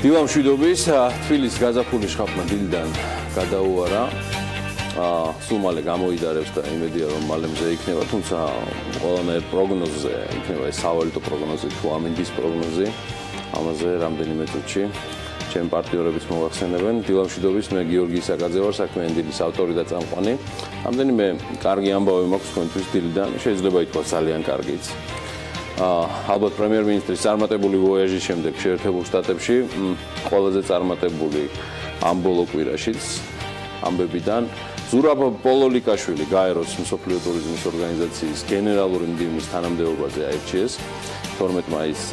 დილა მშვიდობის თბილისის გაზაფხულის ხაფმა დილიდან გადაუარა სულ მალე გამოიდარებს და იმედია რომ მალე მზე იქნება თუმცა ყველანაირ პროგნოზზე იქნება ეს სავალუტო პროგნოზი თუ ამინდის პროგნოზი ამაზე რამდენიმე წუთში ჩემ პარტნიორების მოვახსენებენ დილა მშვიდობის მე გიორგი საკაძე ვარ საქმიანი დილის ავტორი და წამყვანი რამდენიმე კარგი ამბავი მაქვს თქვენთვის დილიდან შეიძლება ითქვას ძალიან კარგიც ალბათ პრემიერ-მინისტრის წარმატებული ვოიაჟის შემდეგ შეერთებულ შტატებში ყველაზე წარმატებული ამ ბოლო კვირაშიც ამბებიდან ზურაბ პოლოლიკაშვილი გაეროს მსოფლიო ტურიზმის ორგანიზაციის გენერალური მდივნის თანამდებობაზე აირჩიეს 12 მაისს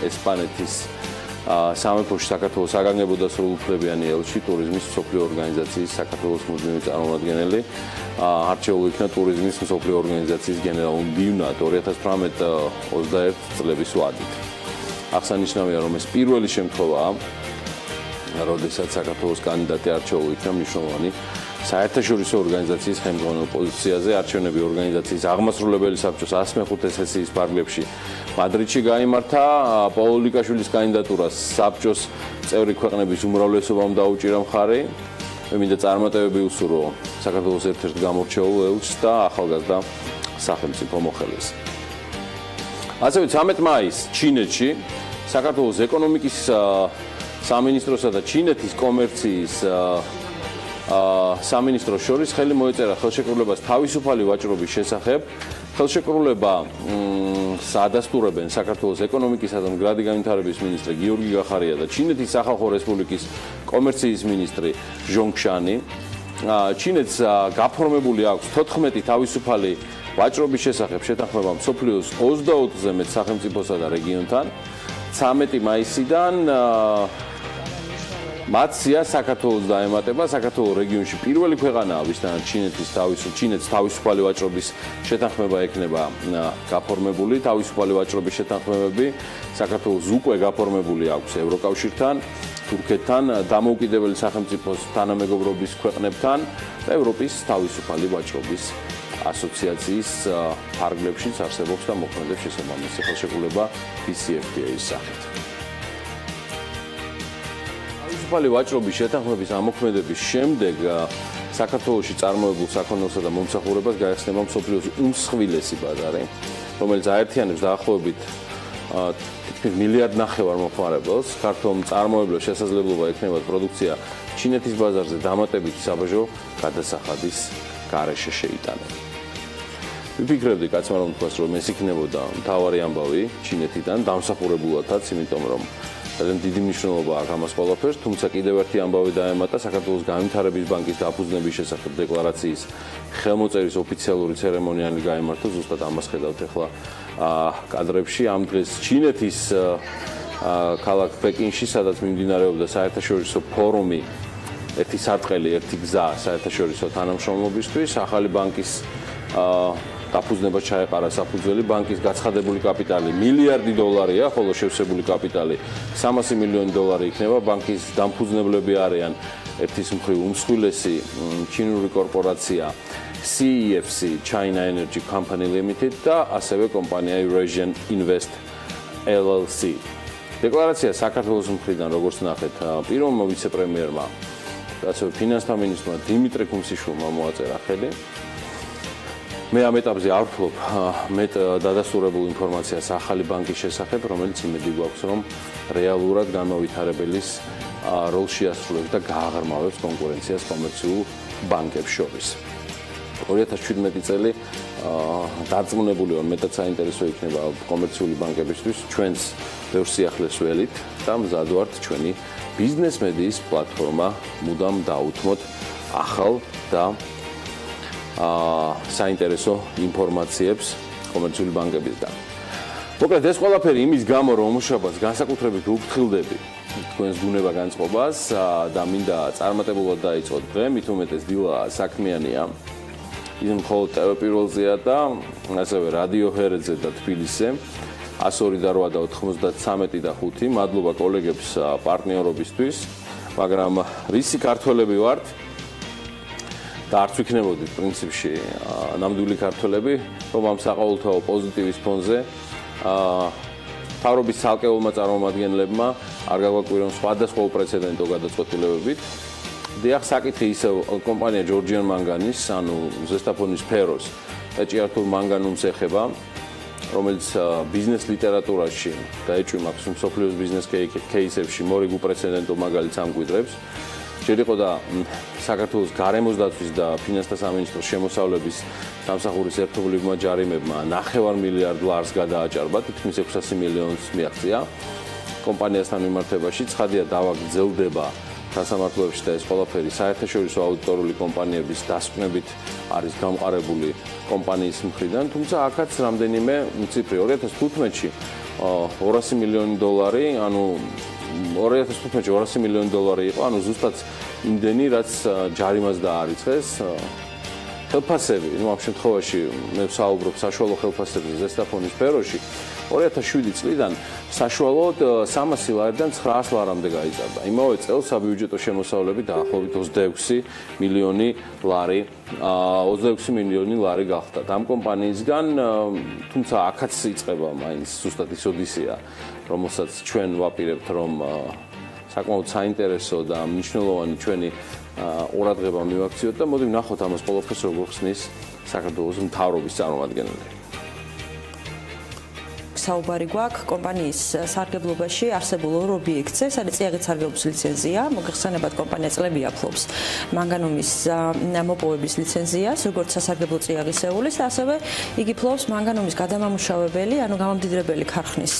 ესპანეთის სამეფოში საქართველოს საგანგებო და სრულუფლებიანი ელჩი ტურიზმის მსოფლიო ორგანიზაციის საქართველოს მუდმივი წარმომადგენელი არჩეულ იქნა ტურიზმის მსოფლიო ორგანიზაციის გენერალურ მდივნად 2018-21 წლების ვადით. აღსანიშნავია რომ ეს პირველი შემთხვევაა როდესაც საქართველოს კანდიდატი არჩეულ იქნა მნიშვნელოვანი საერთაშორისო ორგანიზაციის ხელმძღვანელ პოზიციაზე არჩევნები ორგანიზაციის აღმასრულებელი საბჭოს 105 სესიის ფარგლებში მადრიდში გაიმართა პოლოლიკაშვილის კანდიდატურას საბჭოს წევრი ქვეყნების უმრავლესობამ დაუჭირა მხარი მე მინდა წარმატებები უსურვო საქართველოს ერთ-ერთ გამორჩეულ ელჩს და ახალგაზრდა სახელმწიფო მოხელეს. ასევე 13 მაისს ჩინეთში საქართველოს ეკონომიკის სამინისტროსა და ჩინეთის კომერციის სამინისტროს შორის ხელი მოეწერა ხელშეკრულებას თავისუფალი ვაჭრობის შესახებ. ხელშეკრულება ადასტურებენ საქართველოს ეკონომიკისა და მდგრადი განვითარების მინისტრი გიორგი გახარია და ჩინეთის სახალხო რესპუბლიკის კომერციის მინისტრი ჟონგშანი. ჩინეთს გაფორმებული აქვს 14 თავისუფალი ვაჭრობის შესახებ შეთანხმება მსოფლიოს 24-ზე მეტ სახელმწიფოსა და რეგიონთან. 13 მაისიდან მათ სია საქართველოს დაემატება საქართველოს რეგიონში პირველი ქვეყანაა ვისთანაც ჩინეთს თავისუფალი ვაჭრობის შეთანხმება ექნება გაფორმებული თავისუფალი ვაჭრობის შეთანხმებები საქართველოს უკვე გაფორმებული აქვს ევროკავშირთან თურქეთთან დამოუკიდებელი სახელმწიფოს თანამეგობრობის ქვეყნებთან და ევროპის თავისუფალი ვაჭრობის ასოციაციის ფარგლებშიც არსებობს და მოქმედებს შესაბამისი ხელშეკრულება DCFTA-ის სახით. თავისუფალი ვაჭრობის შეთანხმების ამოქმედების შემდეგ საქართველოში წარმოებულ საქონელსა და მომსახურებას გაიხსნება მსოფლიოს უმსხვილესი ბაზარი, რომელიც აერთიანებს დაახლოებით თითქმის 1,5 მილიარდ მოხმარებელს. ქართულ მწარმოებლებს შესაძლებლობა ექნებათ პროდუქცია ჩინეთის ბაზარზე დამატებითი საბაჟო გადასახადის გარეშე შეიტანენ. ვიფიქრებდი კაცმა რომ თქვას რომ ეს იქნებოდა მთავარი ამბავი ჩინეთიდან დამსახურებულათაც, იმიტომ რომ ძალიან დიდი მნიშვნელობა აქვს ამას ყველაფერს, თუმცა კიდევ ერთი ამბავი დაემატა საქართველოს განვითარების ბანკის დაფუძნების შესახებ დეკლარაციის ხელმოწერის ოფიციალური ცერემონიალი გაიმართა, ზუსტად ამას ხედავთ ახლა კადრებში. ამ დღეს ჩინეთის ქალაქ პეკინში, სადაც მიმდინარეობდა საერთაშორისო ფორუმი ერთი სარტყელი, ერთი გზა საერთაშორისო თანამშრომლობისთვის, ახალი ბანკის დაფუძნება ჩაეყარა საფუძველი ბანკის გაცხადებული კაპიტალი $1 მილიარდი, ხოლო შევსებული კაპიტალი $300 მილიონი იქნება. ბანკის დამფუძნებლები არიან ერთის მხრივ უმსხვილესი ჩინური კორპორაცია CEFC China Energy Company Limited და ასევე კომპანია Eurasian Invest LLC. დეკლარაცია საქართველოს მხრიდან როგორც ნახეთ პირველმა ვიცე-პრემიერმა და ასევე ფინანსთა მინისტრმა დიმიტრი კუმსიშვილმა მოაწერა ხელი. მე ამ ეტაპზე არ ვფლობ მეტ დადასტურებულ ინფორმაციას ახალი ბანკის შესახებ, რომელიც იმედი გვაქვს, რომ რეალურად განმავითარებელის როლს შეასრულებს და გააღრმავებს კონკურენციას კომერციულ ბანკებს შორის. 2017 წელი დარწმუნებული ვარ, მეტად საინტერესო იქნება კომერციული ბანკებისთვის, ჩვენს ბევრ სიახლეს ველით და მზად ვართ ჩვენი ბიზნეს მედიის პლატფორმა მუდამ დაუთმოთ ახალ და საინტერესო ინფორმაციებს კომერციული ბანკებისგან. მოკლედ ეს ყველაფერი იმის გამო რომ მუშაობას განსაკუთრებით უფრთხილდები თქვენს ბუნება განწყობას და მინდა წარმატებულად დაიწყოთ დღე, მით უმეტეს დილა საქმიანია. ის მხოლოდ Pirvelზეა და ასევე რადიო ჰერეთზე და თბილისზე 102 და 8 და 93 და 5. მადლობა კოლეგებს პარტნიორობისთვის, მაგრამ რისი ქართველები ვართ? და არც ვიქნებოდით პრინციპში ნამდვილი ქართველები, რომ ამ საყოველთაო პოზიტივის ფონზე მთავრობის ცალკეულმა წარმომადგენლებმა არ გაგვაკვირონ სხვადასხვა უპრეცედენტო გადაწყვეტილებებით. დიახ, საკითხი ისევ კომპანია ჯორჯიან მანგანის, ანუ ზესტაფონის სფეროს ჭიათურ მანგანუმს ეხება, რომელიც ბიზნეს ლიტერატურაში დაეჭვი მაქვს მსოფლიოს ბიზნეს кейსებში მორიგ უპრეცედენტო მაგალითს ამკვიდრებს. ჯერ იყო და საქართველოს გარემოს დაცვის და ფინანსთა სამინისტროს შემოსავლების სამსახურის ერთობლივმა ჯარიმებმა 9 მილიარდ ლარს გადააჭარბა, თითქმის 600 მილიონს მიაღწია კომპანიასთან მიმართებაში. ცხადია, დავაგრძელდება სასამართლოებში და ეს ყველაფერი საერთაშორისო აუდიტორული კომპანიების დასკვნებით არის გამყარებული კომპანიის მხრიდან, თუმცა აქაც რამდენიმე ციფრი 2015-ში 200 მილიონი დოლარი, ანუ 2015-ში 200 მილიონი დოლარი იყო, ანუ ზუსტად იმდენი, რაც ჯარიმას დაარიცხეს. ხელფასები, ამ შემთხვევაში მე ვსაუბრობ საშუალო ხელფასებზე ზესტაფონის სფეროში 2007 წლიდან საშუალოდ 300 ლარიდან 900 ლარამდე გაიზარდა. იმავე წელს საბიუჯეტო შემოსავლები დაახლოებით 26 მილიონი ლარი, 26 მილიონი ლარი გახდა ამ კომპანიისგან, თუმცა აქაც იწყება მაინც ზუსტად ის ოდისეა, რომელსაც ჩვენ ვაპირებთ, რომ საკმაოდ საინტერესო და მნიშვნელოვანი ჩვენი ყურადღება მივაქციოთ და მოდი ვნახოთ ამას ყველაფერს როგორ ხსნის საქართველოს მთავრობის წარმომადგენლები. საუბარი გვაქვს კომპანიის სარგებლობაში არსებულ ორ ობიექტზე, სადაც წიაღით სარგებლობის ლიცენზია, მოგეხსენებათ კომპანია წლებია ფლობს მანგანუმის მოპოვების ლიცენზიას, როგორც სასარგებლო წიაღისეულის, ასევე იგი ფლობს მანგანუმის გადამამუშავებელი, ანუ გამამდიდრებელი ქარხნის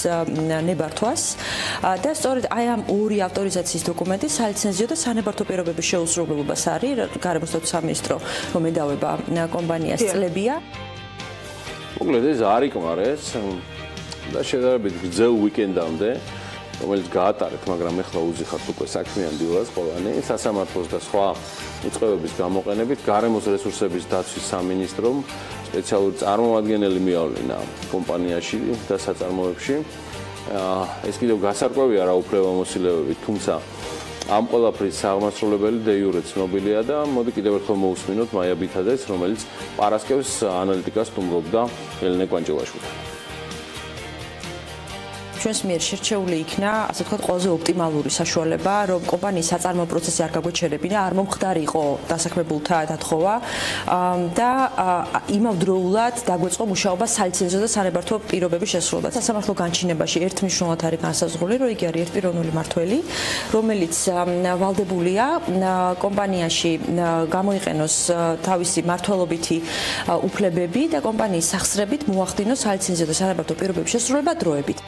ნებართვას და სწორედ აი ამ ორი ავტორიზაციის დოკუმენტი სალიცენზიო და სანებართვო პირობების შეუსრულებლობას არის გარემოს დაცვის სამინისტრო რომ ედავება კომპანიას წლებია. მოკლედ ეს არ იკმარეს და შედარებით გრძელ უიკენდამდე, რომელიც გაატარეთ, მაგრამ ეხლა უძიხართ უკვე საქმიანი დილას ყველანი, სასამართლოს და სხვა უწყებების გამოყენებით გარემოს რესურსების დაცვის სამინისტრომ სპეციალური წარმომადგენელი მიავლინა კომპანიაში და საწარმოებში. ეს კიდევ გასარკვევია რა უფლებამოსილებებით, თუმცა ამ ყველაფრის აღმასრულებელი დე იურე ცნობილია და მოდი კიდევ ერთხელ მოусმინოთ მაია ბითადეს, რომელიც პარასკევს ანალიტიკას სტუმრობდა ელენე კვანჭელაშვილი. ჩვენს მიერ შერჩეული იქნა, ასე ვთქვათ, ყველაზე ოპტიმალური საშუალება, რომ კომპანიის საწარმოო პროცესი არ გაგვეჩერებინა, არ მომხდარიყო დასაქმებულთა დათხოვა და იმავდროულად დაგვეწყო მუშაობა სალიცენზიო და სანებართვო პირობების შესრულებას. სასამართლო განჩინებაში ერთ მნიშვნელოვნად არის განსაზღვრული, რომ იგი არის ერთპიროვნული მმართველი, რომელიც ვალდებულია კომპანიაში გამოიყენოს თავისი მმართველობითი უფლებები და კომპანიის სახსრებით მოახდინოს სალიცენზიო და სანებართვო პირობების შესრულება დროებით.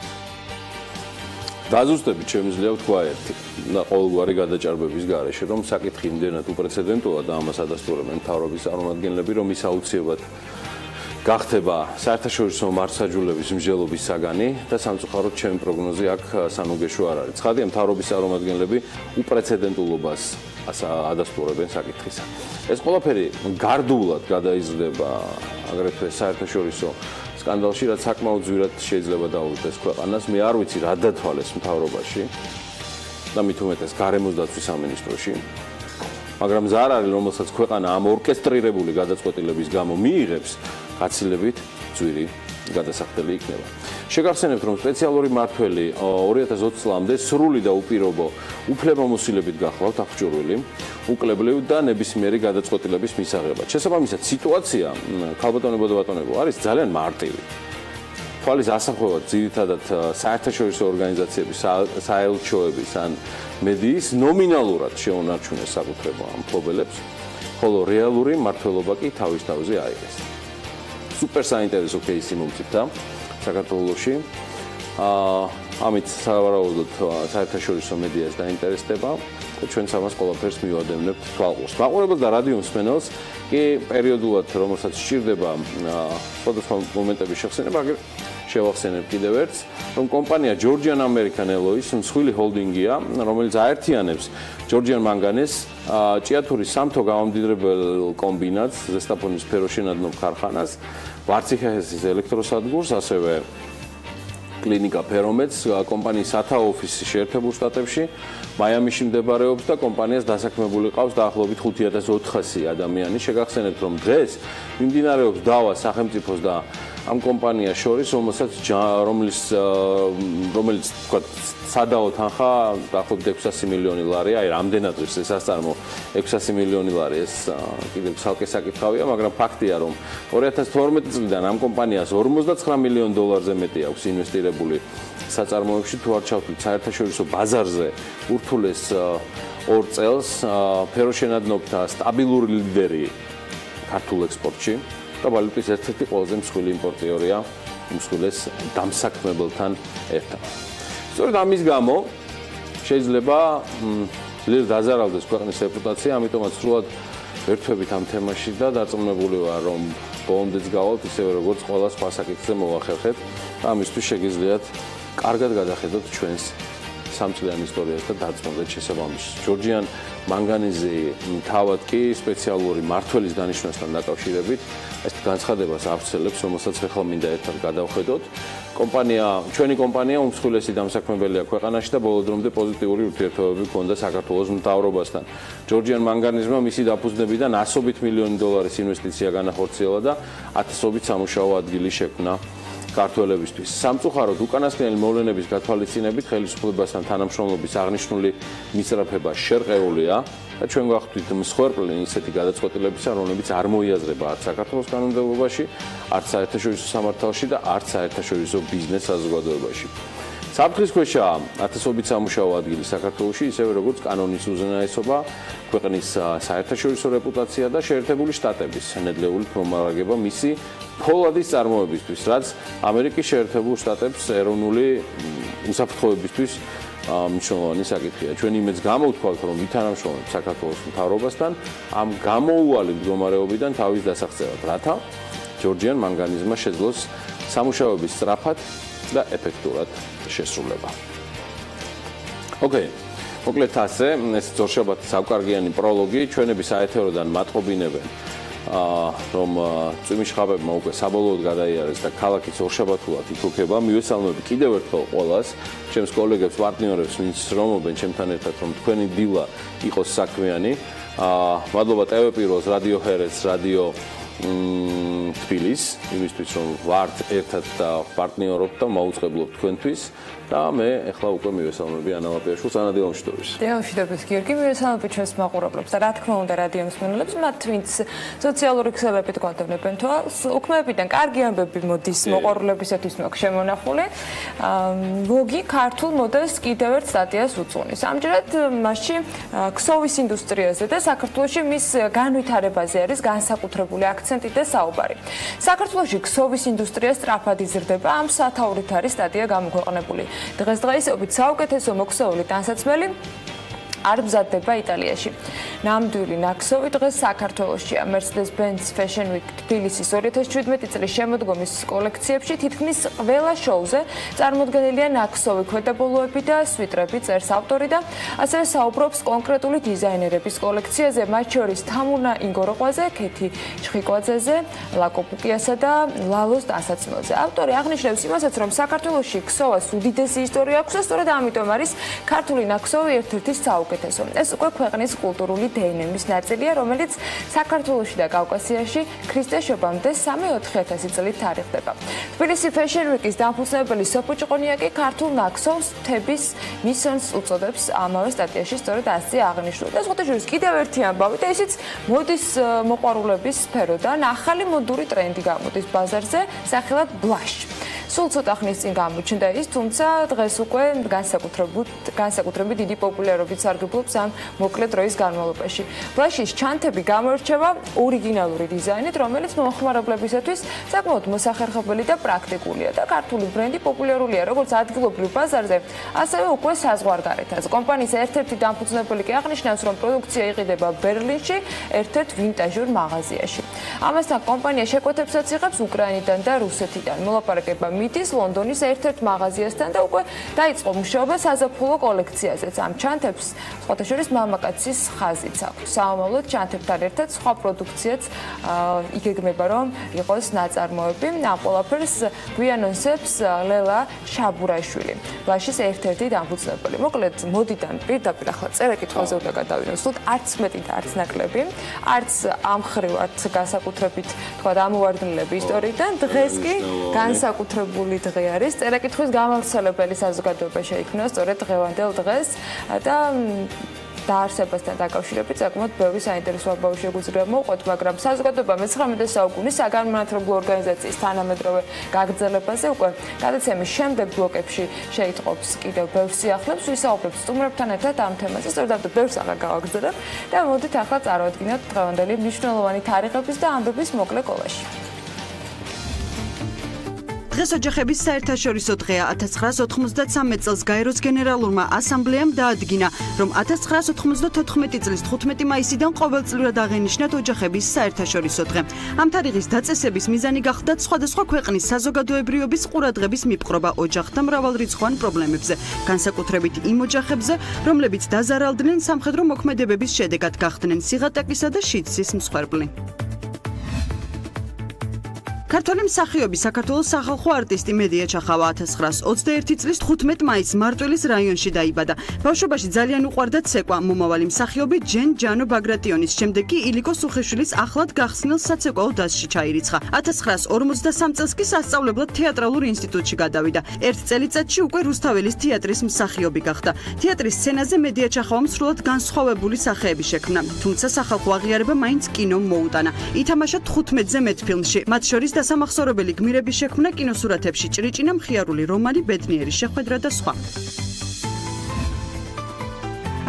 დაზუსტებით შემიძლია ვთქვა ერთი და ყოველგვარი გადაჭარბების გარეშე, რომ საკითხი იმდენად უპრეცედენტოა და ამას ადასტურებენ მთავრობის წარმომადგენლები, რომ ის აუცილებლად გახდება საერთაშორისო მართლმსაჯულების მსჯელობის საგანი და სამწუხაროდ ჩემი პროგნოზი აქ სანუგეშო არ არის. ცხადია, მთავრობის წარმომადგენლები უპრეცედენტულობას ადასტურებენ საკითხისა. ეს ყველაფერი გარდულად გადაიზრდება აგრეთვე საერთაშორისო სკანდალში, რაც საკმაოდ ძვირად შეიძლება დაუვიდეს ქვეყანას. მე არ ვიცი რა დათვალეს მთავრობაში და მით უმეტეს გარემოს დაცვის სამინისტროში, მაგრამ ზარ არის, რომელსაც ქვეყანა ამ ორკესტრირებული გადაწყვეტილების გამო მიიღებს, გაცილებით ძვირი გადასახდელი იქნება. შეგახსენებთ, რომ სპეციალური მმართველი 2020 წლამდე სრული და უპირობო უფლებამოსილებით გახლავთ აღჭურვილი, უკლებლივ და ნებისმიერი გადაწყვეტილების მისაღებად. შესაბამისად, სიტუაცია, ქალბატონებო და ბატონებო, არის ძალიან მარტივი. თვალის ასახვევად ძირითადად საერთაშორისო ორგანიზაციების, საელჩოების ან მედიის ნომინალურად შეუნარჩუნეს საკუთრება ამ მფლობელებს, ხოლო რეალური მმართველობა კი თავის თავზე აიღეს. სუპერ საინტერესო кейსი მომწიფდა საქართველოში. ამით სავარაუდოდ საერთაშორისო მედიას დაინტერესდება და ჩვენც ამას ყველაფერს მივადევნებთ თვალყურს. მაყურებელს და რადიო მსმენელს კი პერიოდულად, რომელსაც სჭირდება სხვადასხვა მომენტების შეხსენება, შევახსენებ კიდევ ერთს, რომ კომპანია Georgian American Alloys მსხვილი ჰოლდინგია, რომელიც აერთიანებს Georgian Manganese ჭიათურის სამთო გამამდიდრებელ კომბინატს, ზესტაფონის სფეროშენადნობ ქარხანას, ვარციხეჰესის ელექტროსადგურს, ასევე კლინიკა ფერომეთს, კომპანიის სათავო ოფისი შეერთებულ შტატებში, მაიამიში მდებარეობს და კომპანიას დასაქმებული ყავს დაახლოებით 5400 ადამიანი. შეგახსენებთ, რომ დღეს მიმდინარეობს დავა სახელმწიფოს და ამ კომპანიას შორის, რომელიც თქვა სადაო თანხა დაახლოებით 600 მილიონი ლარი, აი რამდენად ღირს ეს ასწარმო 600 მილიონი ლარი, ეს კიდევ ცალკე საკითხავია, მაგრამ ფაქტია, რომ 2012 წლიდან ამ კომპანიას 59 მილიონ დოლარზე მეტი აქვს ინვესტირებული საწარმოებში, თუ არ ჩავთვლით საერთაშორისო ბაზარზე ურთულეს 2 წელს, ფეროშენადნობთა სტაბილური ლიდერი ქართულ ექსპორტში და ვალუტის ერთ-ერთი ყველაზე მსხვილი იმპორტიორია უმსხვილეს დამსაქმებელთან ერთად. სწორედ ამის გამო შეიძლება ძლიერ დაზარავდეს ქვეყნის რეპუტაცია, ამიტომაც სრულად ვერთვებით ამ თემაში და დარწმუნებული ვარ, რომ ბოლომდეც გავალთ ისევე როგორც ყველა სხვა საკითხზე მოვახერხეთ და ამისთვის შეგიძლიათ კარგად გადახედოთ ჩვენს სამწლიან ისტორიას და დარწმუნდეთ შესაბამისად. ჯორჯიან მანგანიზი თავად კი სპეციალური მმართველის დანიშვნასთან დაკავშირებით ეს განცხადებას ავრცელებს, რომელსაც ახლა მინდა ერთად გადავხედოთ. ჩვენი კომპანია უმსხვილესი დამსაქმებელია ქვეყანაში და ბოლო დრომდე პოზიტიური ურთიერთობები ჰქონდა საქართველოს მთავრობასთან. ჯორჯიან მანგანიზმა მისი დაფუძნებიდან ასობით მილიონი დოლარის ინვესტიცია განახორციელა და ათასობით სამუშაო ადგილი შექმნა ქართველებისთვის. სამწუხაროდ უკანასკნელი მოვლენების გათვალისწინებით ხელისუფლებასთან თანამშრომლობის აღნიშნული მისწრაფება შერყეულია და ჩვენ გვახდით მსხვერპლი ისეთი გადაწყვეტილებისა, რომლებიც არ მოიაზრება არც საქართველოს კანონმდებლობაში, არც საერთაშორისო სამართალში და არც საერთაშორისო ბიზნეს საზოგადოებაში. საფრთხისქვეშა ათასობით სამუშაო ადგილი საქართველოში, ისევე როგორც კანონის უზენაესობა, ქვეყნის საერთაშორისო რეპუტაცია და შეერთებული შტატების ნედლეული მომარაგება მისი ფოლადის წარმოებისთვის, რაც ამერიკის შეერთებულ შტატებს ეროვნული უსაფრთხოებისთვის მნიშვნელოვანი საკითხია. ჩვენ იმედს გამოვთქვათ, რომ ვითანამშრომლობთ საქართველოს მთავრობასთან ამ გამოუვალი მდგომარეობიდან თავის დასაღწევად, რათა ჯორჯიან მანგანიზმა შეძლოს სამუშაოების სწრაფად და ეფექტურად შესრულება. ოკეი. მოკლედ ასე, ეს ძორშაბათის საკარგიანი პროლოგი, ჩვენები საეთეროდან მატყობინებენ, რომ წვიმის ხაბებმა უკვე საბოლოოდ გადაიარეს და ქალაქიც ორშაბათულად ითურქება. მივესალმები კიდევ ერთხელ ყველას, ჩემს კოლეგებს, პარტნიორებს, ვინც რომობენ ჩემთან ერთად, რომ თქვენი დილა იყოს საქმიანი. მადლობა TV Pirvels, რადიო ჰერეთს, რადიო თბილის, იმისთვის რომ ვართ ერთად და პარტნიორობთ და მაუწყებლობთ თქვენთვის და მე ახლა უკვე მივესალმები ანა ლაპიაშვილს, ანა დილამშვიდობის. დილამშვიდობის გიორგი, მივესალმები ჩვენს მაყურებლებს და რა თქმა უნდა რადიო მსმენელებს, მათ ვინც სოციალური ქსელებით გვადევნებენ თვალს, უქმეებიდან კარგი ამბები მოდის მოყვარულებისათვის მაქვს შემონახული. ვოგი ქართულ მოდელს კიდევ ერთ სტატიას უძღვნის. ამჯერად მასში ქსოვის ინდუსტრიაზე და საქართველოში მის განვითარებაზე არის განსაკუთრებული აქცენტი და საუბარი. საქართველოში ქსოვის ინდუსტრია სწრაფად იზრდება, ამ სათაურით არის სტატია გამოქვეყნებული. დღესდღეობით საუკეთესო მოქსოვილი ტანსაცმელი არ მზადდება იტალიაში. ნამდვილი ნაქსოვი დღეს საქართველოშია. Mercedes-Benz Fashion Week თბილისის 2017 წლის შემოდგომის კოლექციებში თითქმის ყველა შოუზე წარმოდგენილია ნაქსოვი ქვედაბოლოები და სვიტრები, წერს ავტორი და ასევე საუბრობს კონკრეტული დიზაინერების კოლექციაზე, მათ შორის თამუნა ინგოროყვაზე, ქეთი ჩხიკვაძეზე, ლაკო პუკიასა და ლალოს ტანსაცმელზე. ავტორი აღნიშნავს იმასაც, რომ საქართველოში ქსოვას უდიდესი ისტორია აქვს და სწორედ ამიტომ არის ქართული ნაქსოვი ერთ-ერთი საუკეთესო. ეს უკვე ქვეყნის კულტურული დნმ-ის ნაწილია, რომელიც საქართველოში და კავკასიაში ქრისტეს შობამდე 3-4 წლით თარიღდება. თბილისი Fashion Week-ის დამფუძნებელი სოფო ჭყონიაკი ქართულ ნაქსოვს თების მისიონს უწოდებს ამავე სტატიაში სწორედ ასე აღნიშნული. და სხვათაშორის კიდევ ერთი ამბავი და ისიც მოდის მოყვარულების სფეროდან ახალი მოდური ტრენდი გამოდის ბაზარზე სახელად ბლაშ. სულ ცოტა ხნის წინ გამოჩნდა ის, თუმცა დღეს უკვე განსაკუთრებით დიდი პოპულარობით სარგებლობს ამ მოკლე დროის განმავლობაში. ბლაშის ჩანთები გამოირჩევა ორიგინალური დიზაინით, რომელიც მომხმარებლებისათვის საკმაოდ მოსახერხებელი და პრაქტიკულია და ქართული ბრენდი პოპულარულია როგორც ადგილობრივ ბაზარზე, ასევე უკვე საზღვარგარეთაც. კომპანიის ერთ-ერთი დამფუძნებელი კი აღნიშნავს, რომ პროდუქცია იყიდება ბერლინში, ერთ-ერთ ვინტაჟურ მაღაზიაში. ამასთან კომპანია შეკვეთებსაც იღებს უკრაინიდან და რუსეთიდან. მოლაპარაკება მიდის ლონდონის ერთ-ერთ მაღაზიასთან და უკვე დაიწყო მუშაობა საზაფხულო კოლექციაზეც. ამ ჩანთებს სხვათა შორის მამაკაცის ხაზიც აქვს. საომავლოდ ჩანთებთან ერთად სხვა პროდუქციაც იგეგმება, რომ იყოს ნაწარმოები. ამ ყველაფერს გვიანონსებს ლელა შაბურაშვილი, ბლაშის ერთ-ერთი დამფუძნებელი. მოკლედ, მოდიდან პირდაპირ ახლა წერა-კითხვაზე უნდა გადავიდეთ. არც მეტი და არც ნაკლები, არც ამხრივ, არც განსაკუთრებით თქვა ამოვარდნილები ისტორიიდან. დღეს კი განსაკუთრებული დღე არის. წერა-კითხვის გამავრცელებელი საზოგადოება შეიქმნა სწორედ დღევანდელ დღეს და დაარსებასთან დაკავშირებით საკმაოდ ბევრი საინტერესოება შეგვიძლია მოვყვეთ, მაგრამ საზოგადოება მე-19 საუკუნის საგანმანათლებლო ორგანიზაციის თანამედროვე გაგრძელებაზე უკვე გადაცემის შემდეგ ბლოკებში შეიტყობს კიდევ ბევრ სიახლეებს, ვისაუბრებთ სტუმრებთან ერთად ამ თემაზე, სწორედ ამ ბევრს აღარ გავაგრძელებ და მოდით ახლა წარვადგინოთ დღევანდელი მნიშვნელოვანი თარიღების და ამბების მოკლე კოლაჟი. დღეს ოჯახების საერთაშორისო დღეა. 1993 წელს გაეროს გენერალურმა ასამბლეამ დაადგინა, რომ 1994 წლის 15 მაისიდან ყოველწლიურად აღენიშნათ ოჯახების საერთაშორისო დღე. ამ თარიღის დაწესების მიზანი გახდათ სხვადასხვა ქვეყნის საზოგადოებრიობის ყურადღების მიპყრობა ოჯახთა მრავალრიცხოვან პრობლემებზე, განსაკუთრებით იმ ოჯახებზე, რომლებიც დაზარალდნენ სამხედრო მოქმედებების შედეგად გახდნენ სიღატაკისა და შიდსის მსხვერპლი. ქართველი მსახიობი საქართველოს სახალხო არტისტი მედია ჩახავა 1921 წლის 15 მაისს მარტვილის რაიონში დაიბადა. ბავშვობაში ძალიან უყვარდა ცეკვა. მომავალი მსახიობი ჯანო ბაგრატიონის შემდეგ კი ილიკო სუხეშვილის ახლად გახსნილ საცეკვაო დასში ჩაირიცხა. 1953 წელს კი სასწავლებლად თეატრალურ ინსტიტუტში გადავიდა. ერთ წელიწადში უკვე რუსთაველის თეატრის მსახიობი გახდა. თეატრის სცენაზე მედია ჩახავამ სრულად განსხვავებული სახეები შექმნა, თუმცა სახალხო აღიარება მაინც კინომ მოუტანა. ითამაშა 15-ზე მეტ ფილმში, მათ შორის დასამახსოვრებელი გმირების შექმნა კინოსურათებში, ჭრიჭინა მხიარული რომანი, ბედნიერი შეხვედრა და სხვა.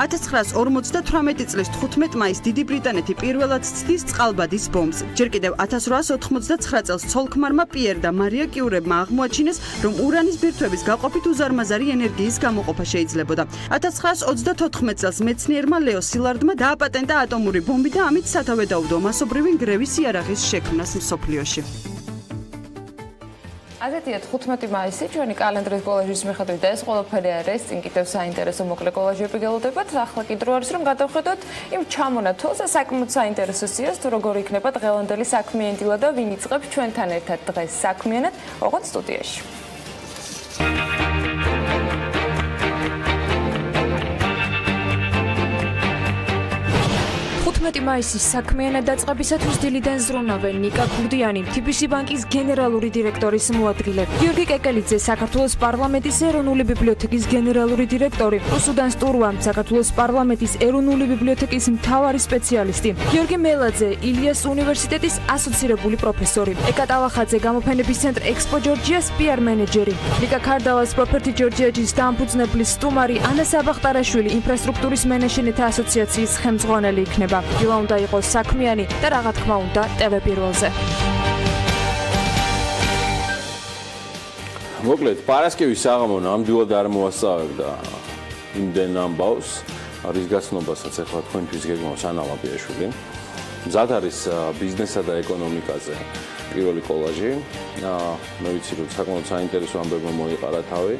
1958 წლის 15 მაისს დიდი ბრიტანეთი პირველად ცდის წყალბადის ბომბს. ჯერ კიდევ 1899 წელს ცოლ-ქმარმა პიერ და მარია კიურებმა აღმოაჩინეს, რომ ურანის ბირთვების გაყოფით უზარმაზარი ენერგიის გამოყოფა შეიძლებოდა. 1934 წელს მეცნიერმა ლეო სილარდმა დააპატენტა ატომური ბომბი და ამით სათავე დაუდო მასობრივი ნგრევის იარაღის შექმნას მსოფლიოში. ასეთია 15 მაისი ჩვენი კალენდრის კოლაჟის მიხედვით და ეს ყველაფერი არის წინ კიდევ საინტერესო მოკლე კოლაჟები გელოდებათ. ახლა კი დრო არის რომ გადავხედოთ იმ ჩამონათვალს და საკმაოდ საინტერესო სიას თუ როგორ იქნება დღევანდელი საქმიანი დილა და ვინ იწყებს ჩვენთან ერთად დღეს საქმიანად ოღონდ სტუდიაში. 15 მაისის საქმიანად დაწყებისათვის დილიდან ზრუნავენ ნიკა ქურდიანი, TBC ბანკის გენერალური დირექტორის მოადგილე, გიორგი კეკელიძე, საქართველოს პარლამენტის ეროვნული ბიბლიოთეკის გენერალური დირექტორი, რუსუდან სტურვა, საქართველოს პარლამენტის ეროვნული ბიბლიოთეკის მთავარი სპეციალისტი, გიორგი მელაძე, ილიას უნივერსიტეტის ასოცირებული პროფესორი, ეკატალახაძე, გამოფენების ცენტრ ექსპო ჯორჯიას PR მენეჯერი, ნიკა ქარდალას პროფერტი ჯორჯიაჯის დამფუძნებლის სტუმარი, ანა საბახტარაშვილი, ინფრასტრუქტურის მენეჯერთა ასოციაციის ხელმძღვანელი იქნება. დილა უნდა იყოს საქმიანი და რა თქმა უნდა TV პირველზე. მოკლედ, პარასკევის საღამო ნამდვილად არ მოასწავებდა იმდენ ამბავს, რის გაცნობასაც ახლა თქვენთვის გეგმავს ანა ლაპიაშვილი. მზად არის ბიზნესსა და ეკონომიკაზე პირველი კოლაჟი. მე ვიცი, რომ საკმაოდ საინტერესო ამბებმა მოიყარა თავი.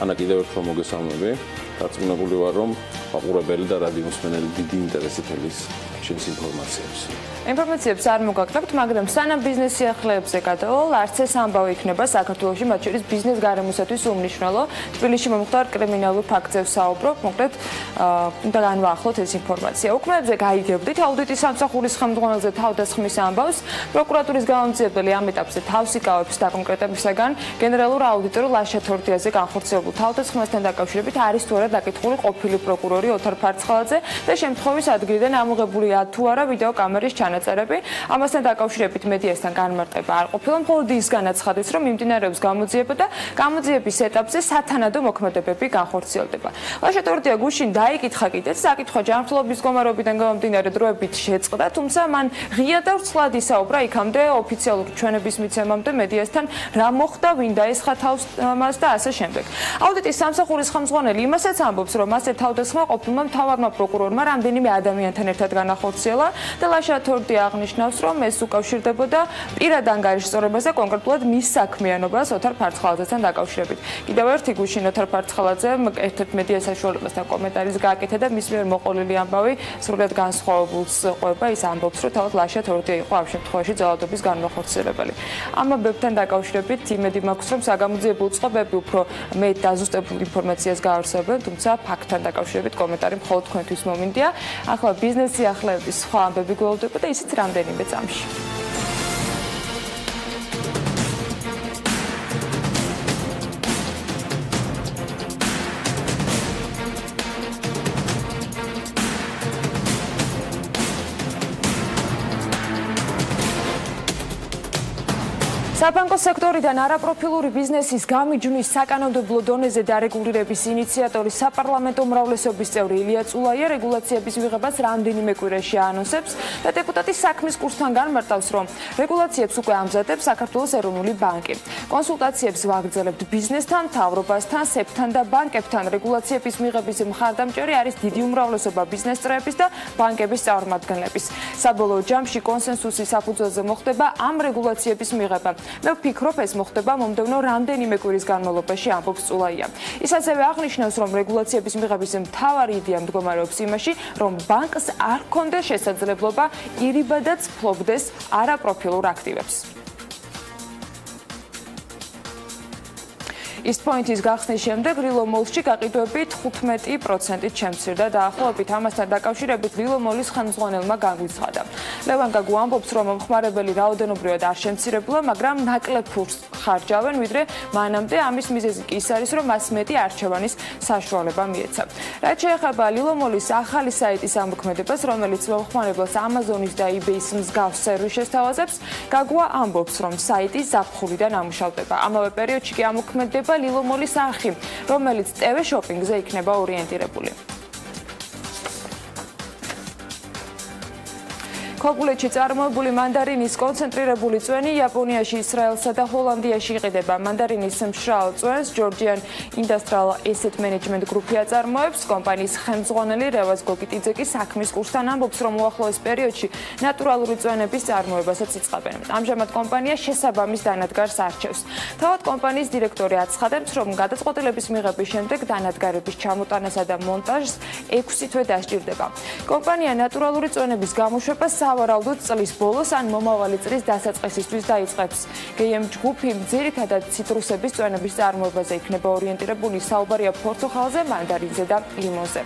ანა კიდევ ერთხელ მოგესალმები. დარწმუნებული ვარ, რომ აყურებელი და რადიო მსმენელი დიდი ინტერესით ელის შენს ინფორმაციებს. ინფორმაციებს არ მოგაკრებთ, მაგრამ სანამ ბიზნეს სიახლეებზე გადავალ, არც ეს ამბავი იქნება საქართველოში, მათ შორის ბიზნეს გარემოსათვის უმნიშვნელო. თბილისში მომხდარ კრიმინალურ ფაქტზე ვსაუბრობ, მოკლედ უნდა განვაახლოთ ეს ინფორმაცია. უქმეებზე გაიგებდით აუდიტის სამსახურის ხელმძღვანელზე თავდასხმის ამბავს. პროკურატურის გამომძიებელი ამ ეტაპზე თავს იკავებს დაკონკრეტებისაგან გენერალურ აუდიტორ ლაშა თორდიაზე განხორციელებულ თავდასხმასთან დაკავშირებით არის თუ არა დაკითხული ყოფილი პროკურორი ოთარ ფარცხალაძე და შემთხვევის ადგილიდან ამოღებულია თუ არა ვიდეო კამერის ჩანაწერები. ამასთან დაკავშირებით მედიასთან განმარტება არ ყოფილა, მხოლოდ ის განაცხადეს, რომ მიმდინარეობს გამოძიება და გამოძიების ეტაპზე სათანადო მოქმედებები განხორციელდება. ლაშა თორდია გუშინ დაიკითხა კიდეც, საკითხვა ჯანმრთელობის მდგომარეობიდან გამომდინარე დროებით შეწყდა, თუმცა მან ღია და ვრცლად ისაუბრა იქამდე ოფიციალური ჩვენების მიცემამდე მედიასთან რა მოხდა, ვინ დაესხა თავს მას და ასე შემდეგ. აუდიტის სამსახურის ხელმძღვანელი იმასაც ამბობს, რომ მასზე თავდასხმა ყოფილმა მთავარმა პროკურორმა რამდენიმე ადამიანთან ერთად განახორციელა განახორციელა და ლაშა თორდი აღნიშნავს, რომ ეს უკავშირდებოდა პირად ანგარიშსწორებას და კონკრეტულად მის საქმიანობას ოთარ ფარცხალაძესთან დაკავშირებით. კიდევ ერთი გუშინ ოთარ ფარცხალაძემ ერთ-ერთ მედია საშუალებასთან კომენტარის გააკეთა და მის მიერ მოყოლილი ამბავი სრულად განსხვავებულს ყვება. ის ამბობს, რომ თავად ლაშა თორდი იყო ამ შემთხვევაში ძალადობის განმახორციელებელი. ამ ამბებთან დაკავშირებით იმედი მაქვს, რომ საგამოძიებო უწყობები უფრო მეტ დაზუსტებულ ინფორმაციას გაარსებენ, თუმცა ფაქტთან დაკავშირებით კომენტარი მხოლოდ თქვენთვის მომინდია. ახლა ბიზნეს სიახლეების სხვა ამბები გველოდება და ისიც რამდენიმე წამში. საბანკო სექტორიდან არაპროფილური ბიზნესის გამიჯვნის საკანონმდებლო დონეზე დარეგულირების ინიციატორი საპარლამენტო უმრავლესობის წევრი ილია წულაია რეგულაციების მიღებას რამდენიმე კვირაში აანონსებს და დეპუტატის საქმის კურსთან განმარტავს, რომ რეგულაციებს უკვე ამზადებს საქართველოს ეროვნული ბანკი. კონსულტაციებს ვაგრძელებთ ბიზნესთან, მთავრობასთან, სეფთან და ბანკებთან. რეგულაციების მიღების მხარდამჭერი არის დიდი უმრავლესობა ბიზნეს წრეების და ბანკების წარმომადგენლების. საბოლოო ჯამში კონსენსუსის საფუძველზე მოხდება ამ რეგულაციების მიღება. მე ვფიქრობ, ეს მოხდება მომდევნო რამდენიმე კვირის განმავლობაში, ამბობს წულაია. ის ასევე აღნიშნავს, რომ რეგულაციების მიღების მთავარი იდეა მდგომარეობს იმაში, რომ ბანკს არ ჰქონდეს შესაძლებლობა ირიბადაც ფლობდეს არაპროფილურ აქტივებს. Eastpoint-ის გახსნის შემდეგ ვილო მოლში გაყიდვები 15%-ით შემცირდა და ახლობით ამასთან დაკავშირებით ვილო მოლის ხელმძღვანელმა განგვიცხადა. ლევან გაგუ ამბობს, რომ მომხმარებელი რაოდენობრივად არ შემცირებულა, მაგრამ ნაკლებ ფულს ხარჯავენ, ვიდრე მანამდე. ამის მიზეზი კი ის არის, რომ მას მეტი არჩევანის საშუალება მიეცა. რაც შეეხება ვილო მოლის ახალი საიტის ამოქმედებას, რომელიც მომხმარებელს Amazon-ის და eBay-ის მსგავს სერვისს თავაზებს, გაგუა ამბობს, რომ საიტი ზაფხულიდან ამუშავდება. ამავე პერიოდში კი ამოქმედება ვილო მოლის არხი, რომელიც TV შოპინგზე იქნება ორიენტირებული. ქობულეთში წარმოებული მანდარინის კონცენტრირებული წვენი იაპონიაში, ისრაელსა და ჰოლანდიაში იყიდება. მანდარინის მშრალ წვენს Georgian Industrial Asset Management Group-ი აწარმოებს. კომპანიის ხელმძღვანელი რევაზ გოგიტიძე კი საქმის კურსთან ამბობს, რომ უახლოეს პერიოდში ნატურალური წვენების წარმოებასაც იწყებენ. ამჟამად კომპანია შესაბამის დანადგარს არჩევს. თავად კომპანიის დირექტორი აცხადებს, რომ გადაწყვეტილების მიღების შემდეგ დანადგარების ჩამოტანასა და მონტაჟს 6 თვე დასჭირდება. კომპანია ნატურალური წვენების გამოშვებას სავარაუდოდ წლის ბოლოს ან მომავალი წლის დასაწყისისთვის დაიწყებს. GM ჯგუფი ძირითადად ციტრუსების წვენების წარმოებაზე იქნება ორიენტირებული. საუბარია პორტოხალზე, მანდარინზე და ლიმონზე.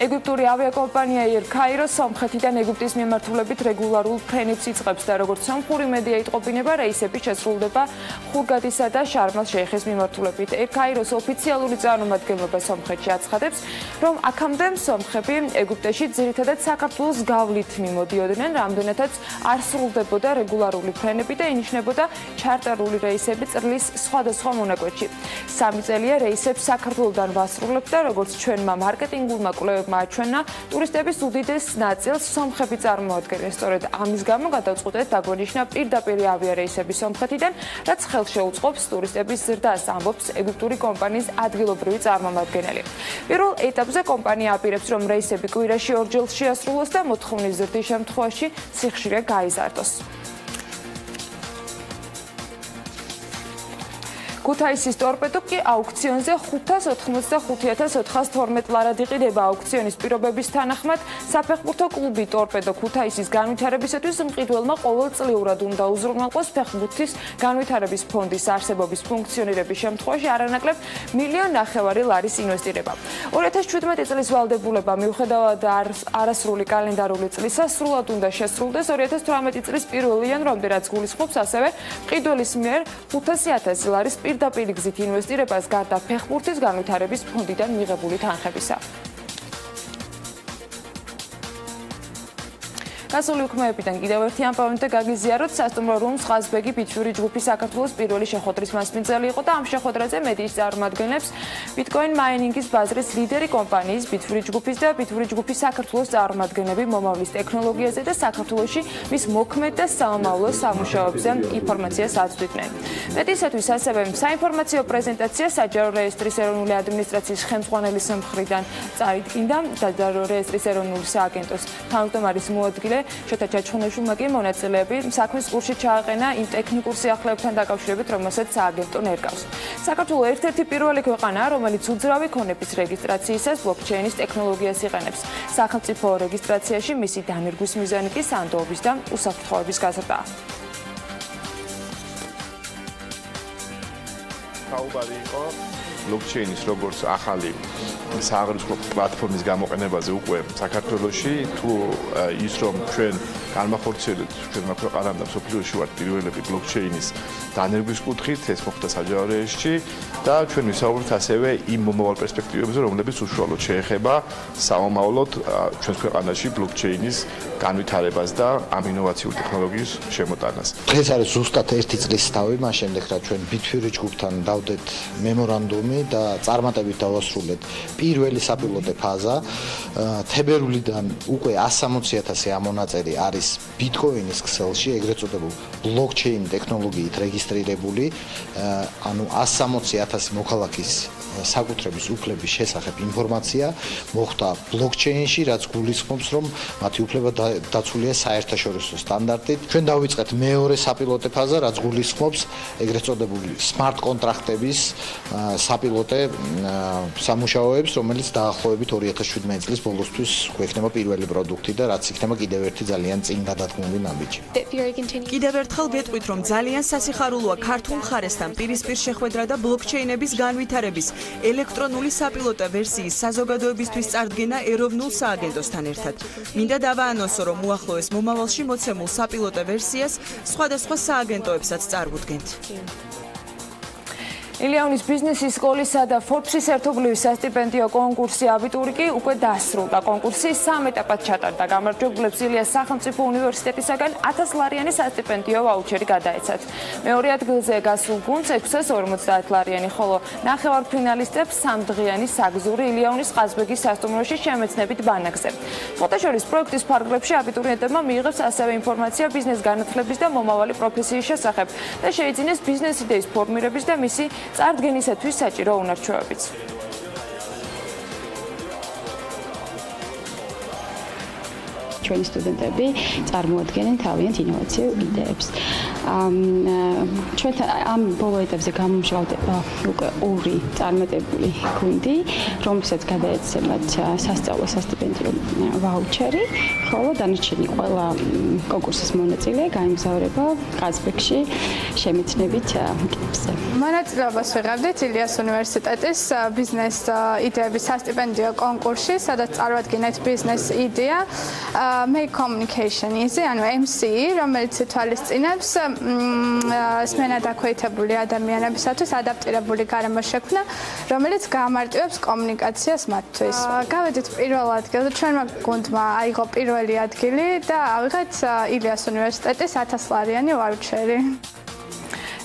ეგვიპტური ავიაკომპანია Air Cairo სომხეთიდან ეგვიპტის მიმართულებით რეგულარულ ფრენებს იწყებს და როგორც სომხური მედია იტყობინება, რეისები შესრულდება ხურგადისა და შარმ-ელ-შეიხის მიმართულებით. Air Cairo-ს ოფიციალური წარმომადგენლობა სომხეთში აცხადებს, რომ აქამდე სომხები ეგვიპტეში ძირითადად საქართველოს გავლით მიმოდიოდნენ, რამდენადაც არ სრულდებოდა რეგულარული ფრენები და ინიშნებოდა ჩარტერული რეისები წლის სხვადასხვა მონაკვეთში. 3 წელია რეისებს საქართველოდან ვასრულებთ და როგორც ჩვენმა მარკეტინგულმა კვლევებმა აჩვენა, ტურისტების უდიდეს ნაწილს სომხები წარმოადგენენ. სწორედ ამის გამო გადავწყვეტეთ დაგვენიშნა პირდაპირ ავიარეისები სომხეთიდან, რაც ხელშეუწყობს ტურისტების ზრდას, ამბობს ეგვიპტური კომპანიის ადგილობრივი წარმომადგენელი. პირველ ეტაპზე კომპანია აპირებს, რომ რეისები კვირაში 2 ჯერ შეასრულოს და მოთხოვნის ზრდის შემთხვევაში სიხშირე გაიზარდოს. ქუთაისის ტორპედო კი აუქციონზე 585,412 ლარად იყიდება. აუქციონის პირობების თანახმად საფეხბურთო კლუბი ტორპედო ქუთაისის განვითარებისათვის მყიდველმა ყოველწლიურად უნდა უზრუნველყოს ფეხბურთის განვითარების ფონდის არსებობის ფუნქციონირების შემთხვევაში არანაკლებ 1,5 ლარის ინვესტირება. 2017 წლის ვალდებულება მიუხედავად არასრული კალენდარული წლისა სრულად უნდა შესრულდეს 2018 წლის 1 იანვრამდე, რაც გულისხმობს ასევე მყიდველის მიერ 500,000 ლარის პირდაპირ გზით ინვესტირებას გარდა ფეხბურთის განვითარების ფონდიდან მიღებული თანხებისა. გასული უქმეებიდან კიდევ ერთი ამბავი გაგიზიაროთ, სასტუმრო რუმს ხაზბეგი ბიტვირი ჯგუფი საქართველოს პირველი შეხვედრის მასპინძელი იყო და ამ შეხვედრაზე მედიის წარმომადგენლებს ბიტკოინ მაინინგის ბაზრის ლიდერი კომპანიის ბიტვირი ჯგუფის და ბიტვირი ჯგუფის საქართველოს წარმომადგენლები მომავლის ტექნოლოგიაზე და საქართველოში მის მოქმედ და საომავლო სამუშაოებზე ინფორმაციას აწვდიდნენ. მედიისათვის ასევე საინფორმაციო პრეზენტაცია საჯარო რეესტრის ეროვნული ადმინისტრაციის ხელმძღვანელის მხრიდან წარდგინდა. საჯარო რეესტრის ეროვნული სააგენტოს თავმჯდომარის მოადგილე შოთა ჩაჩხუნაშვილმა კი მონაწილეები საქმის კურსში ჩააყენა იმ ტექნიკურ სიახლეებთან დაკავშირებით, რომელსაც სააგენტო ნერგავს. საქართველო ერთ-ერთი პირველი ქვეყანაა, რომელიც უძრავი ქონების რეგისტრაციისას ბლოკჩეინის ტექნოლოგიას იყენებს. სახელმწიფო რეგისტრაციაში მისი დანერგვის მიზანი კი სანდოობის და უსაფრთხოების გაზრდაა. საუბარი იყო ბლოკჩეინის როგორც ახალი სააღრიცხვო პლატფორმის გამოყენებაზე უკვე საქართველოში, თუ ის რომ ჩვენ განმახორციელებთ ჩვენმა ქვეყანამ და მსოფლიოში ვართ პირველები ბლოკჩეინის დანერგვის კუთხით, ეს მოხდა საჯარო რეესტრში და ჩვენ ვისაუბრეთ ასევე იმ მომავალ პერსპექტივებზე, რომლებიც უშუალოდ შეეხება საომავლოდ ჩვენს ქვეყანაში ბლოკჩეინის განვითარებას და ამ ინოვაციური ტექნოლოგიის შემოტანას. დღეს არის ზუსტად 1 წლის თავი, მას შემდეგ რა ჩვენ ბიტვირი ჯგუფთან დავდეთ მემორანდუმი და წარმატებით დავასრულეთ პირველი საპილოტო ფაზა. თებერვლიდან უკვე 160,000 ამონაწერი არის ბიტკოინის ქსელში, ეგრეთ წოდებულ ბლოკჩეინ ტექნოლოგიით რეგისტრირებული, ანუ 160,000 მოქალაქის საკუთრების უფლების შესახებ ინფორმაცია მოხდა ბლოკჩეინში, რაც გულისხმობს, რომ მათი უფლება დაცულია საერთაშორისო სტანდარტით. ჩვენ დავიწყეთ მეორე საპილოტო ფაზა, რაც გულისხმობს ეგრეთ წოდებული smart კონტრაქტების საპილოტო სამუშაოებს, რომელიც დაახლოებით 2017 წლის ბოლოსთვის გვექნება პირველი პროდუქტი და რაც იქნება კიდევ ერთი ძალიან წინ გადადგმული ნაბიჯი. კიდევ ერთხელ გეტყვით, რომ ძალიან სასიხარულოა ქართულ მხარესთან პირისპირ შეხვედრა და ბლოკჩეინების განვითარების ელექტრონული საპილოტო ვერსიის საზოგადოებისთვის წარდგენა ეროვნულ სააგენტოსთან ერთად. მინდა დავაანონსო, რომ უახლოეს მომავალში მოცემულ საპილოტო ვერსიას სხვადასხვა სააგენტოებსაც წარუდგენთ. ილიანის ბიზნესის სკოლისა და Forbes-ის ერთობლივი სასტიპენდიო კონკურსი აბიტურიკი უკვე დასრულდა. კონკურსი 3 ეტაპად ჩატარდა. გამარჯვებულებს ილიას სახელმწიფო უნივერსიტეტისაგან 1000 ლარიანი სასტიპენდიო ვაუჩერი გადაეცათ. მეორე ადგილზე გასულ გუნდს 650 ლარიანი, ხოლო ნახევარფინალისტებს 3 დღიანი საგზური ილიანის ყაზბეგის სასტუმროში შემეცნებით ბანაკზე. ფოტოშორის პროექტის ფარგლებში აბიტურიენტებმა მიიღეს ასევე ინფორმაცია ბიზნეს განათლების და მომავალი პროფესიის შესახებ და შეიძინეს ბიზნეს იდეის ფორმირების და მისი წარდგენისათვის საჭირო უნარჩვევებიც. ჩვენი სტუდენტები წარმოადგენენ თავიანთ ინოვაციურ იდეებს. ჩვენ ამ ბოლო ეტაპზე გამომჟღავდება უკვე 2 წარმატებული გუნდი, რომლებსაც გადაეცემათ სასწავლო სასტიპენდიო ვაუჩერი, ხოლო დანარჩენი ყველა კონკურსის მონაწილე გაემგზავრება ყაზბეგში შემეცნებით მკითხებზე. მონაწილეობას ვიღებდით ილიას უნივერსიტეტის ბიზნეს იდეების სასტიპენდიო კონკურსში, სადაც წარვადგინეთ ბიზნეს იდეა Make Communication Easy, ანუ MCE, რომელიც ითვალისწინებს სმენადაქვეითებული ადამიანებისათვის ადაპტირებული გარემო შექმნა, რომელიც გაამარტივებს კომუნიკაციას მათთვის. გავედით პირველ ადგილზე, ჩვენმა გუნდმა აიღო პირველი ადგილი და ავიღეთ ილიას უნივერსიტეტის 1000 ლარიანი ვაუჩერი.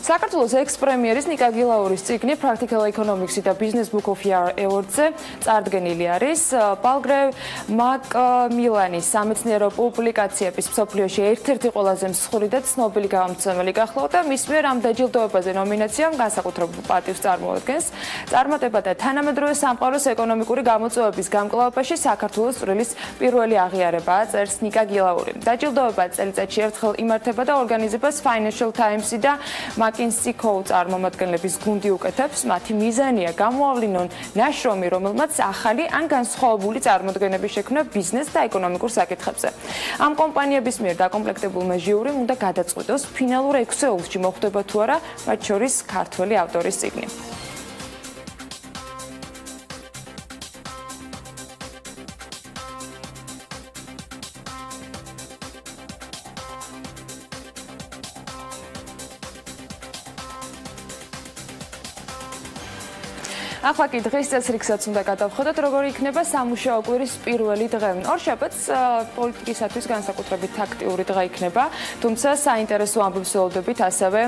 საქართველოს ექს-პრემიერის ნიკა გილაურის წიგნი Practical Economics და Business Book of Year Award-ზე წარდგენილი არის. პალგრევ მაკმილანის სამეცნიერო პუბლიკაციების მსოფლიოში ერთ-ერთი ყველაზე მსხვილი და ცნობილი გამომცემელი გახლავთ და მის მიერ ამ დაჯილდოებაზე ნომინაციამ განსაკუთრებულ პატივს წარმოადგენს. წარმატება და თანამედროვე სამყაროს ეკონომიკური გამოწვევების გამკლავებაში საქართველოს წვრილის პირველი აღიარებაა, წერს ნიკა გილაური. დაჯილდოება წელიწადში ერთხელ იმართება და ორგანიზებას Financial Times-ი და McKinsey & Co წარმომადგენლების გუნდი უკეთებს. მათი მიზანია გამოავლინონ ნაშრომი, რომელმაც ახალი ან განსხვავებული წარმოდგენები შექმნა ბიზნეს და ეკონომიკურ საკითხებზე. ამ კომპანიების მიერ დაკომპლექტებულმა ჟიურიმ უნდა გადაწყვიტოს ფინალურ 6-ში მოხდება თუ არა მათ შორის ქართველი ავტორის წიგნი. ახლა კი დღის წესრიგსაც უნდა გადავხედოთ, როგორი იქნება სამუშაო კვირის პირველი დღე. ორშაბათს პოლიტიკისათვის განსაკუთრებით აქტიური დღე იქნება, თუმცა საინტერესო ამბებს ველოდებით ასევე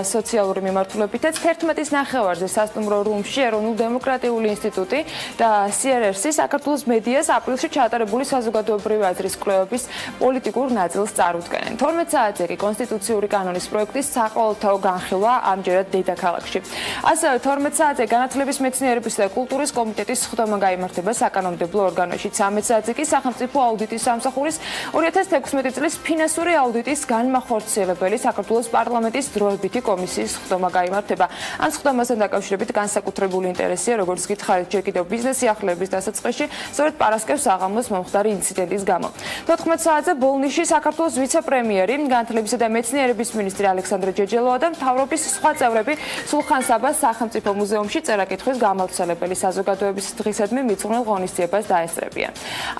სოციალური მიმართულებითაც. 11-ის ნახევარზე სასტუმრო რუმში ეროვნულ-დემოკრატიული ინსტიტუტი და CRRC საქართველოს მედიას აპრილში ჩატარებული საზოგადოებრივი აზრის კვლევების პოლიტიკურ ნაწილს წარუდგენენ. 12 საათზე კი კონსტიტუციური კანონის პროექტის საყოველთაო განხილვა ამჯერად დედაქალაქში. ასევე 12 საათზე განათლების მეცნიერებისა და კულტურის კომიტეტის სხდომა გაიმართება საკანონმდებლო ორგანოში. 13 საათზე კი სახელმწიფო აუდიტის სამსახურის 2016 წლის ფინანსური აუდიტის განმახორციელებელი საქართველოს პარლამენტის დროებითი კომისიის სხდომა გაიმართება. ამ სხდომასთან დაკავშირებით განსაკუთრებული ინტერესია, როგორც გითხარით, ჯერ კიდევ ბიზნეს სიახლეების დასაწყისში, სწორედ პარასკევს საღამოს მომხდარი ინციდენტის გამო. 14 საათზე ბოლნიში საქართველოს ვიცე-პრემიერი, განათლებისა და მეცნიერების მინისტრი ალექსანდრე ჯეჯელოვა და მთავრობის სხვა წევრები სულხან-საბას სახელმწიფო მუზეუმში წერა-კითხვის გამავრცელებელი საზოგადოების დღისადმი მიძღვნილ ღონისძიებას დაესწრებიან.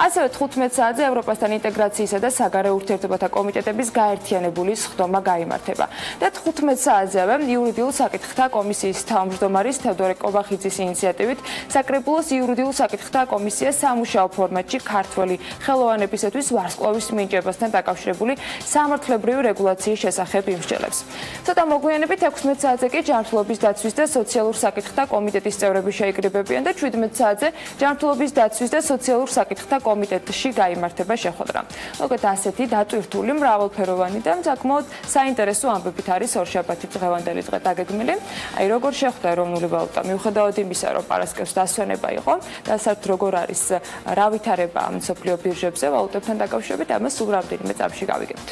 ასევე 15 საათზე ევროპასთან ინტეგრაციისა და საგარეო ურთიერთობათა კომიტეტების გაერთიანებული სხდომა გაიმართება. და 15 საათზევე იურიდიულ საკითხთა კომისიის თავმჯდომარის თევდორე კობახიძის ინიციატივით საკრებულოს იურიდიულ საკითხთა კომისია სამუშაო ფორმატში ქართველი ხელოვანებისათვის ვარსკვლავის მინიჭებასთან დაკავშირებული სამართლებრივი რეგულაციის შესახებ იმსჯელებს. ცოტა მოგვიანებით 16 საათზე კი ჯანმრთელობის დაცვის და სოციალურ საკითხთა კომიტეტის წევრები შეიკრიბებიან და 17 საათზე ჯანმრთელობის დაცვის და სოციალურ საკითხთა კომიტეტში გაიმართება შეხვედრა. მოგეთ ასეთი დატვირთული, მრავალფეროვანი და საკმაოდ საინტერესო ამბებით არის ორშაბათი დღევანდელი დღე დაგეგმილი. აი როგორ შეხვდა ეროვნული ვალუტა, მიუხედავად იმისა, რომ პარასკევს დასვენება იყო და საერთოდ როგორ არის რა ვითარება მსოფლიო ბირჟებზე ვალუტებთან დაკავშირებით, ამას სულ რამდენიმე წამში გავიგებთ.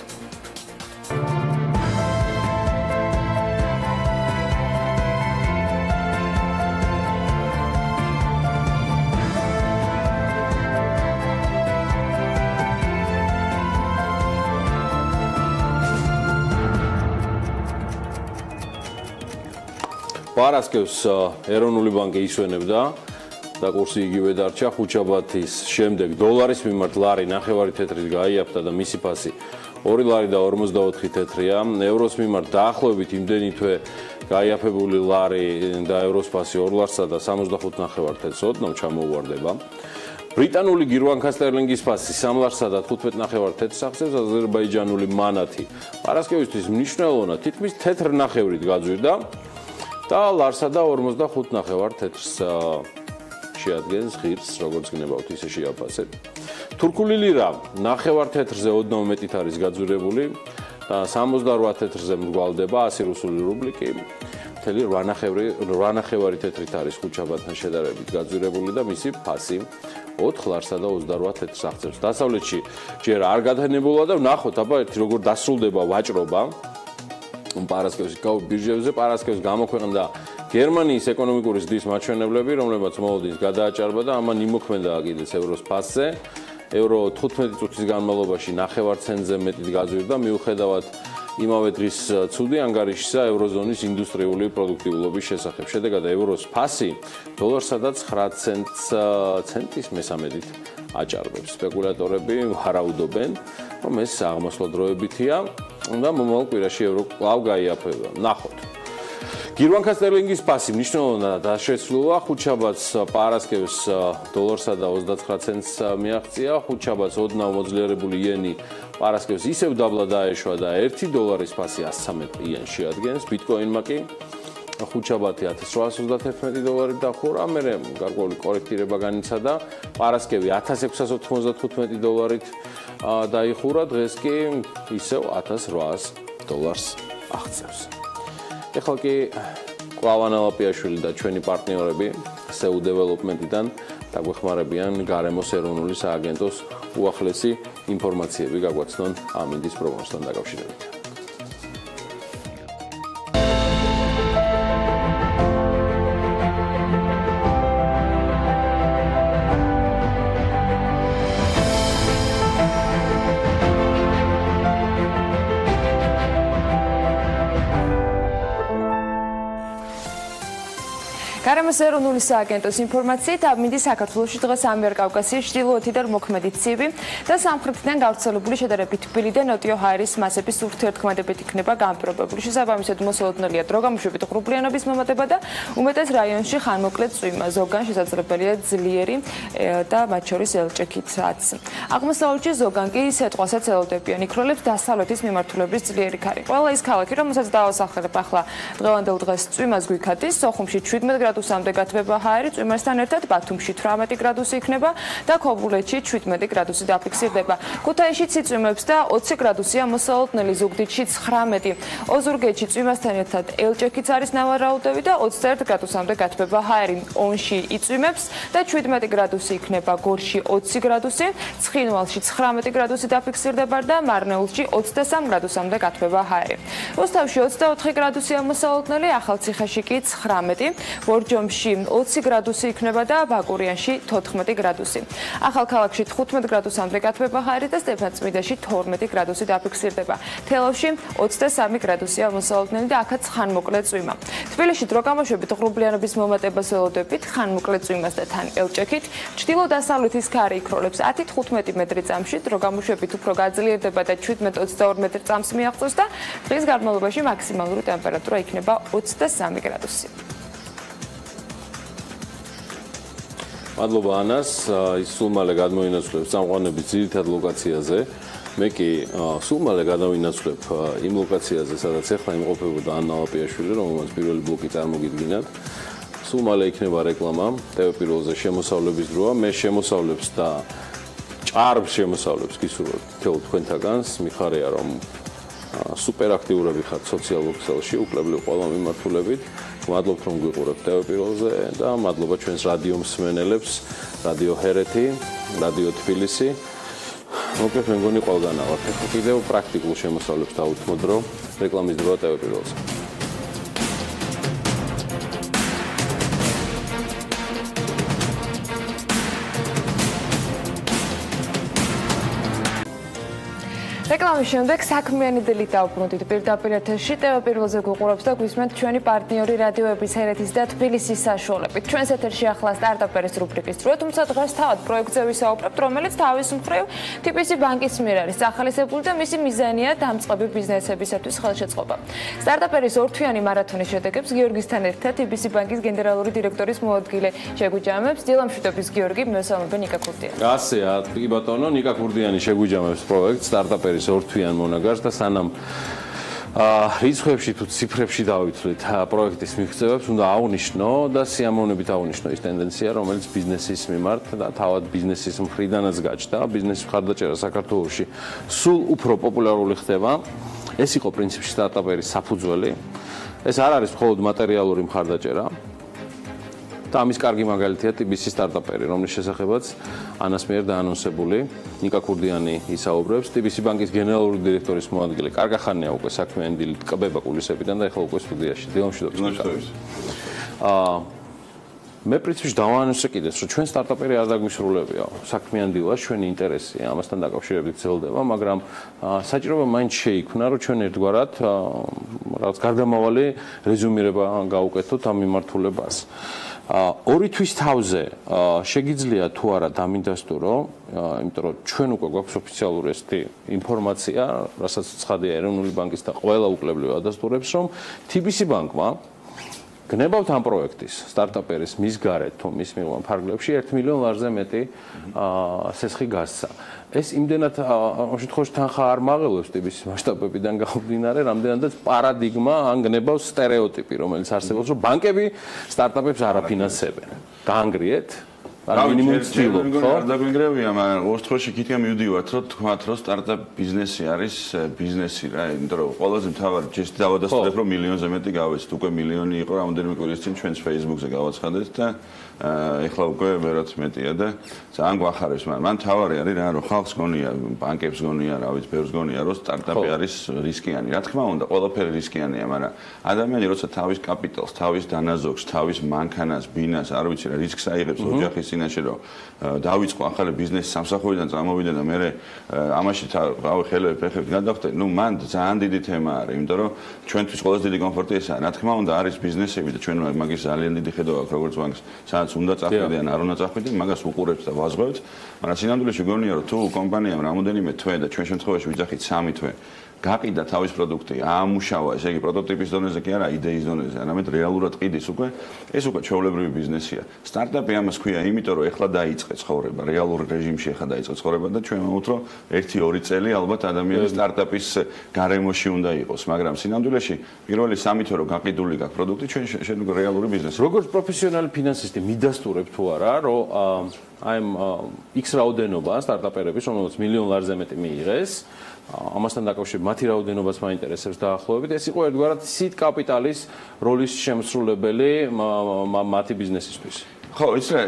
პარასკევს ეროვნული ბანკი ისვენებდა და კურსი იგივე დარჩა. ხუთშაბათის შემდეგ დოლარის მიმართ ლარი 9 თეთრით გაიაფთა და მისი ფასი 2 ლარი და 44 თეთრია. ევროს მიმართ დაახლოებით იმდენი თვე გაიაფებული ლარი და ევროს ფასი 2 ლარსა და 65 თეთრს ოდნავ ჩამოუვარდება. ბრიტანული გირვანქა სტერლინგის ფასი 3 ლარსა და 15 თეთრს აღწევს. აზერბაიჯანული მანათი პარასკევისთვის მნიშვნელოვნად თითქმის თეთრ ნახევრით გაძვირდა და ლარსა და 45 თეთრს შეადგენს ღირს, როგორც გნებავთ, ისე შეაფასეთ. თურქული ლირა 9 თეთრზე ოდნავ მეტით არის გაძვირებული და 68 თეთრზე მრგვალდება. 100 რუსული რუბლი კი მთელი 8 თეთრით არის ხუთშაბათთან შედარებით გაძვირებული და მისი ფასი 4 ლარსა და 28 თეთრს აღწევს. დასავლეთში ჯერ არ გადანებულა და ვნახოთ აბა როგორ დასრულდება ვაჭრობა. პარასკევს ბირჟებზე პარასკევს გამოქვეყნდა გერმანიის ეკონომიკური ზრდის მაჩვენებლები, რომლებიც მოლოდინს გადააჭარბა და ამან იმოქმედა კიდეც ევროს ფასზე. ევრო 15 წუთის განმავლობაში 9 ცენტზე მეტით გაძვირდა, მიუხედავად იმავე დღის ცუდი ანგარიშისა ევროზონის ინდუსტრიული პროდუქტიულობის შესახებ. შედეგად ევროს ფასი დოლარსა და 9 ცენტის მესამედით აჭარბებს. სპეკულატორები ვარაუდობენ, რომ ეს აღმოსვლა დროებითია და მომავალ კვირაში ევრო კვლავ გაიაფება. ნახოთ. გირვანქა სტერლინგის ფასი მნიშვნელოვნად შეცვლილა. ხუთშაბათს პარასკევს დოლარსა და 29 ცენტს მიაღწია. ხუთშაბათს ოდნავ მოძლიერებული იენი პარასკევს ისევ დაბლა დაეშვა და 1 დოლარის ფასი 113 იენს შეადგენს. ბიტკოინმა კი ხუთშაბათი 1831 დოლარით დახურა, მერე გარკვეული კორექტირება განიცადა. პარასკევი 1695 დოლარით დაიხურა, დღეს კი ისევ 1800 დოლარს აღწევს. ეხლა კი კლავან ალაპიაშვილი და ჩვენი პარტნიორები SEO Development-დან დაგვეხმარებიან გარემოს ეროვნული სააგენტოს უახლესი ინფორმაციები გაგვაცნონ ამ ინდის პროგნოზთან დაკავშირებით. გარემოს ეროვნული სააგენტოს ინფორმაციით, ამინდი საქართველოში დღეს ამიერკავკასიის ჩრდილოეთიდან მოქმედი ცივი და სამხრეთიდან გავრცელებული შედარებით თბილი და ნოტიო ჰაერის მასების ურთიერთქმედებით იქნება განპირობებული. შესაბამისად, მოსალოდნელია დროგამშვიდობით ღრუბლიანობის მომატება და უმეტეს რაიონში ხანმოკლე წვიმა. ზოგან შესაძლებელია ძლიერი და მათ შორის ელჭექითაც. აღმოსავლეთში ზოგან კი სიტყვასაც ელოდებიან. იქროლებს დასავლეთის მიმართულების ძლიერი ქარი. ყველა ის ქალაქი, რომელსაც დავასახელებ ახლა დღევანდელ დღეს წვიმას გვიქადის, სოხუმში 17 გრადუსამდე გათბება ჰაერი, წვიმასთან ერთად ბათუმში 18 გრადუსი იქნება და ქობულეთში 17 გრადუსი დაფიქსირდება. ქუთაისში ციწვიმებს და 20 გრადუსია მოსალოდნელი, ზუგდიდში 19. ოზურგეთში წვიმასთან ერთად ელჭექიც არის ნავარაუდები და 21 გრადუსამდე გათბება ჰაერი. ონში იწვიმებს და 17 გრადუსი იქნება, გორში 20 გრადუსი, ცხინვალში 19 გრადუსი დაფიქსირდება და მარნეულში 23 გრადუსამდე გათბება ჰაერი. რუსთავში 24 გრადუსია მოსალოდნელი, ახალციხეში კი 19, ბორჯომში 20 გრადუსი იქნება და ბაკურიანში 14 გრადუსი. ახალქალაქში 15 გრადუსამდე გათბება ჰაერი და სტეფანწმიდაში 12 გრადუსი დაფიქსირდება. თელავში 23 გრადუსია მოსალოდნელი და აქაც ხანმოკლე წვიმა. თბილისში დროგამოშვებით ღრუბლიანობის მომატებას ველოდებით, ხანმოკლე წვიმას და თან ელჭექით. ჩრდილო-დასავლეთის ქარი იქროლებს 10-15 მეტრი წამში, დროგამოშვებით უფრო გაძლიერდება და 17-22 მეტრი წამს მიაღწევს და დღის განმავლობაში მაქსიმალური ტემპერატურა იქნება 23 გრადუსი. მადლობა ანას, ის სულ მალე გადმოინაცვლებს წამყვანების ძირითად ლოკაციაზე. მე კი სულ მალე გადავინაცვლებ იმ ლოკაციაზე, სადაც ახლა იმყოფებოდა ანა ლაპიაშვილი, რომელმაც პირველი ბლოკი წარმოგიდგინათ. სულ მალე იქნება რეკლამა, TV Pirveli-ზე შემოსავლების დროა, მე შემოსავლებს და ჭარბ შემოსავლებს გისურვებთ თელ თქვენთაგანს, მიხარია რომ სუპერაქტიურები ხართ სოციალურ ქსელში, უკლებლივ ყველა მიმართულებით. მადლობთ რომ გვიყურებთ TV Pirveli-ზე და მადლობა ჩვენს რადიო მსმენელებს, რადიო ჰერეთი, რადიო თბილისი. მოკლედ მე მგონი ყველგანა ვართ. ახლა კიდევ პრაქტიკულ შემოსავლებს დავუთმოთ, რომ რეკლამის დროა TV Pirveli-ზე. რეკლამის შემდეგ საქმიანი დილით დავბრუნდით პირდაპირ ეთერში TV Pirveli-ზე გუყურებს და გვისმენთ ჩვენი პარტნიორი რადიოების ჰერეთის და თბილისის საშუალებით. ჩვენს ეთერში ახლა სტარტაპერის რუბრიკის დროა, თუმცა დღეს თავად პროექტზე ვისაუბრებთ, რომელიც თავის მხრივ TBC ბანკის მიერ არის ახალისებული და მისი მიზანია დამწყები ბიზნესებისათვის ხელშეწყობა. სტარტაპერის ორთვიანი მარათონის შედეგებს გიორგისთან ერთად TBC ბანკის გენერალური დირექტორის მოადგილე შეგვიჯამებს. დილა მშვიდობის გიორგი, მესალმები ნიკა ქურდიანი. ასეა, კი ბატონო, ნიკა ქურდიანი შეგვიჯამებს პროექტს სტარტაპერის ორთვიან მონაგარს და სანამ რიცხვებში თუ ციფრებში დავითვლით პროექტის მიღწევებს, უნდა აღვნიშნო და სიამოვნებით აღვნიშნო ის ტენდენცია, რომელიც ბიზნესის მიმართ და თავად ბიზნესის მხრიდანაც გაჩნდა. ბიზნესის მხარდაჭერა საქართველოში სულ უფრო პოპულარული ხდება. ეს იყო პრინციპში სტარტაპერის საფუძველი. ეს არ არის მხოლოდ მატერიალური მხარდაჭერა. და ამის კარგი მაგალითია TBC სტარტაპერი, რომლის შესახებაც ანას მიერ დაანონსებული ნიკა ქურდიანი ისაუბრებს. TBC ბანკის გენერალური დირექტორის მოადგილე. კარგი ხანია უკვე საქმიანი დილით კბება კულისებიდან და ახლა უკვე სტუდიაში. დილა მშვიდობის. მე პრინციპში დავაანონსე კიდეც, რომ ჩვენ სტარტაპერი არ დაგვისრულებია. საქმიანი დილას ჩვენი ინტერესია, ამასთან დაკავშირებით გრძელდება, მაგრამ საჭიროა მაინც შეიქმნა, რომ ჩვენ ერთგვარად რაღაც გარდამავალი რეზუმირება გავუკეთოთ ამ მიმართულებას. ორი თვის თავზე შეგიძლია თუ არა დამინდასტურო, იმიტომ რომ ჩვენ უკვე გვაქვს ოფიციალური ესეთი ინფორმაცია, რასაც ცხადია ეროვნული ბანკის და ყველა უკლებრივ ადასტურებს, რომ TBC ბანკმა გნებავთ ამ პროექტის სტარტაპერის მის გარეთ თუ მის მიღმა ფარგლებში 1 მილიონ ლარზე მეტი სესხი გასცა. ეს იმდენად ამ შემთხვევაში თანხა არ მაღელვებს TBC მასშტაბებიდან გამომდინარე, რამდენადაც პარადიგმა ან გნებავს სტერეოტიპი, რომელიც არსებობს, რომ ბანკები სტარტაპებს არ აფინანსებენ. გაანგრიეთ? მინიმუმ ცდილობ, ხო? არ დაგვინგრევია, მაგრამ ორ შემთხვევაში კიდე მივდივართ, რომ თქვათ, რომ სტარტაპ ბიზნესი არის ბიზნესი რა, იმიტომ რომ ყველაზე მთავარი ჯესტი დავადასტურებ, რომ მილიონზე მეტი გავეცთ, უკვე მილიონი იყო რამოდენიმე კვირის წინ ჩვენს Facebook-ზე გავაცხადეთ და ეხლა უკვე ვერაც მეტია და ძალიან გვახარებს, მაგრამ მან თავარი არის რა, რომ ხალხს გონია, ბანკებს გონია, რა ვიცი, ბევრს გონია, რომ სტარტაპი არის რისკიანი. რა თქმა უნდა, ყველაფერი რისკიანია, მაგრამ ადამიანი როცა თავის კაპიტალს, თავის დანაზოგს, თავის მანქანას, ბინას, არ ვიცი რა, რისკს აიღებს ოჯახის წინაშე რომ დავიწყო ახალი ბიზნესი სამსახურიდან წამოვიდე და მე ამაში რავი ხელები ფეხები გადავხტე, ნუ მან ძალიან დიდი თემა არის, იმიტომ რომ ჩვენთვის ყველაზე დიდი კომფორტი ესაა. რა თქმა უნდა არის ბიზნესები და ჩვენ მაგის ძალიან დიდი ხედვა აქვს როგორც მაგის, სადაც უნდა წახვიდე ან არ უნდა წახვიდე, მაგას უყურებთ და ვაზღვევთ, მაგრამ სინამდვილეში გონია რომ თუ კომპანიამ რამოდენიმე თვე და ჩვენ შემთხვევაში ვიძახით 3 თვე გაყიდა თავის პროდუქტი, აამუშავა, ესე იგი პროტოტიპის დონეზე კი არა, იდეის დონეზე, არამედ რეალურად ყიდის უკვე, ეს უკვე ჩვეულებრივი ბიზნესია. სტარტაპი ამას ქვია, იმიტომ რომ ეხლა დაიწყე ცხოვრება, რეალურ რეჟიმში ეხლა დაიწყე ცხოვრება და ჩვენ ვამბობთ, რომ 1-2 წელი ალბათ ადამიანი სტარტაპის გარემოში უნდა იყოს, მაგრამ სინამდვილეში პირველი 3 თვე რომ გაყიდული გაქვს პროდუქტი, ჩვენ შენ რეალური ბიზნესი. როგორც პროფესიონალი ფინანსისტი მიდასტურებ თუ არა, რომ აი X რაოდენობა სტარტაპერების, რომელსაც $1,000,000 ლარზე მეტი მიიღეს, ამასთან დაკავშირებით მათი რაოდენობას მაინტერესებს დაახლოებით. ეს იყო ერთგვარად seed კაპიტალის როლის შემსრულებელი მათი ბიზნესისთვის. ხო, იცი რა,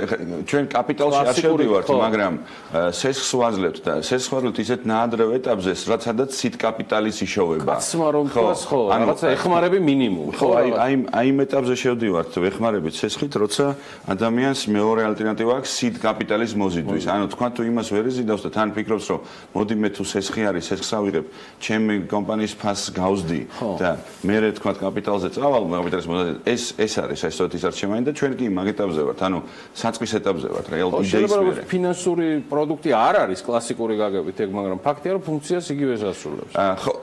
ჩვენ კაპიტალში არ შევდივართ, მაგრამ სესხს ვაძლევთ და სესხს ვაძლევთ ისეთ ნაადრევ ეტაპზე, სადაც seed კაპიტალის იშოვება. კაცმა რომ თქვას, ხო, რაღაცა ეხმარები მინიმუმ. ხო, აი იმ ეტაპზე შევდივართ, ვეხმარებით სესხით, როცა ადამიანს მეორე ალტერნატივა აქვს seed კაპიტალის მოზიდვის. ანუ თქვა თუ იმას ვერ იზიდავს და თან ფიქრობს, რომ მოდი მე თუ სესხი არის, სესხს ავიღებ, ჩემი კომპანიის ფასს გავზდი და მე თქვა კაპიტალზე წავალ, კაპიტალის მოზიდვა. ეს არის ესეთ ის არჩევანი და ჩვენ კი მაგ ეტაპზე ვართ. ანუ საწყის ეტაპზე ვართ, რეალურ იდეის მერე. ფინანსური პროდუქტი არ არის კლასიკური გაგებით ეგ, მაგრამ ფაქტია რომ ფუნქციას იგივე ასრულებს. ხო,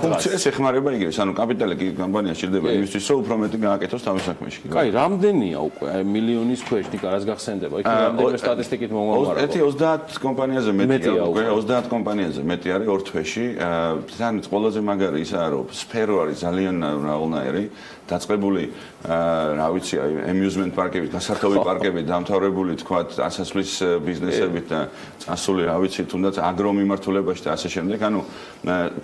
ფუნქციას ეხმარება იგივე, ანუ კაპიტალი კი კომპანიას სჭირდება იმისთვის, რომ უფრო მეტი გააკეთოს თავის საქმეში. კაი, რამდენია უკვე აი მილიონის ქვეშ ნიკა რას გახსენდება? იქ რამდენი სტატისტიკით მომამარაგო. 30 კომპანიაზე მეტია უკვე, 30 კომპანიაზე მეტი არის ორ თვეში. თან ყველაზე მაგარი ისაა, რომ სფერო არის ძალიან რაოდენარი, დაწყებული რა ვიცი, აი amusement parkებით, გასართობი პარკებით, დამთავრებული თქვა ასასვლის ბიზნესებით და წასული რა ვიცი, თუნდაც აგრომიმართულებაში და ასე შემდეგ. ანუ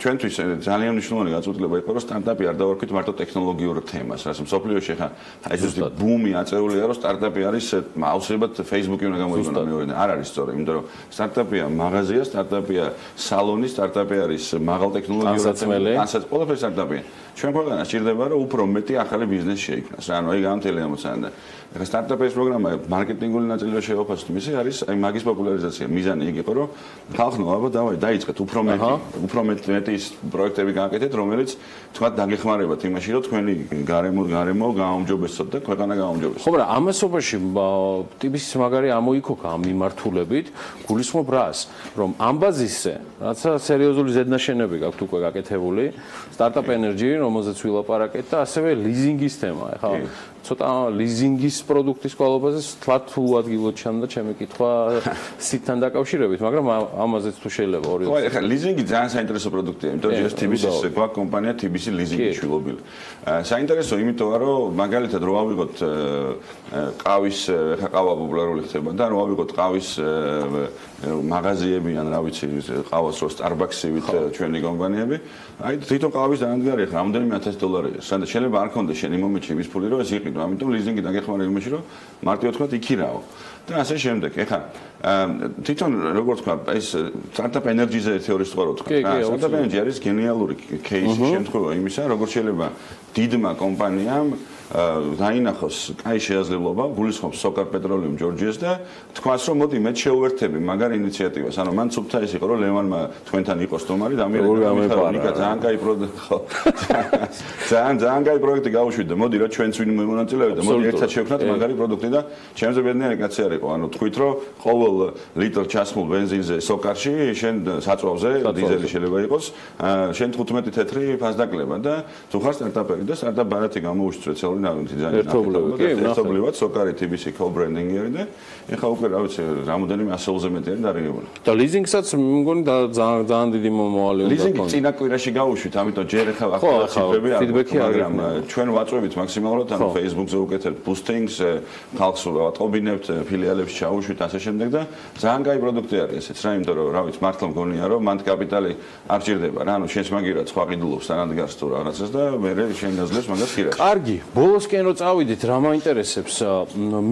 ჩვენთვის ძალიან მნიშვნელოვანი გაწყვეტილება იყო, რომ სტარტაპი არ დავარქვით მარტო ტექნოლოგიურ თემას, რაც მსოფლიოში ხა აი ეს ბუმი აწეულია, რომ სტარტაპი არის აუცილებლად Facebook-ი უნდა გამოიგონო მეორე და არ არის სწორი, იმიტომ რომ სტარტაპია მაღაზია, სტარტაპია სალონი, სტარტაპი არის მაღალ ტექნოლოგიურ თემას, ყველაფერი სტარტაპია. ჩვენ ქვეყანას სჭირდება, რომ უფრო მეტი ახალი ბიზნესი შეიქმნას. ანუ აი გამთელი ამოცანა და ეხლა სტარტაპის პროგრამა მარკეტინგული ნაწილი შეოფასოთ, მისი არის აი მაგის პოპულარიზაცია. მიზანი იქ იყო, რომ ხალხო აბა დავай დაიწყეთ უფრო მეტი ის პროექტები გააკეთეთ, რომელიც თქვა დაგეხმარებათ იმაში, რომ თქვენი გარემო გააუმჯობესოთ და ქვეყანა გააუმჯობესოთ. ხო, მაგრამ ამასობაში ტიპის მაგარი ამოიქოქა ამ მიმართულებით, გულისხმობ რას, რომ ამ ბაზისზე, რაცა სერიოზული ზედნაშენები გაქვთ უკვე გაკეთებული, სტარტაპ ენერჯი, რომელზეც ვილაპარაკეთ და ასევე ლიზინგის თემა, ხო? ცოტა ლიზინგის პროდუქტის კვალობაზე თქვა თუ ადგილოთ ჩანდა ჩემი კითხვა სიტთან დაკავშირებით, მაგრამ ამაზეც თუ შეიძლება ორი. ხო, ეხლა ლიზინგი ძალიან საინტერესო პროდუქტია, იმიტომ რომ ეს TBC-ის გვაქვს კომპანია TBC ლიზინგი შვილობილი. საინტერესო იმიტომ რომ მაგალითად რო ავიღოთ ყავის, ეხლა ყავა პოპულარული ხდება და რო ავიღოთ ყავის მაღაზიები ან რა ვიცი, ყავას რო Starbucks-ივით ჩვენი კომპანიები, აი თვითონ ყავის დაანდგარი ახლა რამდენიმე $1000-ია. სანდა შეიძლება არ ქონდეს შენ იმ მომენტში ის ფული რომ ეს იყიდო, ამიტომ ლიზინგი დაგეხმარება იმაში რომ მარტივად თქვა იქირაო. და ასე შემდეგ. ეხლა თვითონ როგორ თქვა, ეს startup energy-ზე თეორიის თქვა რო თქვა. startup energy არის გენიალური кейსი შემთხვევა იმისა, როგორ შეიძლება დიდმა კომპანიამ დაინახოს კაი შესაძლებლობა, გულისხმობს Sokar Petroleum Georgias და თქვას რომ მოდი მე შევერთები მაგარ ინიციატივას. ანუ მან ცუპთა ის იყო რომ ლევანმა თქვენთან იყოს თომარი და მე ძალიან კაი პროექტი ხო. ძალიან კაი პროექტი გავუშვით და მოდი რა ჩვენც ვინ მონაწილეობთ და მოდი ერთად შევქნათ მაგარი პროდუქტი და ჩემზე ბედნიერი კაცი არ იყო. ანუ თქვით რომ ყოველ ლიტր ჩასმულ ბენზინზე Sokar-ში შენ საწვავზე დიზელი შეიძლება იყოს, შენ 15 თეთრი ფასდაკლება და თუ ხარ სტარტაპერი და სტარტაპ ბარათი გამოუშვი სპეციალურად ერთობლივად Sokar-ი TBC co-branding-ი არის და ეხლა უკვე რა ვიცი რამოდენიმე 100-ზე მეტი არის დარიგებული. და ლიზინგსაც მგონი ძალიან დიდი მომავალი უნდა. ლიზინგი წინა კვირაში გავუშვით, ამიტომ ჯერ ეხლა ახლა ციფრები არ ფიდბექი არ მაგრამ ჩვენ ვაწვევით მაქსიმალურად ანუ Facebook-ზე უკეთებთ boosting-ს, ხალხს ვატყობინებთ, ფილიალებში ჩაუშვით ასე შემდეგ და ძალიან კაი პროდუქტი არის ესეც რა, იმიტომ რომ რა ვიცი მართლა მგონია რომ მანდ კაპიტალი არ ჭირდება რა, ანუ შენს მაგირა სხვა ყიდულობს თანადგარს თუ რაღაცას და მე შენ გაძლევს მაგას ხირაში. კარგი, ბოლოსკენ რო წავიდით, რა მაინტერესებს,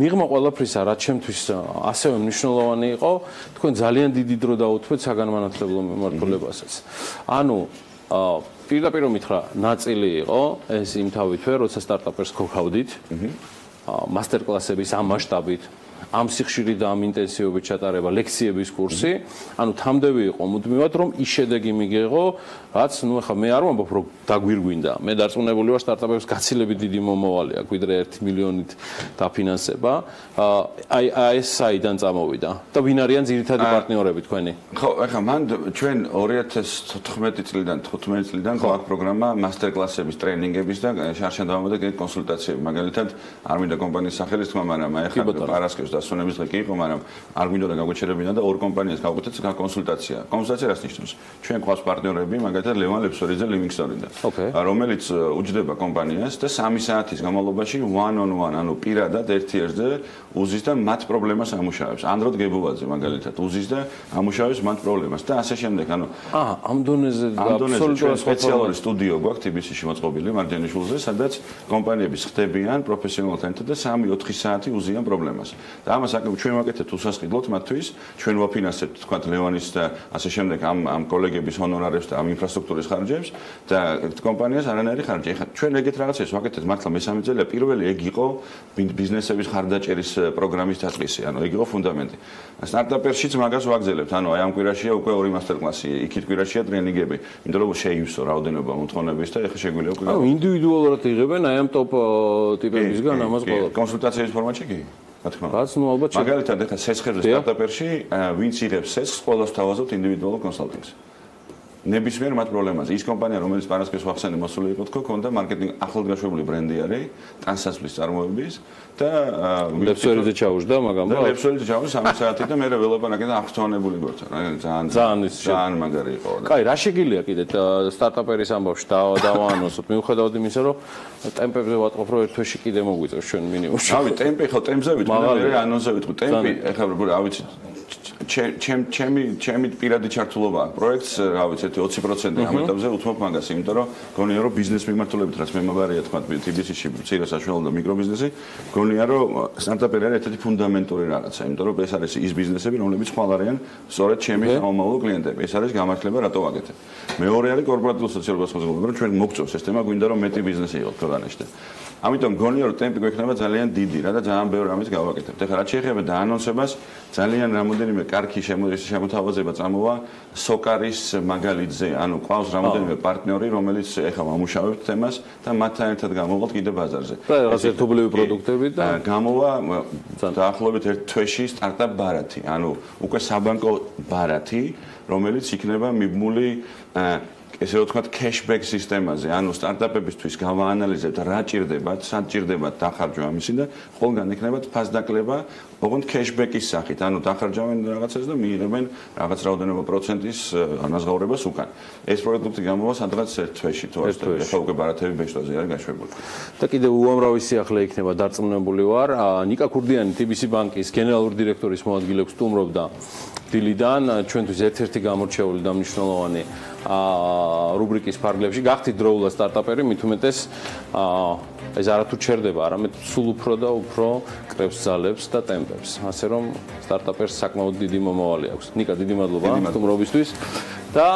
მიღმა ყველაფრისა, რაც ჩემთვის ასევე მნიშვნელოვანი იყო, თქვენ ძალიან დიდი დრო დაუთმეთ საგანმანათლებლო მიმართულებასაც. ანუ პირდაპირ მითხრა, ნაწილი იყო ეს იმთავითვე, როცა სტარტაპერს გქონდით, მასტერკლასების ამ მასშტაბით, ამ სიხშირით და ამ ინტენსივობით ჩატარება ლექციების კურსი, ანუ თამდები იყო მუდმივად რომ ის შედეგი მიგეღო, რაც ნუ ახლა მე არ ვამბობ რომ დაგვირგვინდა. მე დარწმუნებული ვარ სტარტაპების გაცილებით დიდი მომავალი აქვს, ვიდრე 1 მილიონით დაფინანსება. აი ეს საიდან წამოვიდა და ვინ არიან ძირითადი პარტნიორები თქვენი? ხო, ახლა მან ჩვენ 2014 წლიდან 15 წლიდან გვაქვს პროგრამა მასტერკლასების, ტრენინგების და შარშან დავამოწმე კონსულტაციები. მაგალითად, არ მინდა კომპანიის სახელის თქმა, მაგრამ აი ახლა პარასკევს დასვენების დღე კი იყო, მაგრამ არ გვინდოდა გაგვეჩერებინა და ორ კომპანიას გავუკეთეთ კონსულტაცია. კონსულტაცია რას ნიშნავს? ჩვენ გვყავს პარტნიორები, მაგალითად ლევან ლეფსორიძე ლივინგსტონიდან, რომელიც უჯდება კომპანიას და 3 საათის განმავლობაში one on one, ანუ პირადად ერთ-ერთზე უზის და მათ პრობლემას ამუშავებს. ანდროდ გებოვაძე მაგალითად უზის და ამუშავებს მათ პრობლემას და ასე შემდეგ, ანუ ამ დონეზე აბსოლუტურად სპეციალური სტუდიო გვაქვს TBC-ში მოწყობილი მარჯანიშვილზე, სადაც კომპანიები ხდებიან პროფესიონალთან და 3-4 საათი უზიან პრობლემას. და ამას ჩვენ ვაკეთებთ უსასყიდლოდ მათთვის, ჩვენ ვაფინანსებთ თქვა ლევანის და ასე შემდეგ ამ კოლეგების ჰონორარებს და ამ ინფრასტრუქტურის ხარჯებს და კომპანიას არანაირი ხარჯი. ეხლა ჩვენ ეგეთ რაღაცებს ვაკეთებთ მართლა მესამე წელია. პირველი ეგ იყო ბიზნესების ხარდაჭერის პროგრამის დაწყისი, ანუ ეგ იყო ფუნდამენტი. სტარტაპერშიც მაგას ვაგზელებთ, ანუ აი ამ კვირაშია უკვე 2 მასტერკლასი, იქით კვირაშია ტრენინგები, იმიტომ რომ შეივსო რაოდენობა მოთხოვნების და ეხლა შეგვიძლია უკვე. ანუ ინდივიდუალურად იღებენ აი ამ ტოპ ტიპებისგან ამას ყველაფერს. კონსულტაციის ფორმატში კი? რა თქმა უნდა. რაც ნუ ალბათ მაგალითად ეხლა სესხებზე სტარტაპერში ვინც იღებს სესხს, ყველას თავაზობთ ინდივიდუალურ კონსალტინგს. ნებისმიერ მათ პრობლემაზე. ის კომპანია, რომელიც პარასკევს ვახსენე მოსული იყო თქო, ქონდა მარკეტინგ ახლადგაშვებული ბრენდი არის, ტანსაცმლის წარმოების და ლეფსორიძე ჩაუжда, მაგრამ ლეფსორიძე ჩაუжда 3 საათი და მე რა ველაპარაკე და აღწონებული გვერდთან. ძალიან მაგარი იყო. კაი, რა შეგიძლია კიდე სტარტაპერის ამბავში დავაანონსოთ, მიუხედავად იმისა, რომ ტემპებზე ვატყობ, რომ 1 თვეში კიდე მოგვიწევს ჩვენ მინიმუმში. რავი, ტემპი ხო ტემპზე ვიტყვი, მე ანონსზე ვიტყვი. ტემპი, ეხლა რა ვიცი ჩემი პირადი ჩართულობა პროექტს, რა ვიცი, 20% ამ ეტაპზე უთმობ მაგას, იმიტომ რომ გონია რომ ბიზნეს მიმართულებით რაც მემაბარია თქვა TBC-ში მცირე საშუალო და მიკრობიზნესი, გონია რომ სტარტაპერი არის ერთ-ერთი ფუნდამენტური რაღაცა, იმიტომ რომ ეს არის ის ბიზნესები, რომლებიც ხვალ არიან სწორედ ჩემი მომავალ კლიენტები. ეს არის გამართლება, რატო ვაკეთებ. მეორე არის კორპორატიულ სოციალურ საზოგადოება, რომ ჩვენ მოგწევს ეს თემა, გვინდა რომ მეტი ბიზნესი იყოს ქვეყანაში და ამიტომ გონია რომ ტემპი გვექნება ძალიან დიდი რა და ძალიან ბევრ რამეს გავაკეთებთ. ეხლა რაც შეეხება დაანონსებას, ძალიან რამოდენიმე კარგი შემოთავაზება წამოვა სოკარის მაგალითზე, ანუ ყავს რამოდენიმე პარტნიორი, რომელიც ეხლა ამუშავებთ თემას და მათთან ერთად გამოვყავთ კიდე ბაზარზე. ეს ერთობლივი პროდუქტები და გამოვა დაახლოებით 1 თვეში სტარტაპ ბარათი, ანუ უკვე საბანკო ბარათი, რომელიც იქნება მიბმული ესე რომ ვთქვათ cashback სისტემაზე, ანუ სტარტაპებისთვის გავაანალიზებთ რა ჭირდებათ, სად ჭირდებათ დახარჯვა ამისი და ყველგან ექნებათ ფასდაკლება, ოღონდ cashback-ის სახით, ანუ დახარჯავენ რაღაცას და მიიღებენ რაღაც რაოდენობა პროცენტის ანაზღაურებას უკან. ეს პროდუქტი გამოვა სადღაც 1 თვეში თუ ასე, ეხლა უკვე ბარათები ბეჭდვაზე არის გაშვებული. და კიდევ უამრავი სიახლე იქნება დარწმუნებული ვარ, ნიკა ქურდიანი TBC ბანკის გენერალური დირექტორის მოადგილე სტუმრობდა დილიდან, ჩვენთვის ერთ-ერთი გამორჩეული და მნიშვნელოვანი რუბრიკის ფარგლებში გახდით დროულად სტარტაპერი, მით უმეტეს ეს არათუ ჩერდება, არამედ სულ უფრო და უფრო კრებს ძალებს და ტემპებს. ასე რომ სტარტაპერს საკმაოდ დიდი მომავალი აქვს. ნიკა, დიდი მადლობა სტუმრობისთვის და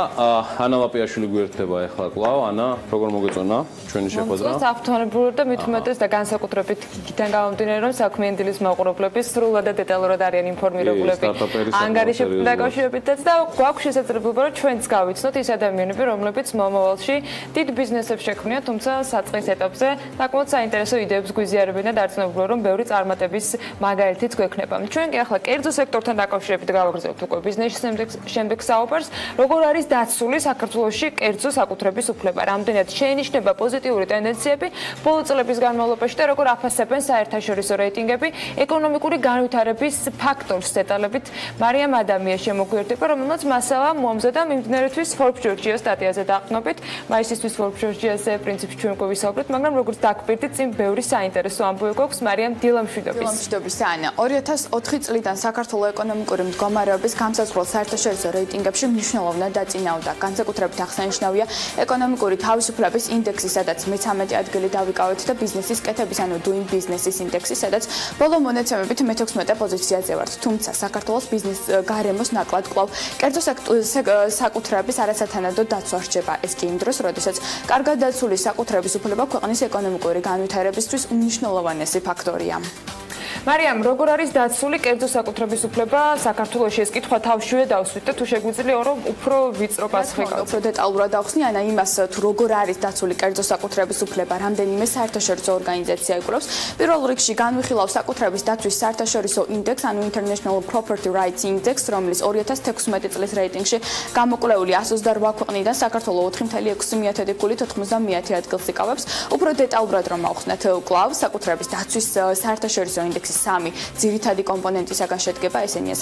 ანა ლაპიაშვილი გვერდება ახლა კლავ. ანა, როგორ მოგეწონა ჩვენი შეხვედრა? საფრთხოვნებული და მით უმეტეს და განსაკუთრებით იქიდან გამომდინარე, რომ საქმიანი დილის მაყურებლები სრულად და დეტალურად არიან ინფორმირებულები ანგარიშებთან დაკავშირებითაც და გვაქვს შესაძლებლობა, რომ ჩვენც გავიცნოთ ის ადამიანები, რომლებიც მომავალში დიდ ბიზნესებს შექმნიან, თუმცა საწყის ეტაპზე საკმაოდ საინტერესო იდეებს გვიზიარებენ და დარწმუნებული რომ ბევრი წარმატების მაგალითიც გვექნება. ჩვენ კი ახლა კერძო სექტორთან დაკავშირებით გავაგრძელებთ უკვე ბიზნესის შემდეგ საუბარს, როგორ არის დაცული საქართველოში კერძო საკუთრების უფლება, რამდენად შეინიშნება პოზიტიური ტენდენციები ბოლო წლების განმავლობაში და როგორ აფასებენ საერთაშორისო რეიტინგები ეკონომიკური განვითარების ფაქტორს დეტალებით მარიამ ადამია შემოგვიერთება, რომელმაც მასალა მოამზადა მიმდინარეთვის Forbes Georgia სტატიაზე დაყრდნობით. მაისისთვის Forbes Georgia-ზე პრინციპში ჩვენ უკვე ვისაუბრეთ, მაგრამ როგორც დაგვირდით, წინ ბევრი საინტერესო ამბავი გვაქვს მარიამ დილა მშვიდობის. მშვიდობის ანა. 2004 წლიდან საქართველოს ეკონომიკური მდგომარეობის გამსაზღვრელ საერთაშორისო რეიტინგებში მნიშვნელოვნად დაწინაურდა. განსაკუთრებით აღსანიშნავია ეკონომიკური თავისუფლების ინდექსი, სადაც მე-13 ადგილი დავიკავეთ და ბიზნესის კეთების, ანუ doing business-ის ინდექსი, სადაც ბოლო მონაცემებით მე-16 პოზიციაზე ვართ. თუმცა საქართველოს ბიზნეს გარემოს ნაკლად კვლავ კერძო საკუთრების არასათანადო დაცვა რჩება. ეს კი იმ დროს, როდესაც კარგად დაცული საკუთრების უფლება ქვეყნის ეკონომიკური განვითარებისთვის უმნიშვნელოვანესი ფაქტორია. მარიამ, როგორ არის დაცული კერძო საკუთრების უფლება საქართველოში? ეს კითხვა თავშივე დავსვით და თუ შეგვიძლია რომ უფრო ვიწრო პასუხი გაგცეთ. უფრო დეტალურად დავხსნი ანა იმას თუ როგორ არის დაცული კერძო საკუთრების უფლება, რამდენიმე საერთაშორისო ორგანიზაცია იკვლევს. პირველ რიგში განვიხილავ საკუთრების დაცვის საერთაშორისო ინდექს, ანუ International Property Rights Index, romlis 2016 წლის რეიტინგში გამოკვლეული 128 ქვეყნიდან საქართველოს 4.6 ადგილს იკავებს. უფრო დეტალურად რომ ავხსნათ, კვლავ საკუთრების დაცვის საერთაშორისო ინდექსის 3 ძირითადი კომპონენტისაგან შედგება, ესენია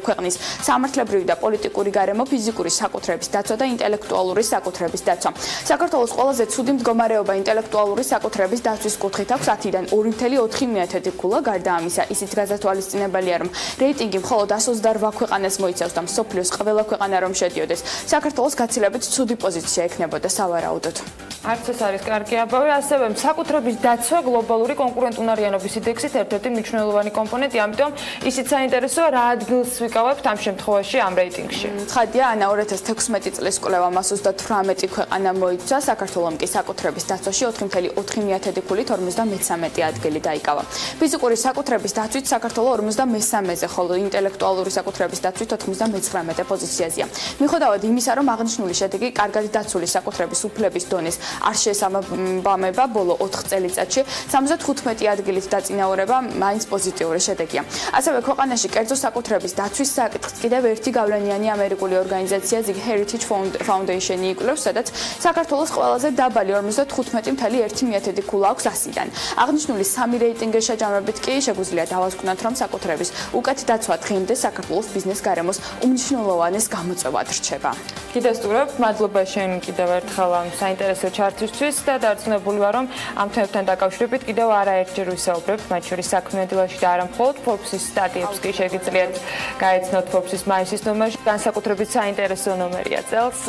ქვეყნის სამართლებრივი და პოლიტიკური გარემო, ფიზიკური საკუთრების დაცვა და ინტელექტუალური საკუთრების დაცვა. საქართველოს ყველაზე ცუდი მდგომარეობა ინტელექტუალური საკუთრების დაცვის კუთხით აქვს 10-დან 2.4 ქულა. გარდა ამისა, ისიც გასათვალისწინებელია, რომ რეიტინგი მხოლოდ 128 ქვეყანას მოიცავს და მსოფლიოს ყველა ქვეყანა რომ შედიოდეს, საქართველოს გაცილებით ცუდი პოზიცია ექნებოდა სავარაუდოდ. არც ეს არის კარგი ამბავი, ასევე საკუთრების დაცვა გლობალური კონკურენტუნარიანობის ინდექსით ერთ-ერთი მნიშვნელოვანი კომპონენტი, ამიტომ ისიც საინტერესოა, რა ადგილს ვიკავებთ ამ შემთხვევაში ამ რეიტინგში. ცხადია, ანა 2016 წლის კვლევამ 118 ქვეყანა მოიცვა, საქართველოს კი საკუთრების დაცვაში 4.4 ქულით 53 ადგილი დაიკავა. ფიზიკური საკუთრების დაცვით საქართველოს 53-ზე, ხოლო ინტელექტუალური საკუთრების დაცვით 99 პოზიციაზეა. მიუხედავად იმისა, რომ აღნიშნული შედეგი კარგად დაცული საკუთრების უფლების დონეს არ შეესაბამება, ბოლო 4 წელიწადში 75 ადგილით დაწინაურება მაინც პოზიტიური შედეგია. ასევე ქვეყანაში კერძო საკუთრების დაცვის საკითხს კიდევ ერთი გავლენიანი ამერიკული ორგანიზაცია Zig Heritage Foundation იკვლევს, სადაც საქართველოს ყველაზე დაბალი 55.1 ქულა აქვს 100-დან. აღნიშნული 3 რეიტინგის შეჯამებით კი შეგვიძლია დავასკვნათ, რომ საკუთრების უკეთ დაცვა დღემდე საქართველოს ბიზნეს გარემოს უმნიშვნელოვანეს გამოწვევად რჩება. კიდევ სტუმრობ, მადლობა შენ კიდევ ერთხელ ამ საინტერესო ჩართვისთვის და დარწმუნებული ვარ, რომ ამ თემებთან დაკავშირებით კიდევ არაერთჯერ ვისაუბრებთ, მათ შორის საქმიანი დილაში და არა მხოლოდ Forbes-ის სტატიებს კი შეგიძლიათ გაეცნოთ Forbes-ის მაისის ნომერში. განსაკუთრებით საინტერესო ნომერია წელს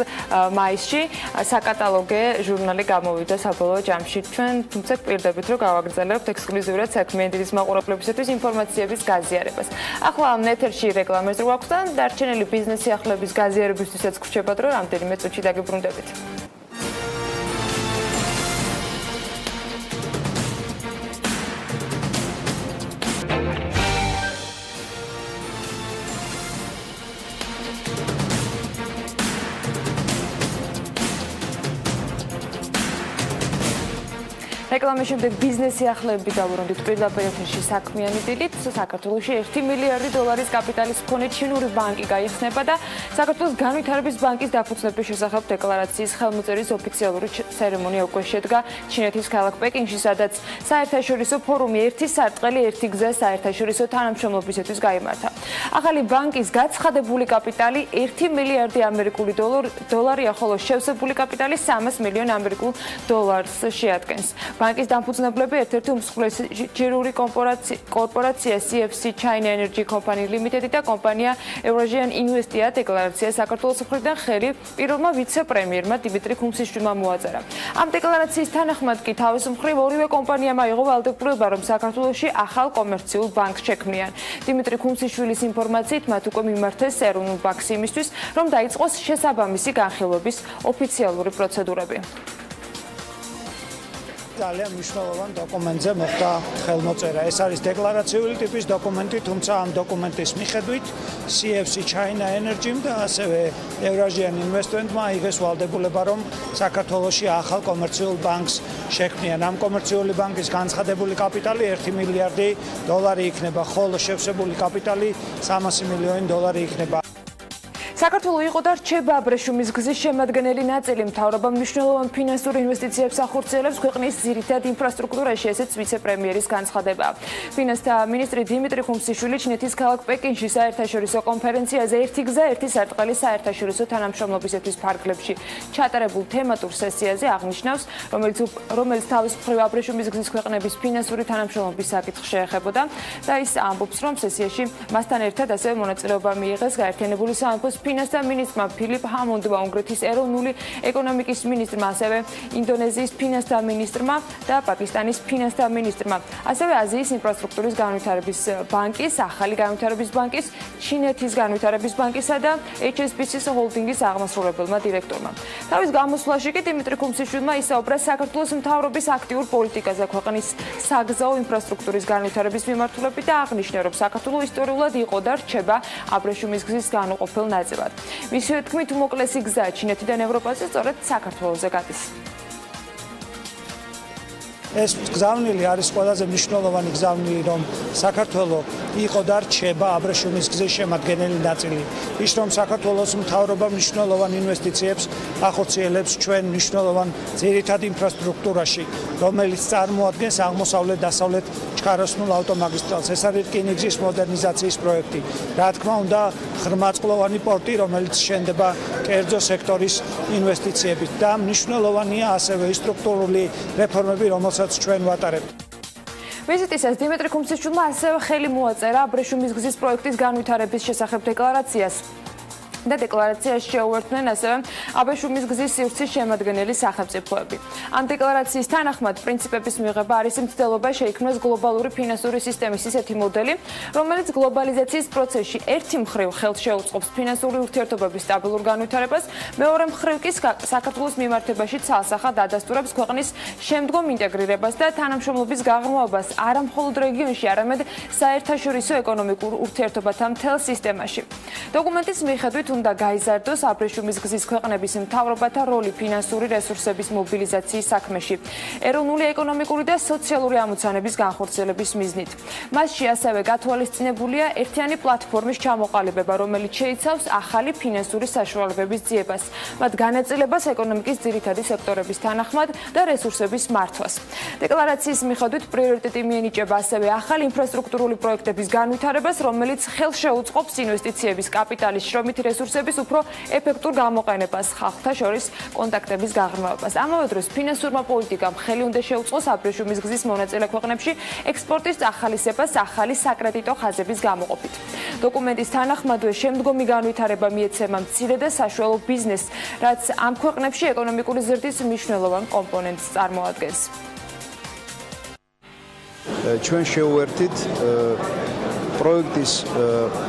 მაისში, საკატალოგე ჟურნალი გამოვიდა საბოლოო ჯამში. ჩვენ თუმცა გვპირდებით, რომ გავაგრძელებთ ექსკლუზიურად საქმიანი დილის მაყურებლებისათვის ინფორმაციების გაზიარებას. ახლა ამ ეთერში რეკლამის რო აქვს და დარჩენილი ბიზნეს სიახლეების გაზიარებისთვისაც გრჩებათ, რომ რამდენიმე წუთში დაგიბრუნდებით. რეკლამის შემდეგ ბიზნეს სიახლეები დავუბრუნდით პირდაპირ ეთერში საქმიანი დილით. საქართველოში 1 მილიარდი დოლარის კაპიტალის მქონე ჩინური ბანკი გაიხსნება და საქართველოს განვითარების ბანკის დაფუძნების შესახებ დეკლარაციის ხელმოწერის ოფიციალური ცერემონია უკვე შედგა ჩინეთის ქალაქ პეკინში, სადაც საერთაშორისო ფორუმი ერთი სარტყელი ერთი გზა საერთაშორისო თანამშრომლობისათვის გაიმართა. ახალი ბანკის გაცხადებული კაპიტალი 1 მილიარდი ამერიკული დოლარია, ხოლო შევსებული კაპიტალი 300 მილიონი ამერიკულ დოლარს შეადგენს. ბანკის დამფუძნებლები ერთ-ერთი უმსხვილესი ჯერური კორპორაცია CFC China Energy Company Limited და კომპანია Eurasian Investია დეკლარაცია საქართველოს მხრიდან ხელი პირველმა ვიცე-პრემიერმა დიმიტრი ქუმსიშვილმა მოაწერა. ამ დეკლარაციის თანახმად კი თავის მხრივ ორივე კომპანიამ აიღო ვალდებულება, რომ საქართველოში ახალ კომერციულ ბანკს შექმნიან. დიმიტრი ქუმსიშვილის ინფორმაციით მათ უკვე მიმართეს ეროვნულ ბანკს იმისთვის, რომ დაიწყოს შესაბამისი განხილვების ოფიციალური პროცედურები. ძალიან მნიშვნელოვან დოკუმენტზე მოხდა ხელმოწერა. ეს არის დეკლარაციული ტიპის დოკუმენტი, თუმცა ამ დოკუმენტის მიხედვით CFC China Energy-მ და ასევე Eurasian Investment-მა აიღეს ვალდებულება, რომ საქართველოში ახალ კომერციულ ბანკს შექმნიან. ამ კომერციული ბანკის განცხადებული კაპიტალი 1 მილიარდი დოლარი იქნება, ხოლო შევსებული კაპიტალი 300 მილიონი დოლარი იქნება. საქართველოს იყო და რჩება აბრეშუმის გზის შემადგენელი ნაწილი. მთავრობა მნიშვნელოვან ფინანსურ ინვესტიციებს ახორციელებს ქვეყნის ძირითად ინფრასტრუქტურაში, ესეც ვიცე-პრემიერის განცხადებაა. ფინანსთა მინისტრი დიმიტრი ქუმსიშვილი ჩინეთის ქალაქ პეკინში საერთაშორისო კონფერენციაზე ერთი გზა ერთი სარტყელი საერთაშორისო თანამშრომლობისათვის ფარგლებში ჩატარებულ თემატურ სესიაზე აღნიშნავს, რომელიც თავის მხრივ აბრეშუმის გზის ქვეყნების ფინანსური თანამშრომლობის საკითხს შეეხებოდა და ის ამბობს, რომ სესიაში მასთან ერთად ასევე მონაწილეობა მიიღეს გაერთიანებული სამეფოს ფინანსთა მინისტრმა ფილიპ ჰამონდმა, უნგრეთის ეროვნული ეკონომიკის მინისტრმა, ასევე ინდონეზიის ფინანსთა მინისტრმა და პაკისტანის ფინანსთა მინისტრმა, ასევე აზიის ინფრასტრუქტურის განვითარების ბანკის, ახალი განვითარების ბანკის, ჩინეთის განვითარების ბანკისა და HSBC-ის ჰოლდინგის აღმასრულებელმა დირექტორმა. თავის გამოსვლაში კი დიმიტრი ქუმსიშვილმა ისაუბრა საქართველოს მთავრობის აქტიურ პოლიტიკაზე ქვეყნის საგზაო ინფრასტრუქტურის განვითარების მიმართულებით და აღნიშნა, რომ საქართველოს ისტორიულად იყო და რჩება აბრეშუმის გზის განუყოფელ ნაწილად. მისივე თქმით, უმოკლესი გზა ჩინეთიდან ევროპაზე სწორედ საქართველოზე გადის. ეს გზავნილი არის ყველაზე მნიშვნელოვანი გზავნილი, რომ საქართველოს იყო და რჩება აბრეშუმის გზის შემადგენელი ნაწილი. ის რომ საქართველოს მთავრობა მნიშვნელოვან ინვესტიციებს ახორციელებს ჩვენ მნიშვნელოვან ძირითად ინფრასტრუქტურაში, რომელიც წარმოადგენს აღმოსავლეთ-დასავლეთ ჩქაროსნულ ავტომაგისტრალს. ეს არის რკინიგზის მოდერნიზაციის პროექტი. რა თქმა უნდა, ღრმაწყლოვანი პორტი, რომელიც შენდება კერძო სექტორის ინვესტიციებით და მნიშვნელოვანია ასევე სტრუქტურული რეფორმები, რომელსაც ჩვენ ვატარებთ. ვიზიტისას დიმიტრი ქუმსიშვილმა ასევე ხელი მოაწერა აბრეშუმის გზის პროექტის განვითარების შესახებ დეკლარაციას. და დეკლარაციაში შეუერთდნენ ასევე აბრეშუმის გზის სივრცის შემადგენელი სახელმწიფოები. ამ დეკლარაციის თანახმად პრინციპების მიღება არის მცდელობა შეიქმნას გლობალური ფინანსური სისტემის ისეთი მოდელი, რომელიც გლობალიზაციის პროცესში ერთი მხრივ ხელს შეუწყობს ფინანსური ურთიერთობების სტაბილურ განვითარებას, მეორე მხრივ კი საქართველოს მიმართებაში ცალსახად ადასტურებს ქვეყნის შემდგომ ინტეგრირებას და თანამშრომლობის გაღრმავებას არა მხოლოდ რეგიონში, არამედ საერთაშორისო ეკონომიკურ ურთიერთობათა მთელ სისტემაში. დოკუმენტის მიხედვით უნდა გაიზარდოს აბრეშუმის გზის ქვეყნების მთავრობათა როლი ფინანსური რესურსების მობილიზაციის საქმეში, ეროვნული ეკონომიკური და სოციალური ამოცანების განხორციელების მიზნით. მასში ასევე გათვალისწინებულია ერთიანი პლატფორმის ჩამოყალიბება, რომელიც შეიცავს ახალი ფინანსური საშუალებების ძიებას, მათ განაწილებას ეკონომიკის ძირითადი სექტორების თანახმად და რესურსების მართვას. დეკლარაციის მიხედვით პრიორიტეტი მიენიჭება ასევე ახალი ინფრასტრუქტურული პროექტების განვითარებას, რომელიც ხელს შეუწყობს ინვესტიციების კაპიტალის შრომით რესურსების უფრო ეფექტურ გამოყენებას, ხალხთა შორის კონტაქტების გაღრმავებას. ამავე დროს ფინანსურმა პოლიტიკამ ხელი უნდა შეუწყოს აბრეშუმის გზის მონაწილე ქვეყნებში ექსპორტის ახალისებას ახალი საკრედიტო ხაზების გამოყოფით. დოკუმენტის თანახმადვე შემდგომი განვითარება მიეცემა მცირე და საშუალო ბიზნესს, რაც ამ ქვეყნებში ეკონომიკური ზრდის მნიშვნელოვან კომპონენტს წარმოადგენს. ჩვენ შევუერთით პროექტის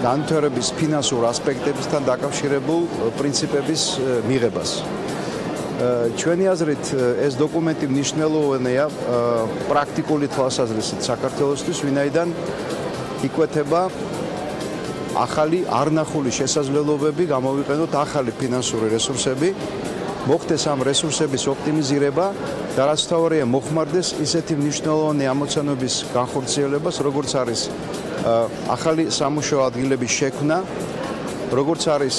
განვითარების ფინანსურ ასპექტებთან დაკავშირებულ პრინციპების მიღებას. ჩვენი აზრით ეს დოკუმენტი მნიშვნელოვანია პრაქტიკული თვალსაზრისით საქართველოსთვის, ვინაიდან იკვეთება ახალი არნახული შესაძლებლობები, გამოვიყენოთ ახალი ფინანსური რესურსები, მოხდეს ამ რესურსების ოპტიმიზირება და რაც თავარია მოხმარდეს ისეთი მნიშვნელოვანი ამოცანების განხორციელებას, როგორც არის ახალი სამუშაო ადგილების შექმნა, როგორც არის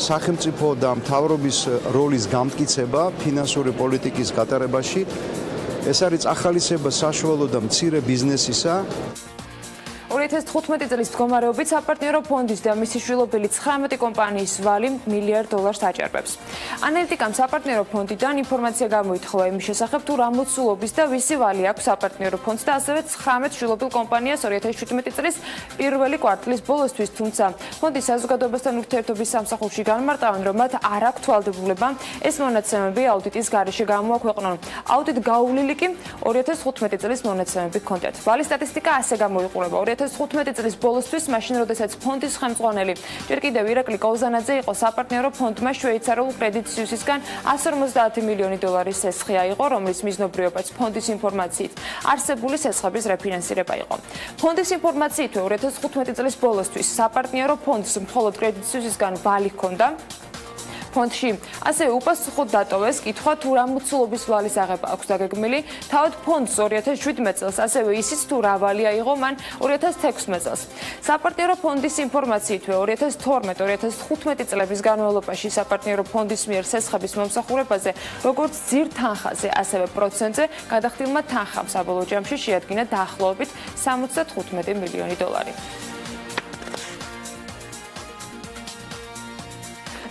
სახელმწიფო და მთავრობის როლის გამტკიცება ფინანსური პოლიტიკის გატარებაში. ეს არის ახალისება საშუალო და მცირე ბიზნესისა. 2015 წლის მდგომარეობით საპარტნიორო ფონდის და მისი შვილობილი 19 კომპანიის ვალი $1 მილიარდ აჭარბებს. ანალიტიკამ საპარტნიორო ფონდიდან ინფორმაცია გამოითხოვა იმის შესახებ, თუ რა მოცულობის და ვისი ვალი აქვს საპარტნიორო ფონდს და ასევე 19 შვილობილ კომპანიას 2017 წლის პირველი კვარტლის ბოლოსთვის, თუმცა ფონდის საზოგადოებასთან ურთიერთობის სამსახურში განმარტავენ, რომ მათ არ აქვს თვალდებულება ეს მონაცემები აუდიტის გარეშე გამოაქვეყნონ. აუდიტ გაუვლილი კი 2015 წლის მონაცემები ჰქონდათ. ვალის სტატისტიკა ასე გამოიყურება. 2015 წლის ბოლოსთვის, მაშინ როდესაც ფონდის ხელმძღვანელი ჯერ კიდევ ირაკლი კოვზანაძე იყო, საპარტნიორო ფონდმა შვეიცარიულ კრედიტ სუისისგან $150 მილიონი სესხი აიღო, რომლის მიზნობრიობაც ფონდის ინფორმაციით არსებული სესხების რეფინანსირება იყო. ფონდის ინფორმაციით 2015 წლის ბოლოსთვის საპარტნიორო ფონდს მხოლოდ კრედიტ სუისისგან ვალი ჰქონდა. ფონდში ასევე უპასუხოდ დატოვეს კითხვა, თუ რა მოცულობის ვალის აღება აქვს დაგეგმილი. თავად ფონდს 2017 წელს ასევე ისიც თუ რა ვალი აიღო მან 2016 წელს. საპარტნიორო ფონდის ინფორმაციით 2012-2015 წლების განმავლობაში საპარტნიორო ფონდის მიერ სესხების მომსახურებაზე, როგორც ძირ თანხაზე, ასევე პროცენტზე გადახდილმა თანხამ საბოლოო ჯამში შეადგინა დაახლოებით $75 მილიონი.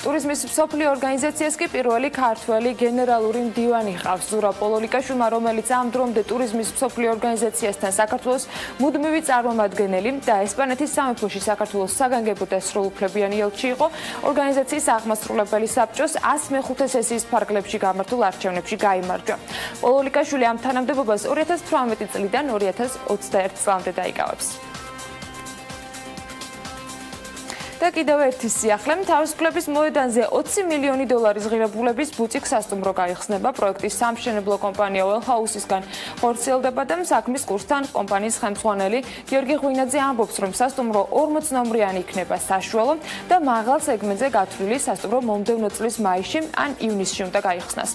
ტურიზმის მსოფლიო ორგანიზაციას კი პირველი ქართველი გენერალური მდივანი ჰყავს ზურაბ პოლოლიკაშვილმა, რომელიც ამ დრომდე ტურიზმის მსოფლიო ორგანიზაციასთან საქართველოს მუდმივი წარმომადგენელი და ესპანეთის სამეფოში საქართველოს საგანგებო და სრულუფლებიანი ელჩი იყო. ორგანიზაციის აღმასრულებელი საბჭოს 105 სესიის ფარგლებში გამართულ არჩევნებში გაიმარჯვა. პოლოლიკაშვილი ამ თანამდებობას 2018 წლიდან 2021 წლამდე დაიკავებს. და კიდევ ერთი სიახლე, თავისუფლების მოედანზე 20 მილიონი დოლარის ღირებულების ბუწიქ სასტუმრო გაიხსნება. პროექტის სამშენებლო კომპანია ველჰაუსისგან ხორციელდება და საქმის კურსთან კომპანიის ხელმძღვანელი გიორგი ღვინაძე ამბობს, რომ სასტუმრო 40 ნომრიანი იქნება საშუალო და მაღალ სეგმენტზე გათვლილი სასტუმრო მომდევნო წლის მაისში ან ივნისში უნდა გაიხსნას.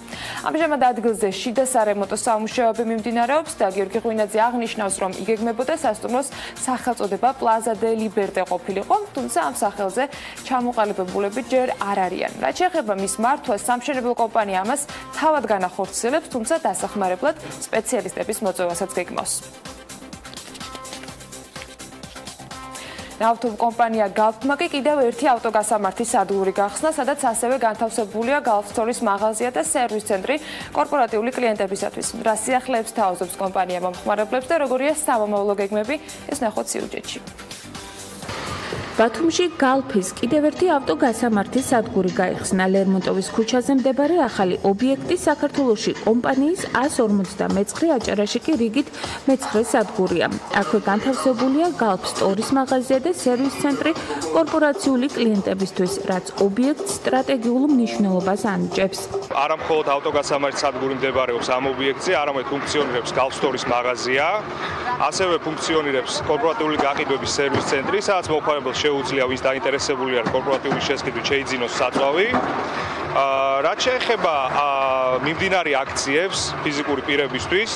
ამჟამად ადგილზე შიდა სარემონტო სამუშაოები მიმდინარეობს და გიორგი ღვინაძე აღნიშნავს, რომ იგეგმებოდა სასტუმროს სახელწოდება პლაზა დე ლიბერტე ყოფილიყო, თუმცა ამ სახელზე ჩამოყალიბებულები ჯერ არ არიან. რაც შეეხება მის მართვას, სამშენებლო კომპანია ამას თავად განახორციელებს, თუმცა დასახმარებლად სპეციალისტების მოწვევასაც გეგმავს. ავტოკომპანია Galp-მა კი კიდევ ერთი ავტოგასამართის სადგური გახსნა, სადაც ასევე განთავსებულია Galp Store-ის მაღაზია და სერვის ცენტრი კორპორატიული კლიენტებისათვის. რა სიახლეებს თავაზობს კომპანია მომხმარებლებს და როგორია სამომავლო გეგმები, ეს ნახოთ სიუჟეტში. ბათუმში Galp-ის კიდევ ერთი ავტოგასამართის სადგური გაიხსნა. ლერმონტოვის ქუჩაზე მდებარე ახალი ობიექტი საქართველოში კომპანიის 159 აჭარაში კი რიგით მე-9 სადგურია. აქვე განთავსებულია Galp Store-ის მაღაზია და სერვის ცენტრი კორპორაციული კლიენტებისთვის, რაც ობიექტს სტრატეგიულ მნიშვნელობას ანიჭებს. არა მხოლოდ ავტოგასამართის სადგური მდებარეობს ამ ობიექტზე, არამედ ფუნქციონირებს Galp Store-ის მაღაზია, ასევე ფუნქციონირებს კორპორატიული გაყიდვების სერვის ცენტრი, სადაც მოხმარებელს შეუძლია ვინც დაინტერესებული არის კორპორატიული შესყიდვით შეიძინოს საწვავი. რაც შეეხება მიმდინარე აქციებს ფიზიკური პირებისთვის,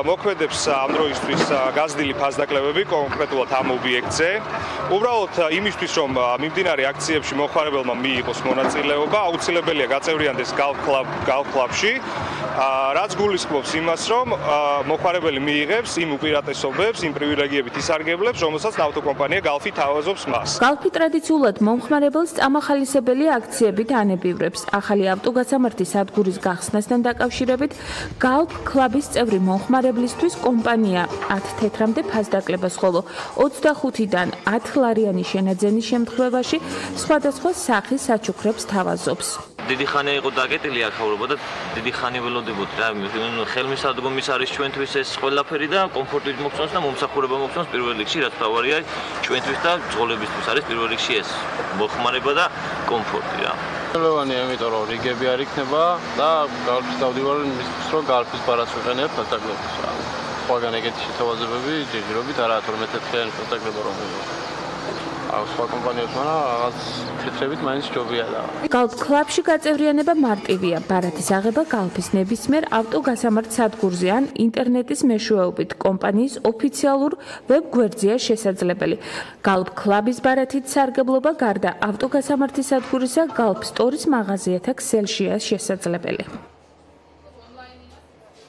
მოქმედებს ამ დროისთვის გაზრდილი ფასდაკლებები კონკრეტულად ამ ობიექტზე. უბრალოდ იმისთვის, რომ მიმდინარე აქციებში მოხმარებელმა მიიღოს მონაწილეობა, აუცილებელია გაწევრიანდეს Galp Club-ში, რაც გულისხმობს იმას, რომ მოხმარებელი მიიღებს იმ უპირატესობებს, იმ პრივილეგიებით ისარგებლებს, რომელსაც ავტოკომპანია Galp-ი თავაზობს მას. Galp-ი ტრადიციულად მომხმარებელს წამახალისებელი აქციებით ანებივრებს. ახალი ავტოგასამართის სადგურის გახსნასთან დაკავშირებით Galp Club-ის წევრი მომხმარებლისთვის კომპანია 10 თეთრამდე ფასდაკლებას, ხოლო 25-დან 10 ლარიანი შენაძენის შემთხვევაში სხვადასხვა სახის საჩუქრებს თავაზობს. დიდი ხანი იყო დაკეტილი აქაურობა და დიდი ხანი ველოდებოდი რა, ხელმისადგომის არის ჩვენთვის ეს ყველაფერი და კომფორტით მოგწონს და მომსახურება მოგწონს პირველ რიგში, რაც თავარია ჩვენთვის და ძღოლებისთვის არის პირველ რიგში ეს მოხმარება და კომფორტი რა. ხელოვანია, იმიტომ რომ რიგები არ იქნება და Galp-ის დავდივარ იმისთვის, რომ Galp-ის ბარათს ვიყენებ ფასდაკლებს რა. სხვაგან ეგეთი შეთავაზებები ჯერჯერობით არა 12 თეთრიანი ფასდაკლება რომ სხვა კომპანიებს მაგრამ რაღაც თეთრებით მაინც ჯობია და Galp Club-ში გაწევრიანება მარტივია. ბარათის აღება Galp-ის ნებისმიერ ავტოგასამართ სადგურზე ან ინტერნეტის მეშვეობით კომპანიის ოფიციალურ ვებ-გვერდზეა შესაძლებელი. Galp Club-ის ბარათით სარგებლობა გარდა ავტოგასამართის სადგურისა Galp Store-ის მაღაზიათა ქსელშია შესაძლებელი.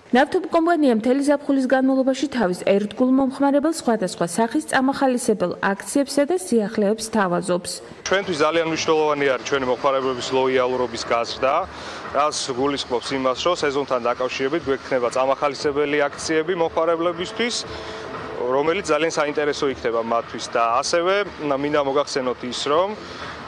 ნავთობკომპანია მთელი ზაფხულის განმავლობაში თავის ერთგულ მომხმარებელს სხვადასხვა სახის წამახალისებელ აქციებსა და სიახლეებს თავაზობს. ჩვენთვის ძალიან მნიშვნელოვანი არის ჩვენი მომხმარებლების ლოიალურობის გაზრდა, რაც გულისხმობს იმას, რომ სეზონთან დაკავშირებით გვექნება წამახალისებელი აქციები მომხმარებლებისთვის, რომელიც ძალიან საინტერესო იქნება მათთვის და ასევე მინდა მოგახსენოთ ის, რომ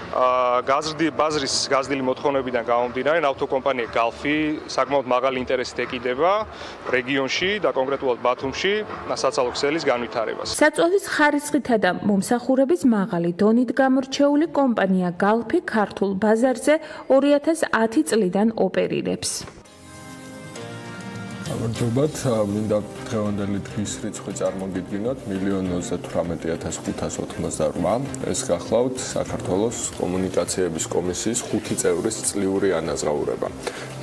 ბაზრის გაზრდილი მოთხოვნებიდან გამომდინარე, ავტოკომპანია Galp-ი საკმაოდ მაღალი ინტერესით ეკიდება რეგიონში და კონკრეტულად ბათუმში საცალო ქსელის განვითარებას. საწვავის ხარისხითა და მომსახურების მაღალი დონით გამორჩეული კომპანია Galp-ი ქართულ ბაზარზე 2010 წლიდან ოპერირებს. გამარჯობათ, მინდა დღევანდელი დღის რიცხვი წარმოგიდგინოთ 1,98,588. ეს გახლავთ საქართველოს კომუნიკაციების კომისიის 5 წევრის წლიური ანაზღაურება.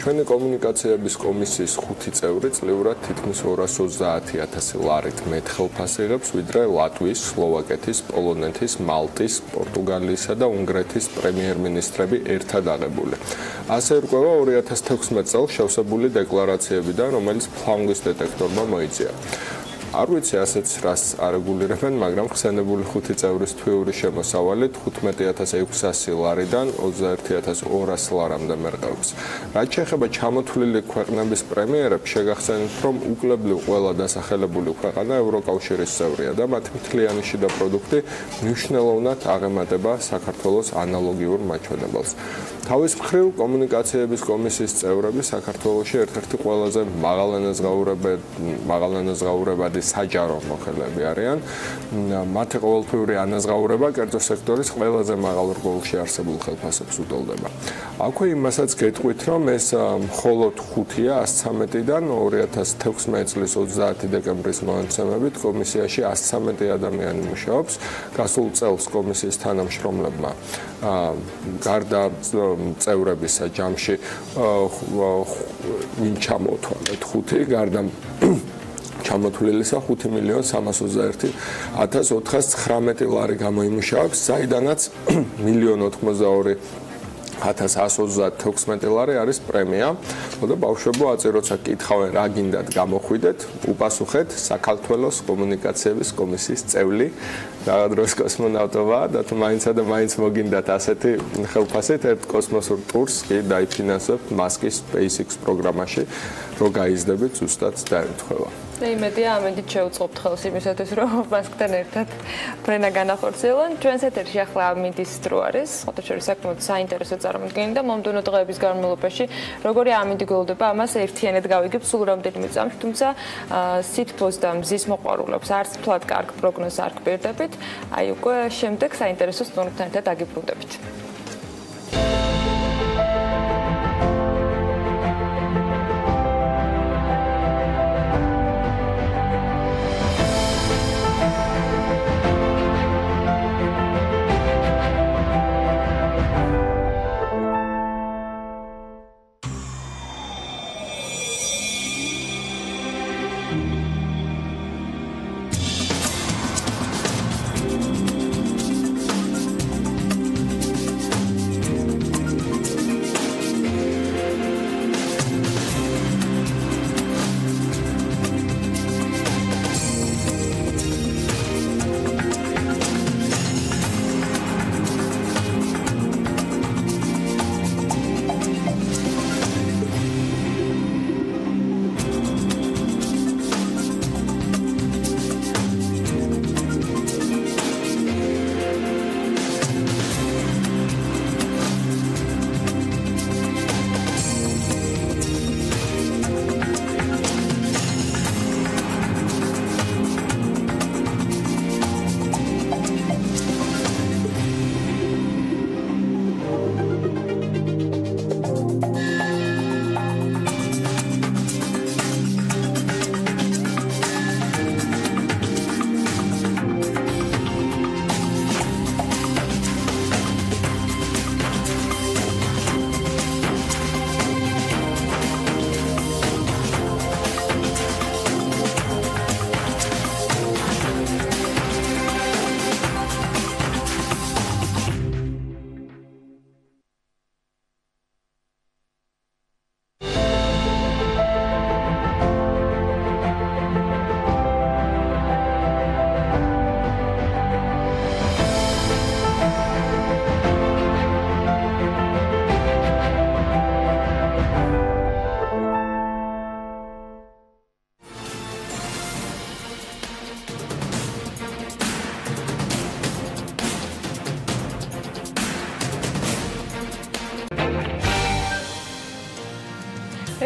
ჩვენი კომუნიკაციების კომისიის 5 წევრი წლიურად თითქმის 230,000 ლარით მეტ ხელფას იღებს, ვიდრე ლატვიის, სლოვაკეთის, პოლონეთის, მალტის, პორტუგალიისა და უნგრეთის პრემიერ-მინისტრები ერთად აღებული. ასე რკვევა 2016 წელს შევსებული დეკლარაციებიდან, რომელიც ფლანგვის დეტექტორმა მოიწია. არ ვიცი ასეც რას არეგულირებენ, მაგრამ ხსენებული 5 წევრის თვიური შემოსავალით 15600 ლარიდან 21200 ლარამდე მერყეობს. რაც შეეხება ჩამოთვლილი ქვეყნების პრემიერებს, შეგახსენებთ, რომ უკლებლივ ყველა დასახელებული ქვეყანა ევროკავშირის წევრია და მათი მთლიანი შიდა პროდუქტი მნიშვნელოვნად აღემატება საქართველოს ანალოგიურ მაჩვენებელს. თავის მხრივ კომუნიკაციების კომისიის წევრები საქართველოში ერთ-ერთი ყველაზე მაღალანაზღაურებადი საჯარო მოხელეები არიან. მათი ყოველთვიური ანაზღაურება კერძო სექტორის ყველაზე მაღალ რგოლში არსებულ ხელფასებს უდოლდება. აქვე იმასაც გეტყვით, რომ ეს მხოლოდ 5-ია 113-დან 2016 წლის 30 დეკემბრის მონაცემებით კომისიაში 113 ადამიანი მუშაობს. გასულ წელს კომისიის თანამშრომლებმა გარდა წევრებისა ჯამში ჩამოთვალეთ 5 გარდა ჩამოთვლილისა 5.321.419 ლარი გამოიმუშავებს, საიდანაც 1.82.136 ლარი არის პრემია. და ბავშვებო, აწი როცა კითხავენ რა გინდათ გამოხვიდეთ, უპასუხეთ საქართველოს კომუნიკაციების კომისიის წევრი, რაღაც დროს კოსმონავტობა და თუ მაინცა და მაინც მოგინდათ ასეთი ხელფასით ერთ კოსმოსურ ტურს კი დაიფინანსებთ მასკის SpaceX პროგრამაში, რო გაიზრდებით ზუსტად დაემთხვევა. და იმედია ამედით შევუწყობთ ხელს იმისათვის, რომ მასკთან ერთად ფრენა განახორციელონ. ჩვენს ეთერში ახლა ამინდის დრო არის, ხოთაშორის საკმაოდ საინტერესო წარმოდგენი და მომდევნო დღეების განმავლობაში როგორი ამინდი გველოდება, ამას ერთიანად გავიგებ სულ რამდენიმე წამში, თუმცა სითბოს და მზის მოყვარულებს არც თვად კარგ პროგნოზს არ გპირდებით. აი უკვე შემდეგ საინტერესო სტუმრთან ერთად აგიბრუნდებით.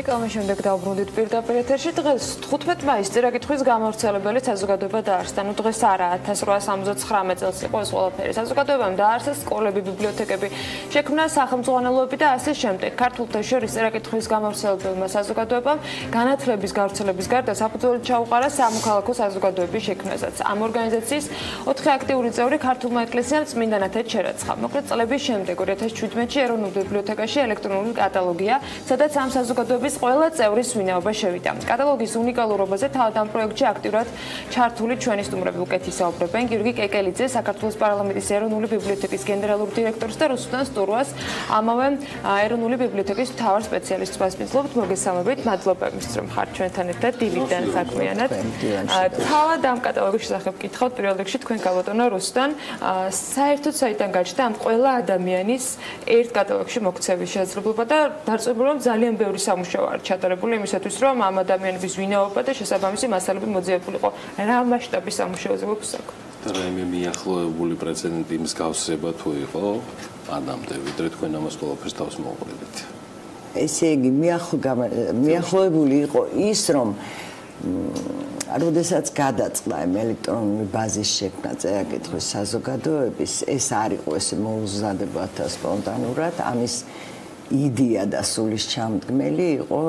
რეკლამის შემდეგ დავბრუნდით პირდაპირ ეთერში. დღეს 15 მაისს წირაკითხვის გამავრცელებელი საზოგადოება დაარსდა. ნუ დღეს არა 1879 წელს იყო ეს ყველაფერი. საზოგადოებამ დაარსეს სკოლები, ბიბლიოთეკები, შექმნა სახელმძღვანელოები და ასე შემდეგ. ქართულთა შორის წირაკითხვის გამავრცელებელმა საზოგადოებამ განათლების გავრცელების გარდა საფუძველი ჩაუყარა სამოქალაქო საზოგადოების შექმნასაც. ამ ორგანიზაციის 4 აქტიური წევრი ქართულმა ეკლესიამ წმინდანათად შერაცხა. მოკლედ წლების შემდეგ 2017-ში ეროვნულ ბიბლიოთეკაში ელექტრონული კატალოგია, სადაც ამ საზოგადოების ყველა წევრის ვინაობა შევიდა. კატალოგის უნიკალურობაზე თავად ამ პროექტში აქტიურად ჩართული ჩვენი სტუმრები უკეთ ისაუბრებენ. გიორგი კეკელიძე, საქართველოს პარლამენტის ეროვნული ბიბლიოთეკის გენერალური დირექტორს და რუსუდან სტურვას, ამავე ეროვნული ბიბლიოთეკის მთავარ სპეციალისტს მასპინძლობთ. მოგესალმებით, მადლობებით, რომ ხართ ჩვენთან ერთად დილიდან საქმიანად. თავად ამ კატალოგის შესახებ გითხავთ პირველ რიგში თქვენ გაბატონო რუსუდან, საერთოდ საიდან გაჩნდა ამ ყველა ადამიანის ერთ კატალოგში მოქცევის შესაძლებლობა და დარწმუნებული რომ ძალიან ბევრი სამუშაო არის ჩატარებული იმისათვის რომ ამ ადამიანების ვინაობა და შესაბამისი მასალები მოძიებულიყო. რა მასშტაბის სამუშაოზე გვაქვს საქმე? და რაიმე მიახლოებული პრეცედენტი იმის გავსება თუ იყო ანამდე, ვიდრე თქვენ ამას ყველაფერს თავს მოუყურებთ. ესე იგი მიახლოებული იყო ის რომ როდესაც გადაწყდა ამ ელექტრონული ბაზის შექმნა წერა-კითხვის საზოგადოების, ეს არ იყო ესე მოუზადებათა სპონტანურად, ამის იდეა და სულის ჩამდგმელი იყო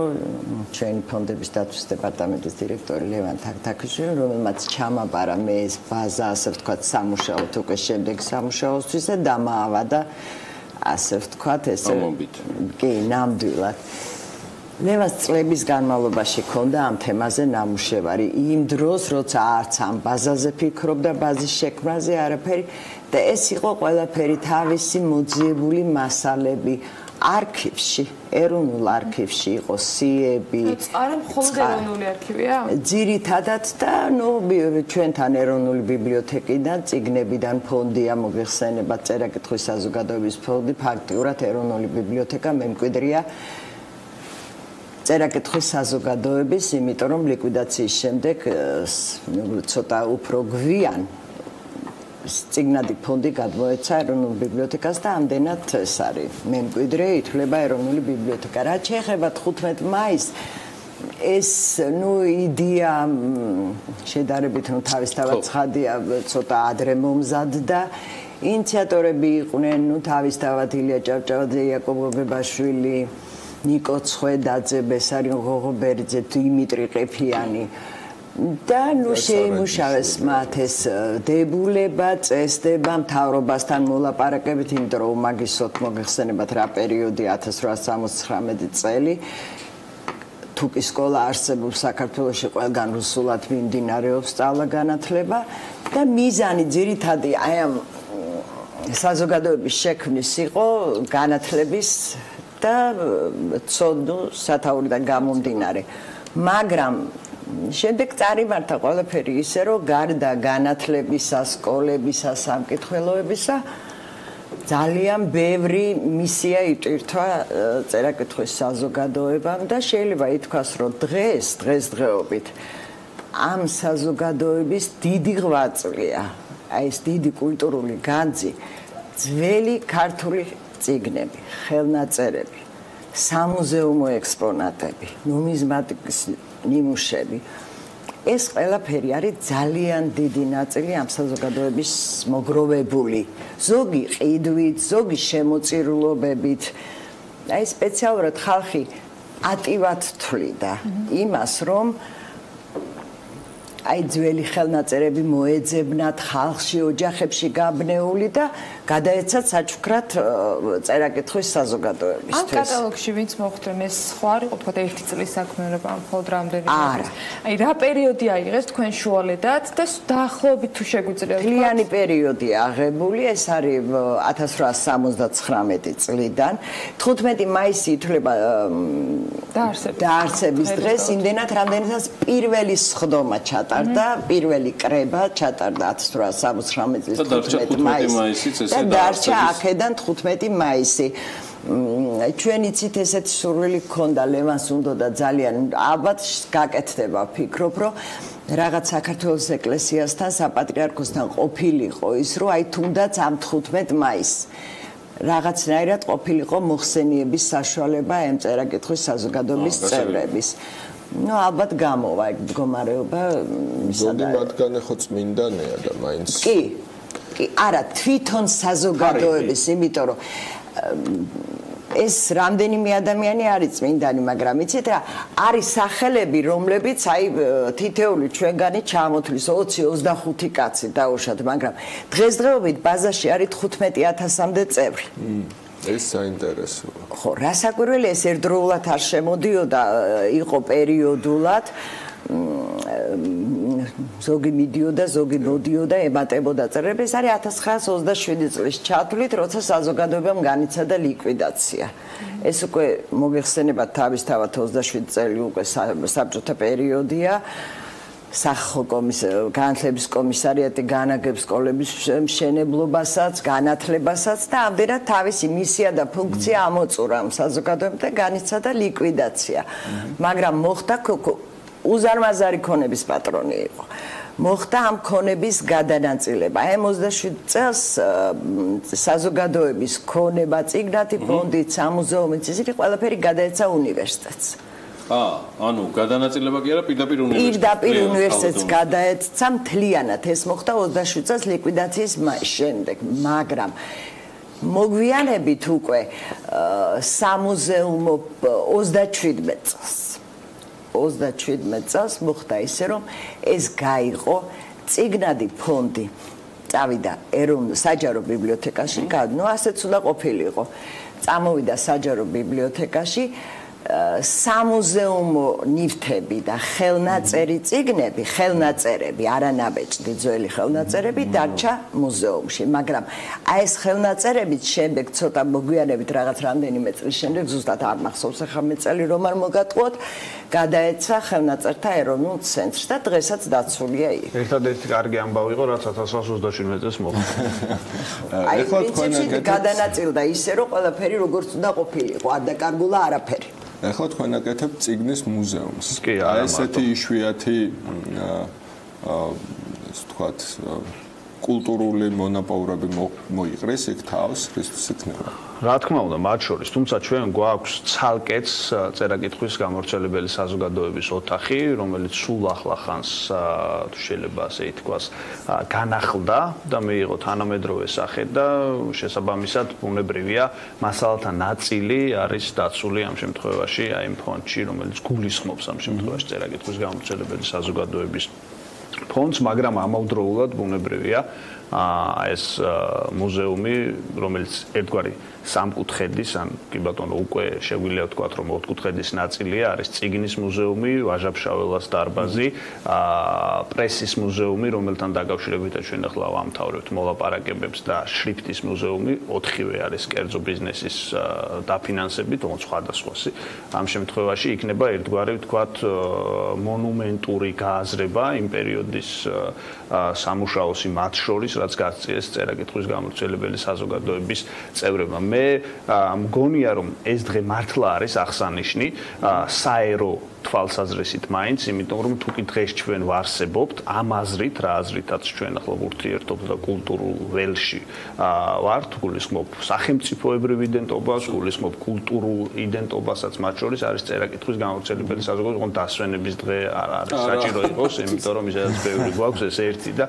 ჩვენი ფონდების დაცვის დეპარტამენტის დირექტორი ლევან თაქთაქიშვილი, რომელმაც ჩამაბარა მე ეს ბაზა, ასე ვთქვათ, სამუშაოდ უკვე შემდეგ სამუშაოსთვის და დამაავადა, ასე ვთქვათ, ესე კი, ნამდვილად. ლევას წლების განმავლობაში ქონდა ამ თემაზე ნამუშევარი. იმ დროს, როცა არც ამ ბაზაზე ფიქრობდა, ბაზის შექმნაზე არაფერი და ეს იყო ყველაფერი თავისი მოძიებული მასალები. არქივში, ეროვნულ არქივში იყო სიები. არა მხოლოდ ეროვნული არქივია? ძირითადად და ჩვენთან ეროვნული ბიბლიოთეკიდან, წიგნებიდან ფონდია მოგეხსენება წერა-კითხვის საზოგადოების ფონდი, ფაქტიურად ეროვნული ბიბლიოთეკა მემკვიდრეა წერა-კითხვის საზოგადოების, იმიტომ რომ ლიკვიდაციის შემდეგ ცოტა უფრო გვიან წიგნადი ფონდი გადმოეცა ეროვნულ ბიბლიოთეკას და ამდენად ეს არის მემკვიდრე ითვლება ეროვნული ბიბლიოთეკა. რაც შეეხება 15 მაისს ეს იდეა შედარებით თავისთავად ცხადია ცოტა ადრე მომზადდა. ინიციატორები იყვნენ თავისთავად ილია ჭავჭავაძე, იაკობ გოგებაშვილი, ნიკო ცხვედაძე, ბესარიონ ღოღობერიძე, დიმიტრი ყიფიანი და შეიმუშავეს მათ ეს დებულება, წესდება, მთავრობასთან მოლაპარაკებით, იმიტომ რომ მაგისოთ მოგეხსენებათ რა პერიოდი 1869 წელი თუკი სკოლა არსებობს საქართველოში, ყველგან რუსულად მიმდინარეობს სწავლა-განათლება და მიზანი ძირითადი აი ამ საზოგადოების შექმნის იყო განათლების და სათაურიდან გამომდინარე. მაგრამ შემდეგ წარიმართა ყველაფერი ისე, რომ გარდა განათლებისა, სკოლებისა, სამკითხველოებისა, ძალიან ბევრი მისია იტვირთვა წერა-კითხვის საზოგადოებამ და შეიძლება ითქვას, რომ დღესდღეობით ამ საზოგადოების დიდი ღვაწლია, აი ეს დიდი კულტურული განძი, ძველი ქართული წიგნები, ხელნაწერები, სამუზეუმო ექსპონატები, ნუმიზმატიკის ნიმუშები. ეს ყველაფერი არის ძალიან დიდი ნაწილი ამ საზოგადოების მოგროვებული. ზოგი ყიდვით, ზოგი შემოწირულობებით. აი სპეციალურად ხალხი ატივად თვლიდა იმას, რომ აი ძველი ხელნაწერები მოეძებნათ ხალხში, ოჯახებში გაბნეული და გადაეცათ საჩუქრად წერა-კითხვის საზოგადოებისთვის. ამ კატალოგში ვინც მოხვდა ეს ხო არ იყო თქო ერთი წლის საქმიანობა, მხოლოდ რამდენი არის. აი რა პერიოდი აიღეს თქვენ შუალედად და დაახლოებით თუ შეგვიძლია ვთქვათ? მთლიანი პერიოდი აღებული, ეს არის 1879 წლიდან. 15 მაისი ითვლება დაარსების დღეს, იმდენად რამდენადაც პირველი სხდომა ჩატარდა, პირველი კრება ჩატარდა 1879 წლის 15 მაისს. და დარჩა აქედან 15 მაისი. ჩვენ იცით ესეთი სურვილი გქონდა ლევანს უნდა ძალიან ალბათ გაკეთდება ვფიქრობ რომ რაღაც საქართველოს ეკლესიასთან საპატრიარქოსთან ყოფილიყო ის რომ აი თუნდაც ამ 15 მაისს რაღაცნაირად ყოფილიყო მოხსენიების საშუალება ამ წერა-კითხვის საზოგადოების წევრების. ნუ ალბათ გამოვა ეგ მდგომარეობა ზოგი მათგანი ხო წმინდანია და მაინც კი არა თვითონ საზოგადოების იმიტომ რომ ეს რამდენიმე ადამიანი არის წმინდანი, მაგრამ იცით რა, არის სახელები, რომლებიც აი თითეული ჩვენგანი ჩამოთვლის 20-25 კაცი დაუშვათ, მაგრამ დღესდღეობით ბაზაში არის 15,000-მდე წევრი. ეს საინტერესოა. ხო, რასაკვირველია, ეს ერთდროულად არ შემოდიოდა, იყო პერიოდულად ზოგი მიდიოდა, ზოგი მოდიოდა, ემატებოდა წერები. ეს არის 1927 წლის ჩათვლით, როცა საზოგადოებამ განიცადა ლიკვიდაცია. ეს უკვე მოგეხსენებათ თავისთავად 27 წელი უკვე საბჭოთა პერიოდია. სახალხო განათლების კომისარიატი განაგებს სკოლების მშენებლობასაც, განათლებასაც და ამდენად თავისი მისია და ფუნქცია ამოწურა საზოგადოებამ და განიცადა ლიკვიდაცია. მაგრამ მოხდა უზარმაზარი ქონების პატრონი იყო. მოხდა ამ ქონების გადანაწილება. აი 27 წელს საზოგადოების ქონება, წიგნათი ფონდით, სამუზეუმით, ისინი ყველაფერი გადაეცა უნივერსიტეტს. ანუ გადანაწილება კი არა, პირდაპირ უნივერსიტეტს. პირდაპირ უნივერსიტეტს გადაეცა მთლიანად. ეს მოხდა 27 წელს ლიკვიდაციის შემდეგ, მაგრამ მოგვიანებით უკვე სამუზეუმო 27 წელს 27 წელს მოხდა ისე, რომ ეს გაიყო წიგნადი ფონდი. წავიდა საჯარო ბიბლიოთეკაში, ну ასეც უნდა ყოფილიყო. წამოვიდა საჯარო ბიბლიოთეკაში სამუზეუმო ნივთები და ხელნაწერი წიგნები, ხელნაწერები, არანაბეჭდი ძველი ხელნაწერები დარჩა მუზეუმში, მაგრამ აი ეს ხელნაწერებით შემდეგ ცოტა მოგვიანებით რაღაც რამდენიმე წლის შემდეგ ზუსტად არ მახსოვს ახლა მე წელი რომ არ მოგატყუოთ, გადაეცა ხელნაწერთა ეროვნულ ცენტრს და დღესაც დაცულია იქ. ერთადერთი კარგი ამბავი იყო, რაც 1927 წელს მოხდა. აი პრინციპში გადანაწილდა ისე, რომ ყველაფერი როგორც უნდა ყოფილიყო, არ დაკარგულა არაფერი. ახლა თქვენ აკეთებთ წიგნის მუზეუმს. აი ესეთი იშვიათი ასე ვთქვათ კულტურული მონაპოვრები მოიყრეს იქ თავს, რისთვის იქნება? რა თქმა უნდა, მათ შორის, თუმცა ჩვენ გვაქვს ცალკეც წერა-კითხვის გამავრცელებელი საზოგადოების ოთახი, რომელიც სულ ახლა ხანს თუ შეიძლება ასე ითქვას, განახლდა და მიიღო თანამედროვე სახე და შესაბამისად ბუნებრივია, მასალათა ნაწილი არის დაცული ამ შემთხვევაში აი იმ ფონდში, რომელიც გულისხმობს ამ შემთხვევაში წერა-კითხვის გამავრცელებელი საზოგადოების ფონდს, მაგრამ ამავდროულად ბუნებრივია ეს მუზეუმი, რომელიც ერთგვარი სამკუთხედის, ან კი ბატონო უკვე შეგვიძლია ვთქვათ, რომ ოთხკუთხედის ნაწილია, არის წიგნის მუზეუმი, ვაჟა-ფშაველას დარბაზი, პრესის მუზეუმი, რომელთან დაკავშირებით ჩვენ ახლა ვამთავრებთ მოლაპარაკებებს და შრიფტის მუზეუმი, ოთხივე არის კერძო ბიზნესის დაფინანსებით, თუმცა სხვადასხვასი. ამ შემთხვევაში იქნება ერთგვარი ვთქვათ მონუმენტური გააზრება იმ პერიოდის სამუშაოსი მათ შორის, რაც გასწიეს წერა-კითხვის გამავრცელებელი საზოგადოების წევრებმა. მე მგონია, რომ ეს დღე მართლა არის აღსანიშნი საერო თვალსაზრისით მაინც, იმიტომ რომ თუ კი დღეს ჩვენ ვარსებობთ ამ აზრით, რა აზრითაც ჩვენ ახლა ვურთიერთობთ და კულტურულ ველში ვართ, გულისხმობ სახელმწიფოებრივ იდენტობას, გულისხმობ კულტურულ იდენტობასაც, მათ შორის არის წერა-კითხვის გამავრცელებელი საზოგადოების დასვენების დღე არ არის საჭირო იყოს, იმიტომ რომ ისედაც ბევრი გვაქვს, ეს ერთი და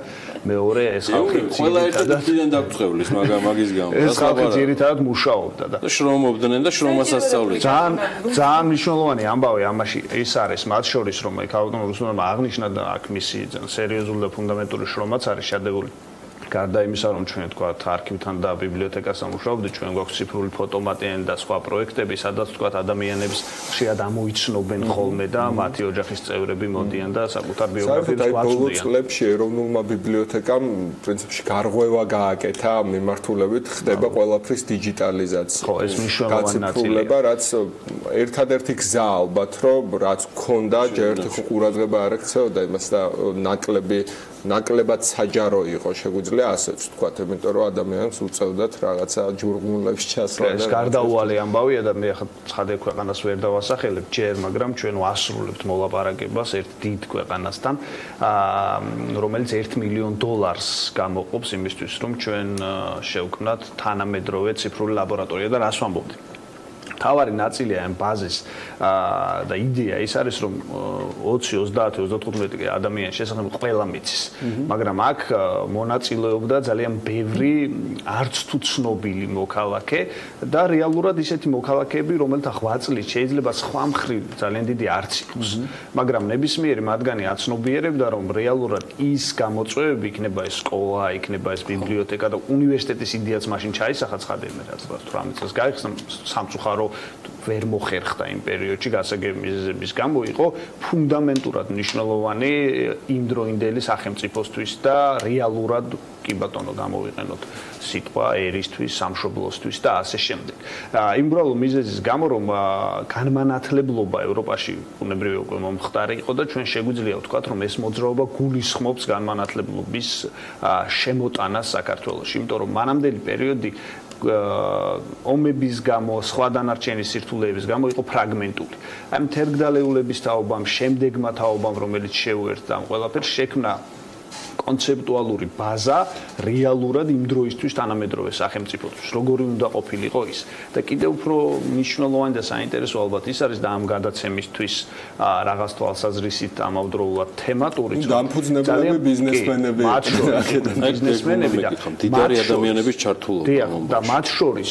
მეორე ეს ხალხი ყველა ერთადიდან დაგწევლის, მაგრამ მაგის გამო ეს ხალხი ძირითადად მუშაობდა და შრომობდნენ და შრომასაც სწავლობდნენ. ძალიან მნიშვნელოვანი ამბავი ამაში ის არის მათ შორის, რომ ქალბატონ რუსნელმა აღნიშნა და აქ მისი სერიოზული და ფუნდამენტური შრომაც არის შედეული. გარდა იმისა, რომ ჩვენ თქვათ არქივთან და ბიბლიოთეკასთან მუშაობდით, ჩვენ გვაქვს ციფრული ფოტომატიანი და სხვა პროექტები, სადაც თქვათ ადამიანებს ხშირად ამოიცნობენ ხოლმე და მათი ოჯახის წევრები მოდიან და საკუთარ ბიოგრაფიებს გვაწვდიან. ბოლო წლებში ეროვნულმა ბიბლიოთეკამ პრინციპში გარღვევა გააკეთა მიმართულებით, ხდება ყველაფრის დიჯიტალიზაცია. ხო, ეს მნიშვნელოვანი ნაწილია. რაც ერთადერთი გზა ალბათ, რომ რაც გქონდა, ჯერ ერთი ყურადღება არ ექცეოდა იმას და ნაკლებად საჯარო იყო შეგვიძლია ასეც ვთქვათ, იმიტომ რომ ადამიანს უწევდათ რაღაცა ჯურღუნლებს ჩასვლა და ეს გარდაუვალი ამბავია და მე ახლა ცხადე ქვეყანას ვერ დავასახელებ ჯერ, მაგრამ ჩვენ ვასრულებთ მოლაპარაკებას ერთ დიდ ქვეყანასთან, რომელიც $1 მილიონ გამოყოფს იმისთვის, რომ ჩვენ შევქმნათ თანამედროვე ციფრული ლაბორატორია და რას ვამბობთ? თავარი ნაწილია ამ ბაზის და იდეა ის არის რომ 20, 30, 35 ადამიანის შესახებ ყველა მიცის, მაგრამ აქ მონაწილეობდა ძალიან ბევრი არც თუ ცნობილი მოქალაქე და რეალურად ისეთი მოქალაქეები, რომელთა ღვაწლით შეიძლება სხვა მხრივ ძალიან დიდი არც იყოს, მაგრამ ნებისმიერი მათგანი აცნობიერებდა რომ რეალურად ის გამოწვევები იქნება ეს სკოლა, იქნება ეს ბიბლიოთეკა და უნივერსიტეტის იდეაც მაშინ ჩაისახა ცხადები რაც 18 წელს გაიხსნა სამწუხარო ვერ მოხერხდა იმ პერიოდში გასაგები მიზეზების გამო იყო ფუნდამენტურად მნიშვნელოვანი იმდროინდელი სახელმწიფოსთვის და რეალურად კი ბატონო გამოვიყენოთ სიტყვა ერისთვის, სამშობლოსთვის და ასე შემდეგ. იმ უბრალო მიზეზის გამო რომ განმანათლებლობა ევროპაში უნებრივი უკვე მომხდარი იყო და ჩვენ შეგვიძლია ვთქვათ რომ ეს მოძრაობა გულისხმობს განმანათლებლობის შემოტანას საქართველოში, იმიტომ რომ მანამდელი პერიოდი ომების გამო, სხვა დანარჩენი სირთულეების გამო იყო ფრაგმენტული. აი მთერგდალეულების თაობამ, შემდეგმა თაობამ, რომელიც შეუერთდა ამ ყველაფერს, შექმნა კონცეპტუალური ბაზა რეალურად იმ დროისთვის თანამედროვე სახელმწიფოთვის როგორი უნდა ყოფილიყო ის და კიდევ უფრო მნიშვნელოვანი და საინტერესო ალბათ ის არის და ამ გადაცემისთვის რაღაც თვალსაზრისით ამავდროულად თემატური დამფუძნებლები ბიზნესმენები ბიზნესმენები და დიდარი ადამიანების ჩართულობა და მათ შორის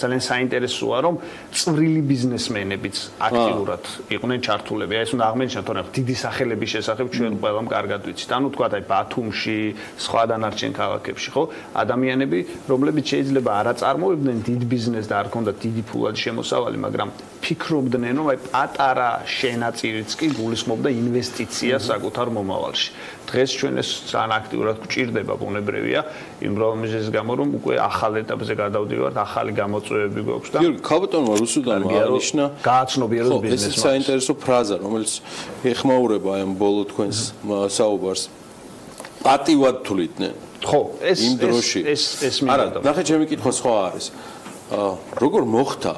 ძალიან საინტერესოა რომ წვრილი ბიზნესმენებიც აქტიურად იყვნენ ჩართულები აი ეს უნდა აღმეჩნდეთ რომ დიდი სახელების შესახებ ჩვენ ყველამ კარგად ვიცით ანუ თქვა აი ბათუმში, სხვა დანარჩენ ქალაქებში, ხო? ადამიანები, რომლებიც შეიძლება არ აწარმოებდნენ დიდ ბიზნესს და არ ქონდათ დიდი ფულადი შემოსავალი, მაგრამ ფიქრობდნენ, რომ აი პატარა შენაწირიც კი გულისხმობდა ინვესტიციას საკუთარ მომავალში. დღეს ჩვენ ეს ძალიან აქტიურად გვჭირდება, ბუნებრივია, იმ პრობლემის გამო, რომ უკვე ახალ ეტაპზე გადავდივართ, ახალი გამოწვევები გვაქვს და ქალბატონმა რუსუდანმა აღნიშნა გააცნობიეროს ბიზნესს. ეს საინტერესო ფრაზა, რომელიც ეხმაურება ამ ბოლო თქვენს საუბარს. პატივად თuliდნენ. ხო, ეს იმ დროში. ეს არა, ნახე ჩემი კითხვა სხვა არის. როგორ მოხდა?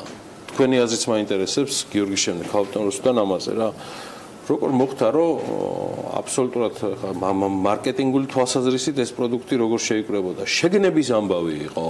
თქვენი აზრიც მაინტერესებს გიორგის შემდეგ ქალბატონ რუსუდან ამაზე რა. როგორ მოხდა, რომ აბსოლუტურად მარკეტინგული თვალსაზრისით ეს პროდუქტი როგორ შეიკრებოდა? შეგნების ამბავი იყო.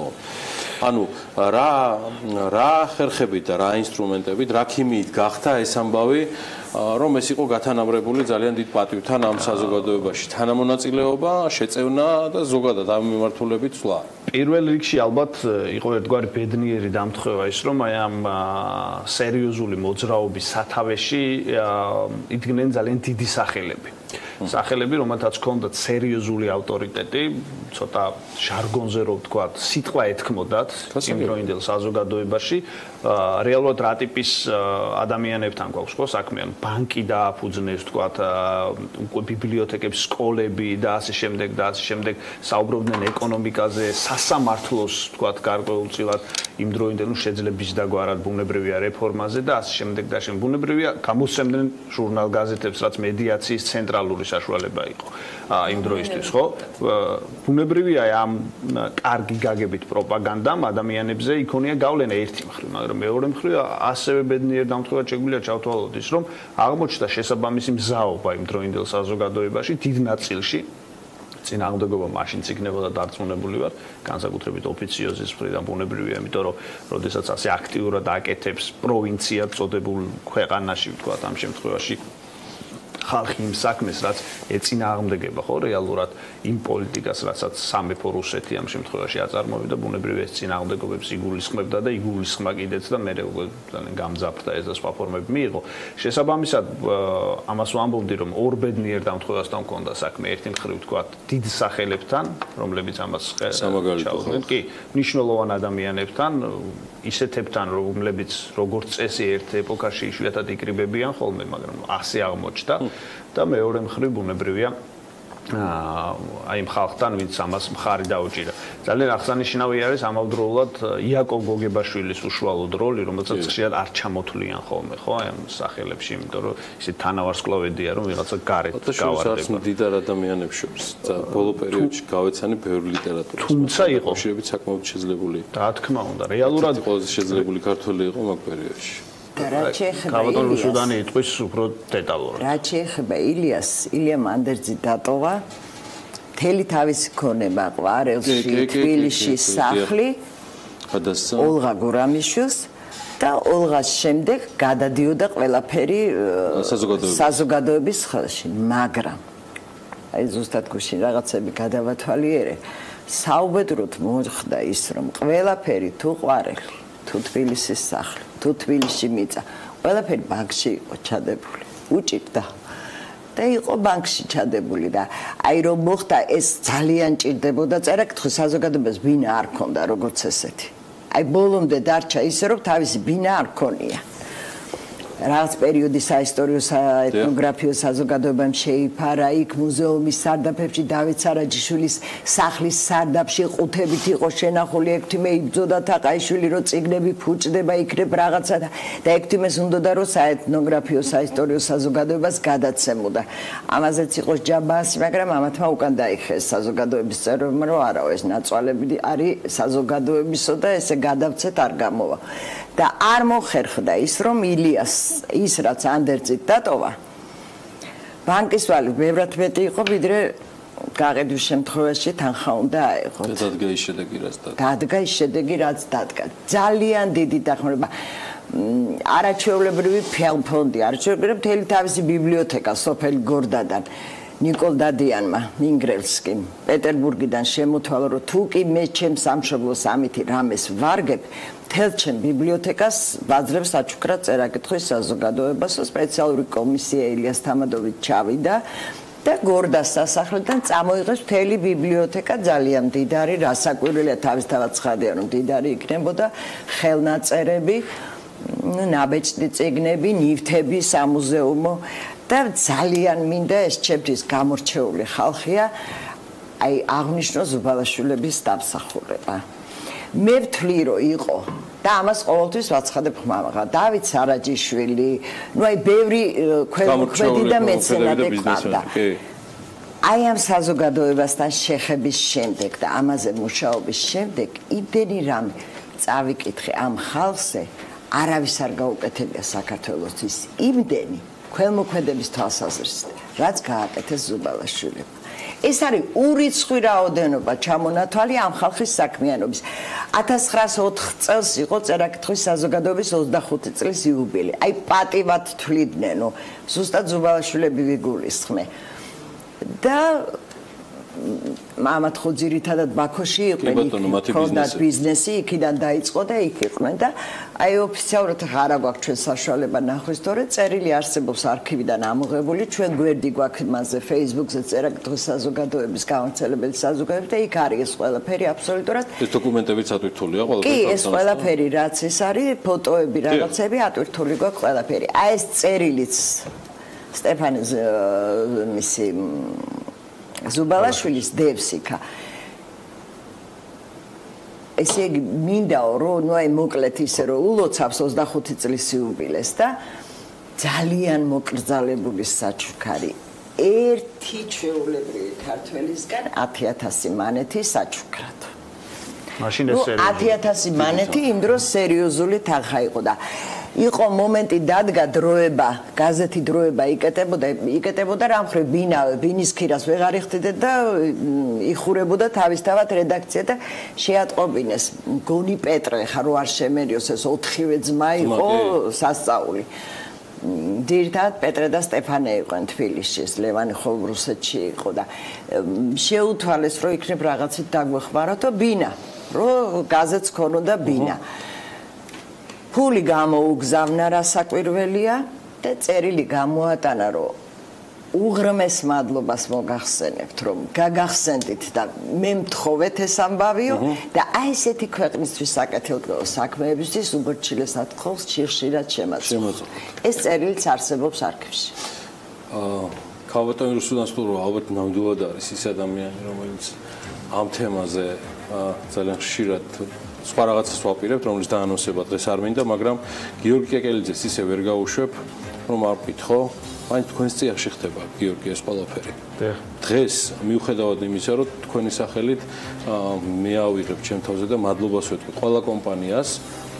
ანუ რა ხერხებით და რა ინსტრუმენტებით, რა ქიმიით გახდა ეს ამბავი, რომ ეს იყო გათანაბრებული ძალიან დიდ პატივთან ამ საზოგადოებაში. თანამონაწილეობა, შეწევნა და ზოგადად ამ მიმართულებით ცვლა. პირველ რიგში ალბათ იყო ერთგვარი ბედნიერი დამთხევა ის, რომ აი ამ სერიოზული მოძრაობის სათავეში იდგნენ ძალიან დიდი სახელები. სახელები, რომელთაც ჰქონდათ სერიოზული ავტორიტეტი, ცოტა ჟარგონზე რო ვთქვათ, სიტყვა ეთქმოდათ იმდროინდელ საზოგადოებაში. რეალურად რა ტიპის ადამიანებთან გვაქვს ხო საქმე? ბანკი დააფუძნეს, ვთქვათ, უკვე ბიბლიოთეკები, სკოლები და ასე შემდეგ და ასე შემდეგ საუბრობდნენ ეკონომიკაზე, სასამართლოს, ვთქვათ, გარკვეულწილად იმდროინდელ შეძლების დაგვარად ბუნებრივია რეფორმაზე და ასე შემდეგ და შემ ბუნებრივია გამოსცემდნენ ჟურნალ-გაზეთებს, რაც მედიაციის ცენტრალური საშუალება იყო იმ დროისთვის, ხო? ბუნებრივია ამ კარგი გაგებით პროპაგანდამ ადამიანებზე იქონია გავლენა ერთი მხრივ, მაგრამ მეორე მხრივ ასევე ბედნიერ დამთხევად შეგვიძლია ჩავთვალოთ ის, რომ აღმოჩნდა შესაბამისი მზაობა იმ დროინდელ საზოგადოებაში დიდ ნაწილში წინააღმდეგობა მაშინც იქნებოდა დარწმუნებული ვარ, განსაკუთრებით ოფიციოზის მხრიდან ბუნებრივია, იმიტომ რომ როდესაც ასე აქტიურად აკეთებს პროვინციად წოდებულ ქვეყანაში, ვთქვათ, ამ შემთხვევაში ხალხი იმ საქმეს, რაც ეწინააღმდეგება ხო რეალურად იმ პოლიტიკას, რასაც სამეფო რუსეთი ამ შემთხვევაში აწარმოებდა, ბუნებრივია ეს წინააღმდეგობებს იგულისხმებდა და იგულისხმა კიდეც და მე უკვე ძალიან გამძაფრდა ეს და სხვა ფორმები მიიღო. შესაბამისად, ამას ვამბობდი, რომ ორ ბედნიერ დამთხევასთან მქონდა საქმე, ერთი მხრივ ვთქვათ, დიდ სახელებთან, რომლებიც ამას ჩაუდგნენ, კი, მნიშვნელოვან ადამიანებთან, ისეთებთან, რომლებიც როგორც წესი ერთ ეპოქაში იშვიათად იკრიბებიან ხოლმე, მაგრამ ასე აღმოჩნდა. და მეორე მხრივ ბუნებრივია აი იმ ხალხთან, ვინც ამას მხარი დაუჭირა. ძალიან აღსანიშნავი არის ამავდროულად იაკობ გოგებაშვილის უშუალოდ როლი, რომელსაც ხშირად არ ჩამოთვლიან ხოლმე, ხო, ამ სახელებში, იმიტომ რომ ისე თანავარსკვლავედია, რომ ვიღაცა გარეთ გავარდება. დიდარ ადამიანებს შორის და ბოლო პერიოდში გავეცანი ბევრი ლიტერატურა. თუმცა იყო საკმაოდ შეძლებული. რა თქმა უნდა, რეალურად ყველაზე შეძლებული ქართველი იყო მაგ პერიოდში. რა შეეხება ქალბატონ რუსუდანი იტყვის უფრო დეტალურად. რა შეეხება ილია მანდერძი დატოვა მთელი თავისი ქონება ყვარელში, თბილისში სახლი, ოლღა გურამიშვილს და ოლღას შემდეგ გადადიოდა ყველაფერი საზოგადოების ხელში, მაგრამ აი ზუსტად გუშინ რაღაცები გადავათვალიერე, საუბედროდ მოხდა ის, რომ ყველაფერი თუ ყვარელი, თუ თბილისის სახლი, თუ თბილისში მიწა, ყველაფერი ბანკში იყო ჩადებული, უჭირდა. და იყო ბანკში ჩადებული და აი რომ მოხდა ეს ძალიან ჭირდებოდა წერაკითხვის საზოგადოებას ბინა არ ქონდა როგორც ესეთი. აი ბოლომდე დარჩა ისე რომ თავისი ბინა არ ქონია. რაღაც პერიოდი საისტორიო საეთნოგრაფიო საზოგადოებამ შეიფარა იქ მუზეუმის სარდაფებში დავით სარაჯიშვილის სახლის სარდაფში ყუთებით იყო შენახული ექვთიმე იბრძოდა თაყაიშვილი რომ წიგნები ფუჭდება იქნებ რაღაცა და ექვთიმეს უნდოდა რომ საეთნოგრაფიო საისტორიო საზოგადოებას გადაცემოდა ამაზეც იყო ჯაბასი მაგრამ ამათმა უკან დაიხეს საზოგადოების წევრებმა რომ არა ეს ნაწვალები არის საზოგადოებისო და ესე გადავცეთ არ გამოვა და არ მოხერხდა ის რომ ილიას ის რაც ანდერძით დატოვა ბანკის ვალი ბევრად მეტი იყო ვიდრე გაყიდვის შემთხვევაში თანხა უნდა აიღო დადგა ის შედეგი რაც დადგა ის შედეგი რაც დადგა ძალიან დიდი დახმარება არაჩვეულებრივი ფონდი არაჩვეულებრივი მთელი თავისი ბიბლიოთეკა სოფელი გორდადან ნიკოლ დადიანმა მინგრელსკიმ პეტერბურგიდან შემოთვალა რომ თუ კი მე ჩემს სამშობლოს ამითი რამეს ვარგებ მთელ ჩემ ბიბლიოთეკას ვაძლევს საჩუქრად წერაკითხვის საზოგადოებას სპეციალური კომისია ილიას თამადოვით ჩავიდა და გორდას სასახლიდან წამოიღეს მთელი ბიბლიოთეკა ძალიან მდიდარი რასაკვირველია თავისთავად ცხადია რომ მდიდარი იქნებოდა ხელნაწერები ნაბეჭდი წიგნები ნივთები სამუზეუმო და ძალიან მინდა ეს ჩემთვის გამორჩეული ხალხია აი აღნიშნო ზუბალაშვილების დამსახურება მე ვთვლი რომ იყო და ამას ყოველთვის ვაცხადებ ხმამაღა დავით სარაჯიშვილი ნუ აი ბევრი ქვემოქმედი და მეცენატე ყავდა აი ამ საზოგადოებასთან შეხების შემდეგ და ამაზე მუშაობის შემდეგ იმდენი რამე წავიკითხე ამ ხალხზე არავის არ გაუკეთებია საქართველოსთვის იმდენი ქვემოქმედების თვალსაზრისით რაც გააკეთეს ზუბალაშვილებმა ეს არის ურიცხვი რაოდენობა ჩამონათვალი ამ ხალხის საქმიანობის 1904 წელს იყო წერაკითხვის საზოგადოების 25 წლის იუბილე აი პატივად თვლიდნენ ზუსტად ზუბალაშვილები ვიგულისხმე და მამად ხო ძირითადად ბაქოში იყვნენ იქ ბიზნესი იქიდან დაიწყო და იქ იყვნენ და აი ოფიციალურად არა გვაქვს ჩვენ საშუალება ნახვის თორე წერილი არსებობს არქივიდან ამოღებული ჩვენ გვერდი გვაქვს მასზე Facebook-ზე წერაკითხვის საზოგადოების გავრცელებელი საზოგადოება და იქ არის ეს ყველაფერი აბსოლუტურად ეს დოკუმენტებიც ატვირთულია ყველაფერი კი ეს ყველაფერი რაც ეს არის ფოტოები რაღაცები ატვირთული გვაქვს ყველაფერი აი ეს წერილიც სტეფანის მისი ზუბალაშვილის დევსიკა ესე იგი მინდაო რომ ნუ აი მოკლედ ისე რომ ულოცავს 25 წლის იუბილეს და ძალიან მოკრძალებული საჩუქარი ერთი ჩვეულებრივი ქართველისგან 10000 მანეთი საჩუქრად მაშინ ეს 10000 მანეთი იმ დროს სერიოზული თანხა იყო და იყო მომენტი დადგა დროება გაზეთი დროება იკეტებოდა რა მხრივ ბინავე ბინის ქირას ვეღარ იხდიდეთ და იხურებოდა თავისთავად რედაქცია და შეატყობინეს გონი პეტრე ხა რო არ შემერიოს ეს 4-ვე ძმა იყო სასწაული ძირითადად პეტრე და სტეფანე იყვნენ თბილისში ლევანი ხო რუსეთში იყო და შეუთვალეს რომ იქნებ რაღაცით დაგვეხმარათო ბინა რომ გაზეთს ქონოდა ბინა ფული გამოუგზავნა რასაკვირველია და წერილი გამოატანა რომ უღრმეს მადლობას მოგახსენებთ რომ გაგახსენდით და მე მთხოვეთ ეს ამბავიო და აი ესეთი ქვეყნისთვის საკეთილდღეო საქმეებისთვის უგორჩილესად ხალხს ხშირად შემაწუხა ეს წერილიც არსებობს არქივში ქალბატონი რუსუდანსტურო ალბათ ნამდვილად არის ის ადამიანი რომელიც ამ თემაზე ძალიან ხშირად სხვა რაღაცას ვაპირებთ, რომლის დაანონსება დღეს არ მინდა, მაგრამ გიორგი კეკელიძეს ისე ვერ გაუშვებ, რომ არ ვკითხო, მაინც თქვენს წიაღში ხდება გიორგი ეს ყველაფერი. დღეს მიუხედავად იმისა, რომ თქვენი სახელით მე ავიღებ ჩემ თავზე და მადლობას ვეთქვი ყველა კომპანიას,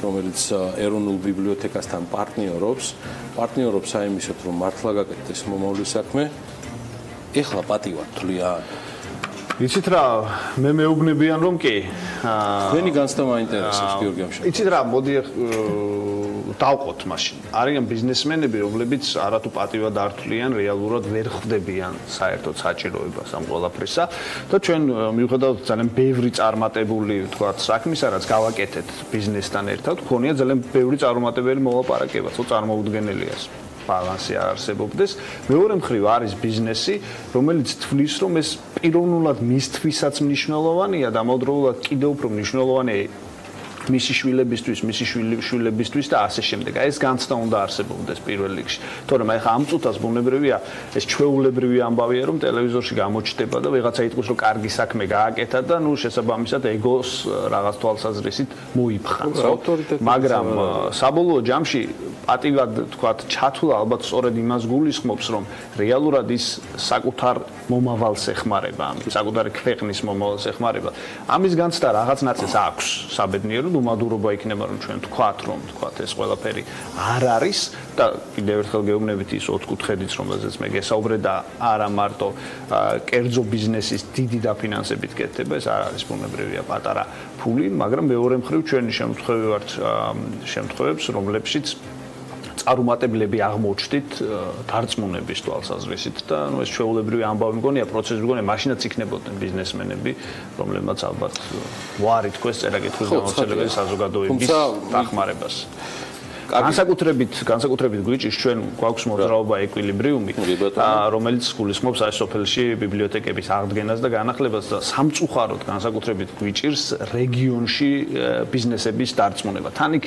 რომელიც ეროვნულ ბიბლიოთეკასთან პარტნიორობს აიმისოთ, რომ მართლა გაკეთდეს მომავლის საქმე. ეხლა პატივად თვლიან იცით რა, მე მეუბნებიან რომ კი. თქვენი განცდა მაინტერესებს გიორგი ამშა. იცით რა, მოდი დავყოთ მაშინ. არიან ბიზნესმენები, რომლებიც არათუ პატივად არ თვლიან, რეალურად ვერ ხვდებიან საერთოდ საჭიროებას ამ ყველაფრისა და ჩვენ მიუხედავად ძალიან ბევრი წარმატებული, თქვათ, საქმისა, რაც გავაკეთეთ ბიზნესთან ერთად, გქონია ძალიან ბევრი წარმატებელი მოლაპარაკება, ხო, წარმოუდგენელია. ბალანსი არ არსებობდეს. მეორე მხრივ არის ბიზნესი, რომელიც თვლის, რომ ეს პიროვნულად მისთვისაც მნიშვნელოვანია და ამავდროულად კიდევ უფრო მნიშვნელოვანია მისი შვილებისთვის, მისი შვილებისთვის და ასე შემდეგ. ეს განცდა უნდა არსებობდეს პირველ რიგში. თორემ ახლა ამ წუთას ბუნებრივია, ეს ჩვეულებრივი ამბავია, რომ ტელევიზორში გამოჩნდება და ვიღაცა იტყვის, რომ კარგი საქმე გააკეთა და ნუ შესაბამისად ეგოს რაღაც თვალსაზრისით მოიფხანს, ხო? მაგრამ საბოლოო ჯამში პატივად თქვათ, ჩათვლა ალბათ სწორედ იმას გულისხმობს, რომ რეალურად ის საკუთარ მომავალს ეხმარება, საკუთარი ქვეყნის მომავალს ეხმარება. ამის განცდა რაღაც ნაწილს აქვს საბედნიეროდ უმადურობა იქნება რომ ჩვენ თქვათ რომ თქვათ ეს ყველაფერი არ არის და კიდევ ერთხელ გეუბნებით ის ოთხკუთხედიც რომელზეც მე გესაუბრე და არა მარტო კერძო ბიზნესის დიდი დაფინანსებით კეთდება ეს არ არის ბუნებრივია პატარა ფული მაგრამ მეორე მხრივ ჩვენი შემთხვევებს რომლებშიც წარუმატებლები აღმოჩნდით დარწმუნების თვალსაზრისით და ნუ ეს ჩვეულებრივი ამბავი მგონია პროცესი მგონია მაშინაც იქნებოდნენ ბიზნესმენები რომლებმაც ალბათ ვარი თქვენ წერაკითხვის გამოცდილებელი საზოგადოების დახმარებას განსაკუთრებით გვიჭირს ჩვენ გვაქვს მოძრაობა ეკვილიბრიუმი რომელიც გულისხმობს აი სოფელში ბიბლიოთეკების აღდგენას და განახლებას და სამწუხაროდ განსაკუთრებით გვიჭირს რეგიონში ბიზნესების დარწმუნება თან იქ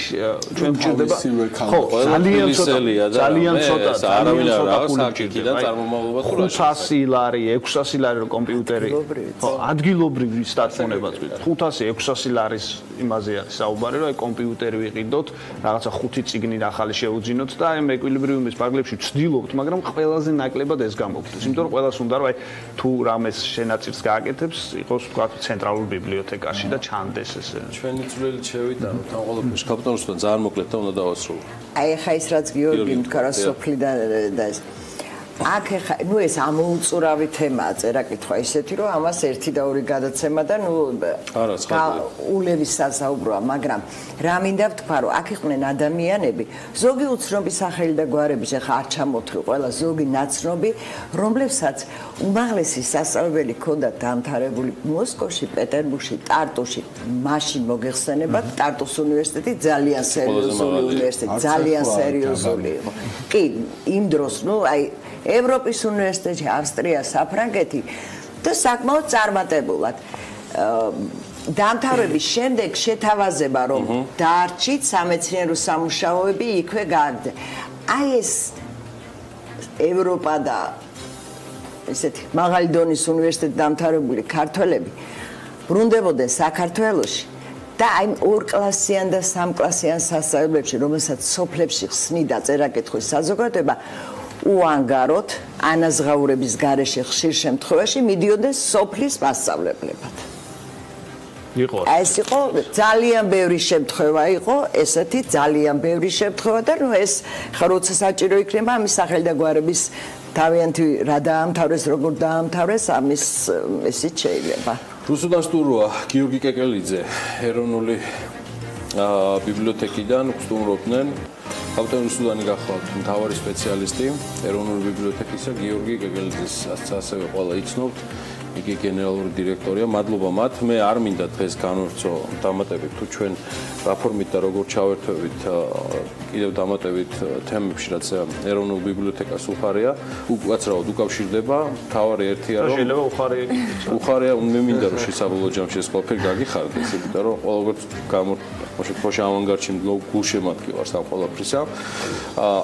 ჩვენ გვჭირდება ხო ძალიან ცოტა არავინ არ აქვს აქედან წარმომავლობა 500 ლარი 600 ლარი კომპიუტერი ხო ადგილობრივი დარწმუნებაც გვიჭირს 500-600 ლარის იმაზე არის საუბარი რომ აი კომპიუტერი ვიყიდოთ რაღაცა 5 ციგნი ახალი შეუძინოთ და აი ეკვილიბრიუმის ფარგლებში ვცდილობთ, მაგრამ ყველაზე ნაკლებად ეს გამოგვდის. იმიტომ რომ ყველას უნდა რომ აი თუ რამეს შენაწირს გააკეთებს, იყოს თქვა ცენტრალურ ბიბლიოთეკაში და ჩანდეს ესე. ჩვენი წვლილი შევიტანოთ ამ ყველაფერში. კაპიტანოსთან ძალიან მოკლედ და უნდა დავასრულო. აი ხა ის რაც გიორგი თქვა რა სოფლიდან და ეს აქ ხა ნუ ეს ამოუწურავი თემაა წერაკითხვა ისეთი რომ ამას ერთი და ორი გადაცემა და ნუ ულევის საზაუბროა მაგრამ რა მინდა ვთქვა რომ აქ იყვნენ ადამიანები ზოგი უცნობი სახელი და გვარების ხა არ ჩამოთვლი ყველა ზოგი ნაცნობი რომლებსაც უმაღლესი სასწავლებელი ჰქონდათ დამთავრებული მოსკოვში პეტერბურგში ტარტუში მაშინ მოგეხსენებათ ტარტუს უნივერსიტეტი ძალიან სერიოზული უნივერსიტეტი ძალიან სერიოზული იყო კი იმ დროს ნუ აი ევროპის უნივერსიტეტში, ავსტრია, საფრანგეთი და საკმაოდ წარმატებულად. დამთავრების შემდეგ შეთავაზება რომ დაარჩით სამეცნიერო სამუშაოები იქვე გააგრძე. აი ეს ევროპა და ესეთი მაღალი დონის უნივერსიტეტი დამთავრებული ქართველები ბრუნდებოდნენ საქართველოში და აი ორკლასიან და სამკლასიან სასწავლებლებში, რომელსაც სოფლებში ხსნიდა წერაკითხვის საზოგადოება უანგაროდ ანაზღაურების გარეშე ხშირ შემთხვევაში მიდიოდნენ სოფლის მასწავლებლებად. ეს იყო ძალიან ბევრი შემთხვევა იყო, ესეთი ძალიან ბევრი შემთხვევა და ნუ ეს ხა როცა საჭირო იქნება ამის სახელი და გვარების თავიანთი რა დაამთავრეს, როგორ დაამთავრეს, ამის ესეც შეიძლება. რუსუდან სტუმროა გიორგი კეკელიძე, ეროვნული ბიბლიოთეკიდან სტუმრობდნენ. კაპიტანი რუსუდანი გახლავთ მთავარი სპეციალისტი ეროვნული ბიბლიოთეკისა გიორგი კეკელიძეს ასევე ყველა იცნობთ იგი გენერალური დირექტორია მადლობა მათ მე არ მინდა დღეს განვერცო დამატებით თუ ჩვენ რაფორმით და როგორ ჩავერთვებით კიდევ დამატებით თემებში რაც ეროვნულ ბიბლიოთეკას უხარია უკაცრავად უკავშირდება თავარი ერთია რომ შეიძლება უხარია მე მინდა რომ შესაბოლოო ჯამში ეს ყველაფერი გაგიხარდეს იმიტომ რომ ყოველგვარ მოშეთქოში ავანგარდში გულშემატკი ვარ სამ ყველაფრისა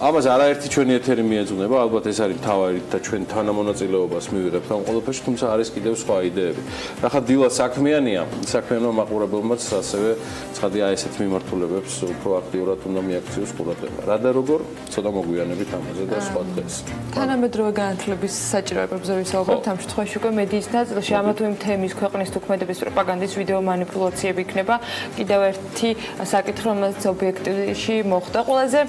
ამას არაერთი ჩვენი ეთერი მიეძღვნება ალბათ ეს არის თავარი და ჩვენ თანამონაწილეობას მივიღებთ ამ ყველაფერში თუმცა არის კიდევ სხვა იდეები. რახან დილა საქმიანია, საქმიანო მაყურებელმაც ასევე ცხადია ესეთ მიმართულებებს უფრო აქტიურად უნდა მიაქციოს ყურადღება. რა და როგორ ცოტა მოგვიანებით ამაზე და სხვა დღეს. თანამედროვე განათლების საჭიროებებზე ვისაუბრებთ ამ შემთხვევაში უკვე მედიის ნაწილში ამა თუ იმ თემის ქვეყნის თუქმედების პროპაგანდის ვიდეო манипуляციები იქნება კიდევ ერთი საკითხი რომელიც ობიექტივში მოხდა ყველაზე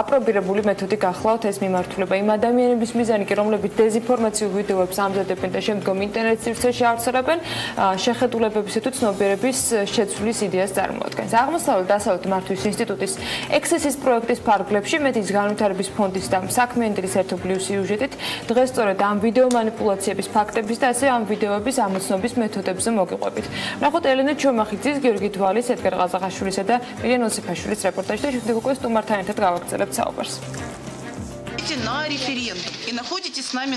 აპრობირებული მეთოდი გახლავთ ეს მიმართულება იმ ადამიანების მიზანი კი რომლებიც დეზინფორმაციულ ვიდეოებს ამზადებენ და შემდგომ ინტერნეტ სივრცეში ავრცელებენ შეხედულებების თუ ცნობიერების შეცვლის იდეას წარმოადგენს. აღმოსავლეთ-დასავლეთ მართვის ინსტიტუტის ექსესის პროექტის ფარგლებში მეტის განვითარების ფონდის და საქმიანი დილის ერთობლივ სიუჟეტით დღეს სწორედ ამ ვიდეო манипуляციების ფაქტების და ასე ამ ვიდეოების ამოცნობის მეთოდებზე მოგიყვებით. ნახოთ ელენე ჩომახიძის, გიორგი დვალის, ედგარ ყაზახაშვილისა და მირიან ოსიფაშვილის რეპორტაჟი და შემდეგ უკვე სტუმართან ერთად გავაგრძელებთ საუბარს. На референдум и находитесь с нами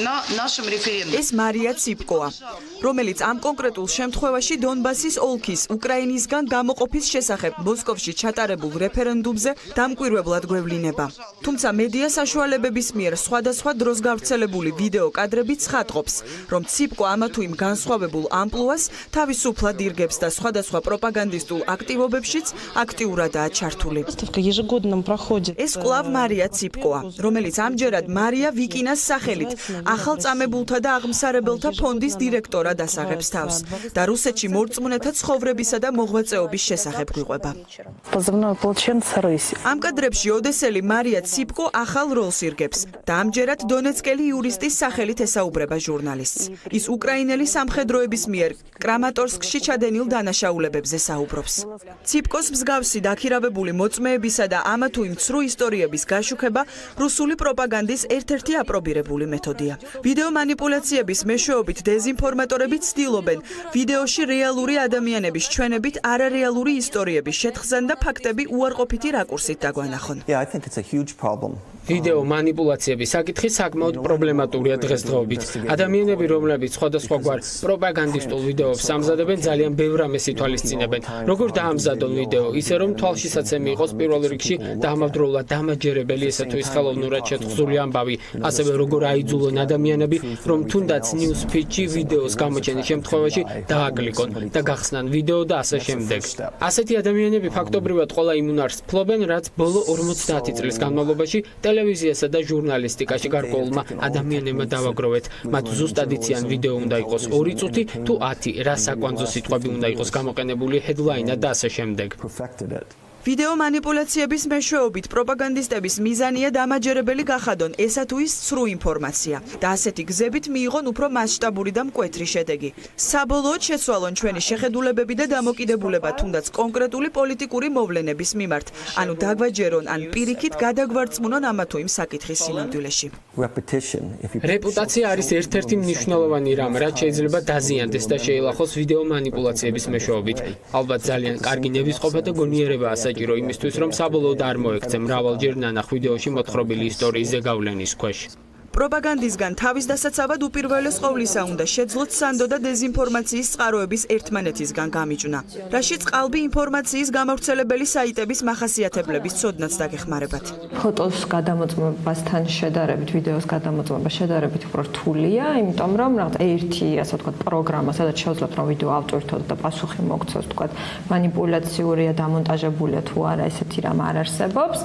на нашем референдуме. ეს მარია ციპკოა, რომელიც ამ კონკრეტულ შემთხვევაში დონბასის ოლქის უკრაინისგან გამოყოფის შესახებ მოსკოვში ჩატარებულ რეფერენდუმზე დამკვირვებლად გვევლინება. თუმცა მედია საშუალებების მიერ სხვადასხვა დროს გავრცელებული ვიდეო კადრები ცხადყოფს, რომ ციპკო ამა თუ იმ განსხვავებულ ამპლუას თავისუფლად ირგებს და სხვადასხვა პროპაგანდისტულ აქტივობებშიც აქტიურადაა ჩართული. ეს კვლავ მარია ციპკოა, რომელიც ამჯერად მარია ვიკინას სახელით ახალწამებულთა და აღმსარებელთა ფონდის დირექტორად ასაღებს თავს და რუსეთში მორწმუნეთა ცხოვრებისა და მოღვაწეობის შესახებ გვიყვება. ამ კადრებში ოდესელი მარია ციპკო ახალ როლს ირგებს და ამჯერად დონეცკელი იურისტის სახელით ესაუბრება ჟურნალისტს. ის უკრაინელი სამხედროების მიერ კრამატორსკში ჩადენილ დანაშაულებებზე საუბრობს. ციპკოს მსგავსი დაქირავებული მოწმეებისა და ამა თუ იმ ცრუ ისტორიების გაშუქება რუსული პროპაგანდის ერთ-ერთი აპრობირებული მეთოდია. ვიდეო манипуляციების მეშვეობით დეზინფორმატორები ცდილობენ ვიდეოში რეალური ადამიანების ჩვენებით არარეალური ისტორიების შეთხზან და ფაქტები უარყოფითი რაკურსით დაგვანახონ. ვიდეო манипуляციების საკითხი საკმაოდ პრობლემატურია დღესდღეობით. ადამიანები, რომლებიც სხვადასხვაგვარ პროპაგანდისტულ ვიდეოებს ამზადებენ, ძალიან ბევრ ამას ითვალისწინებენ. როგორ დაამზადონ ვიდეო, ისე რომ თვალშისაცემი იყოს პირველ რიგში დამავდროულად დამაჯერებელი ესა თუ ის ხელოვნურად შეთხზული ამბავი, ასევე როგორ აიძულონ ადამიანები, რომ თუნდაც news feed-ში ვიდეოს გამოჩენის შემთხვევაში დააკლიკონ და გახსნან ვიდეო და ასე შემდეგ. ასეთი ადამიანები ფაქტობრივად ყველა იმ უნარს ფლობენ, რაც ბოლო 50 წლის განმავლობაში ტელევიზიასა და ჟურნალისტიკაში გარკვეულმა ადამიანებმა დავაგროვეთ. მათ ზუსტად იციან ვიდეო უნდა იყოს 2 წუთი თუ 10, რა საკვანძო სიტყვები უნდა იყოს გამოყენებული headline-ად და ასე შემდეგ. ვიდეო манипуляციების მეშვეობით პროპაგანდისტების მიზანია დამაჯერებელი გახადონ ესა თუ ის ცრუ ინფორმაცია და ასეთი გზებით მიიღონ უფრო მასშტაბური და მკვეთრი შედეგი. საბოლოოდ შეცვალონ ჩვენი შეხედულებები და დამოკიდებულება თუნდაც კონკრეტული პოლიტიკური მოვლენების მიმართ, ანუ დაგვაჯერონ ან პირიქით გადაგვარწმუნონ ამა თუ იმ საკითხის სინამდვილეში. რეპუტაცია არის ერთ-ერთი მნიშვნელოვანი რამ, რაც შეიძლება დაზიანდეს და შეილახოს ვიდეო манипуляციების მეშვეობით. ალბათ ძალიან კარგი ნებისყოფა და გონიერებაა საჭირო იმისთვის, რომ საბოლოოდ არ მოექცე მრავალჯერ ნანახ ვიდეოში მოთხრობილი ისტორიის ზეგავლენის ქვეშ. პროპაგანდისგან თავის დასაცავად უპირველეს ყოვლისა უნდა შეძლოთ სანდო და დეზინფორმაციის წყაროების ერთმანეთისგან გამიჯვნა, რაშიც ყალბი ინფორმაციის გამავრცელებელი საიტების მახასიათებლების ცოდნაც დაგეხმარებათ. ფოტოს გადამოწმებასთან შედარებით, ვიდეოს გადამოწმება შედარებით უფრო რთულია, იმიტომ რომ რაღაც ერთი, ასე ვთქვათ, პროგრამა, სადაც შეუძლებთ რომ ვიდეო ავტორთოთ და პასუხი მოგცოს, ვთქვათ, манипуляციურია, დამონტაჟებულია თუ არა, ესეთი რამ არ არსებობს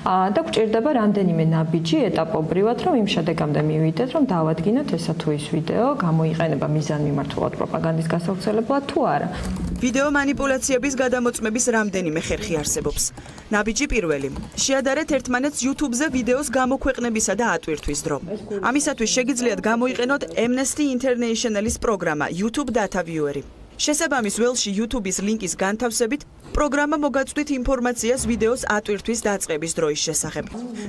და გვჭირდება რამდენიმე ნაბიჯი ეტაპობრივად, რომ იმ შედეგ გამდა მივიდეთ, რომ დავადგინოთ ესა თუ ის ვიდეო გამოიყენება მიზანმიმართულად პროპაგანდის გასავრცელებლად თუ არა. ვიდეო манипуляციების გადამოწმების რამდენიმე ხერხი არსებობს. ნაბიჯი პირველი. შეადარეთ ერთმანეთს YouTube-ზე ვიდეოს გამოქვეყნებისა და ატვირთვის დრო. ამისათვის შეგიძლიათ გამოიყენოთ Amnesty International-ის პროგრამა YouTube Data Viewer-ი. შესაბამის ველში YouTube-ის ლინკის განთავსებით პროგრამა მოგაწვდით ინფორმაციას ვიდეოს ატვირთვის დაწყების დროის შესახებ.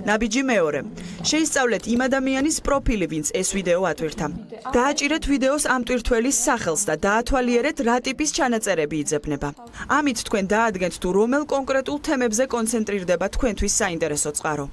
ნაბიჯი მეორე. შეისწავლეთ იმ ადამიანის პროფილი, ვინც ეს ვიდეო ატვირთა. დააჭირეთ ვიდეოს ამტვირთველის სახელს და დაათვალიერეთ რა ტიპის ჩანაწერები იძებნება. ამით თქვენ დაადგენთ თუ რომელ კონკრეტულ თემებზე კონცენტრირდება თქვენთვის საინტერესო წყარო.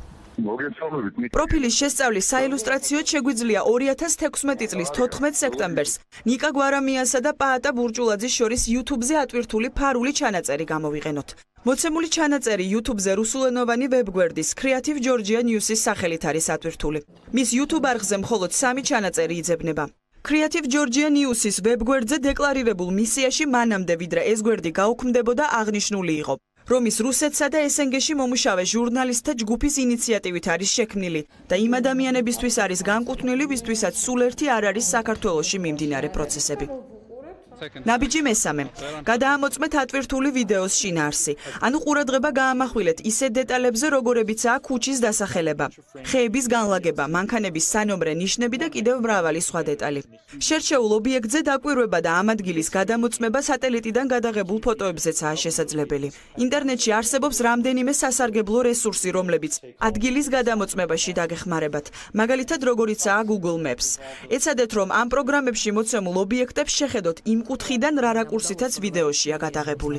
პროფილის შესწავლის საილუსტრაციოდ შეგვიძლია 2016 წლის 14 სექტემბერს ნიკა გვარამიასა და პაატა ბურჭულაძის შორის YouTube-ზე ატვირთული ფარული ჩანაწერი გამოვიყენოთ. მოცემული ჩანაწერი YouTube-ზე რუსულენოვანი ვებგვერდის Creative Georgia News-ის სახელით არის ატვირთული. მის YouTube არხზე მხოლოდ 3 ჩანაწერი იძებნება. Creative Georgia News-ის ვებგვერდზე დეკლარირებულ მისიაში მანამდე ვიდრე ეს გვერდი გაუქმდებოდა აღნიშნული იყო, რომ ის რუსეთსა და SNG-ში მომუშავე ჟურნალისტთა ჯგუფის ინიციატივით არის შექმნილი და იმ ადამიანებისთვის არის განკუთვნილი, ვისთვისაც სულ ერთი არ არის საქართველოში მიმდინარე პროცესები. ნაბიჯი მესამე. გადაამოწმეთ ატვირთული ვიდეოს შინაარსი. ანუ ყურადღება გაამახვილეთ ისეთ დეტალებზე, როგორებიცაა ქუჩის დასახელება, ხეების განლაგება, მანქანების სანომრე ნიშნები და კიდევ მრავალი სხვა დეტალი. შერჩეულ ობიექტზე დაკვირვება და ამ ადგილის გადამოწმება სატელიტიდან გადაღებულ ფოტოებზეცაა შესაძლებელი. ინტერნეტში არსებობს რამდენიმე სასარგებლო რესურსი, რომლებიც ადგილის გადამოწმებაში დაგეხმარებათ, მაგალითად როგორიცაა Google Maps. ეცადეთ, რომ ამ პროგრამებში მოცემულ ობიექტებს შეხედოთ იმ კუთხიდან რა რაკურსითაც ვიდეოშია გადაღებული.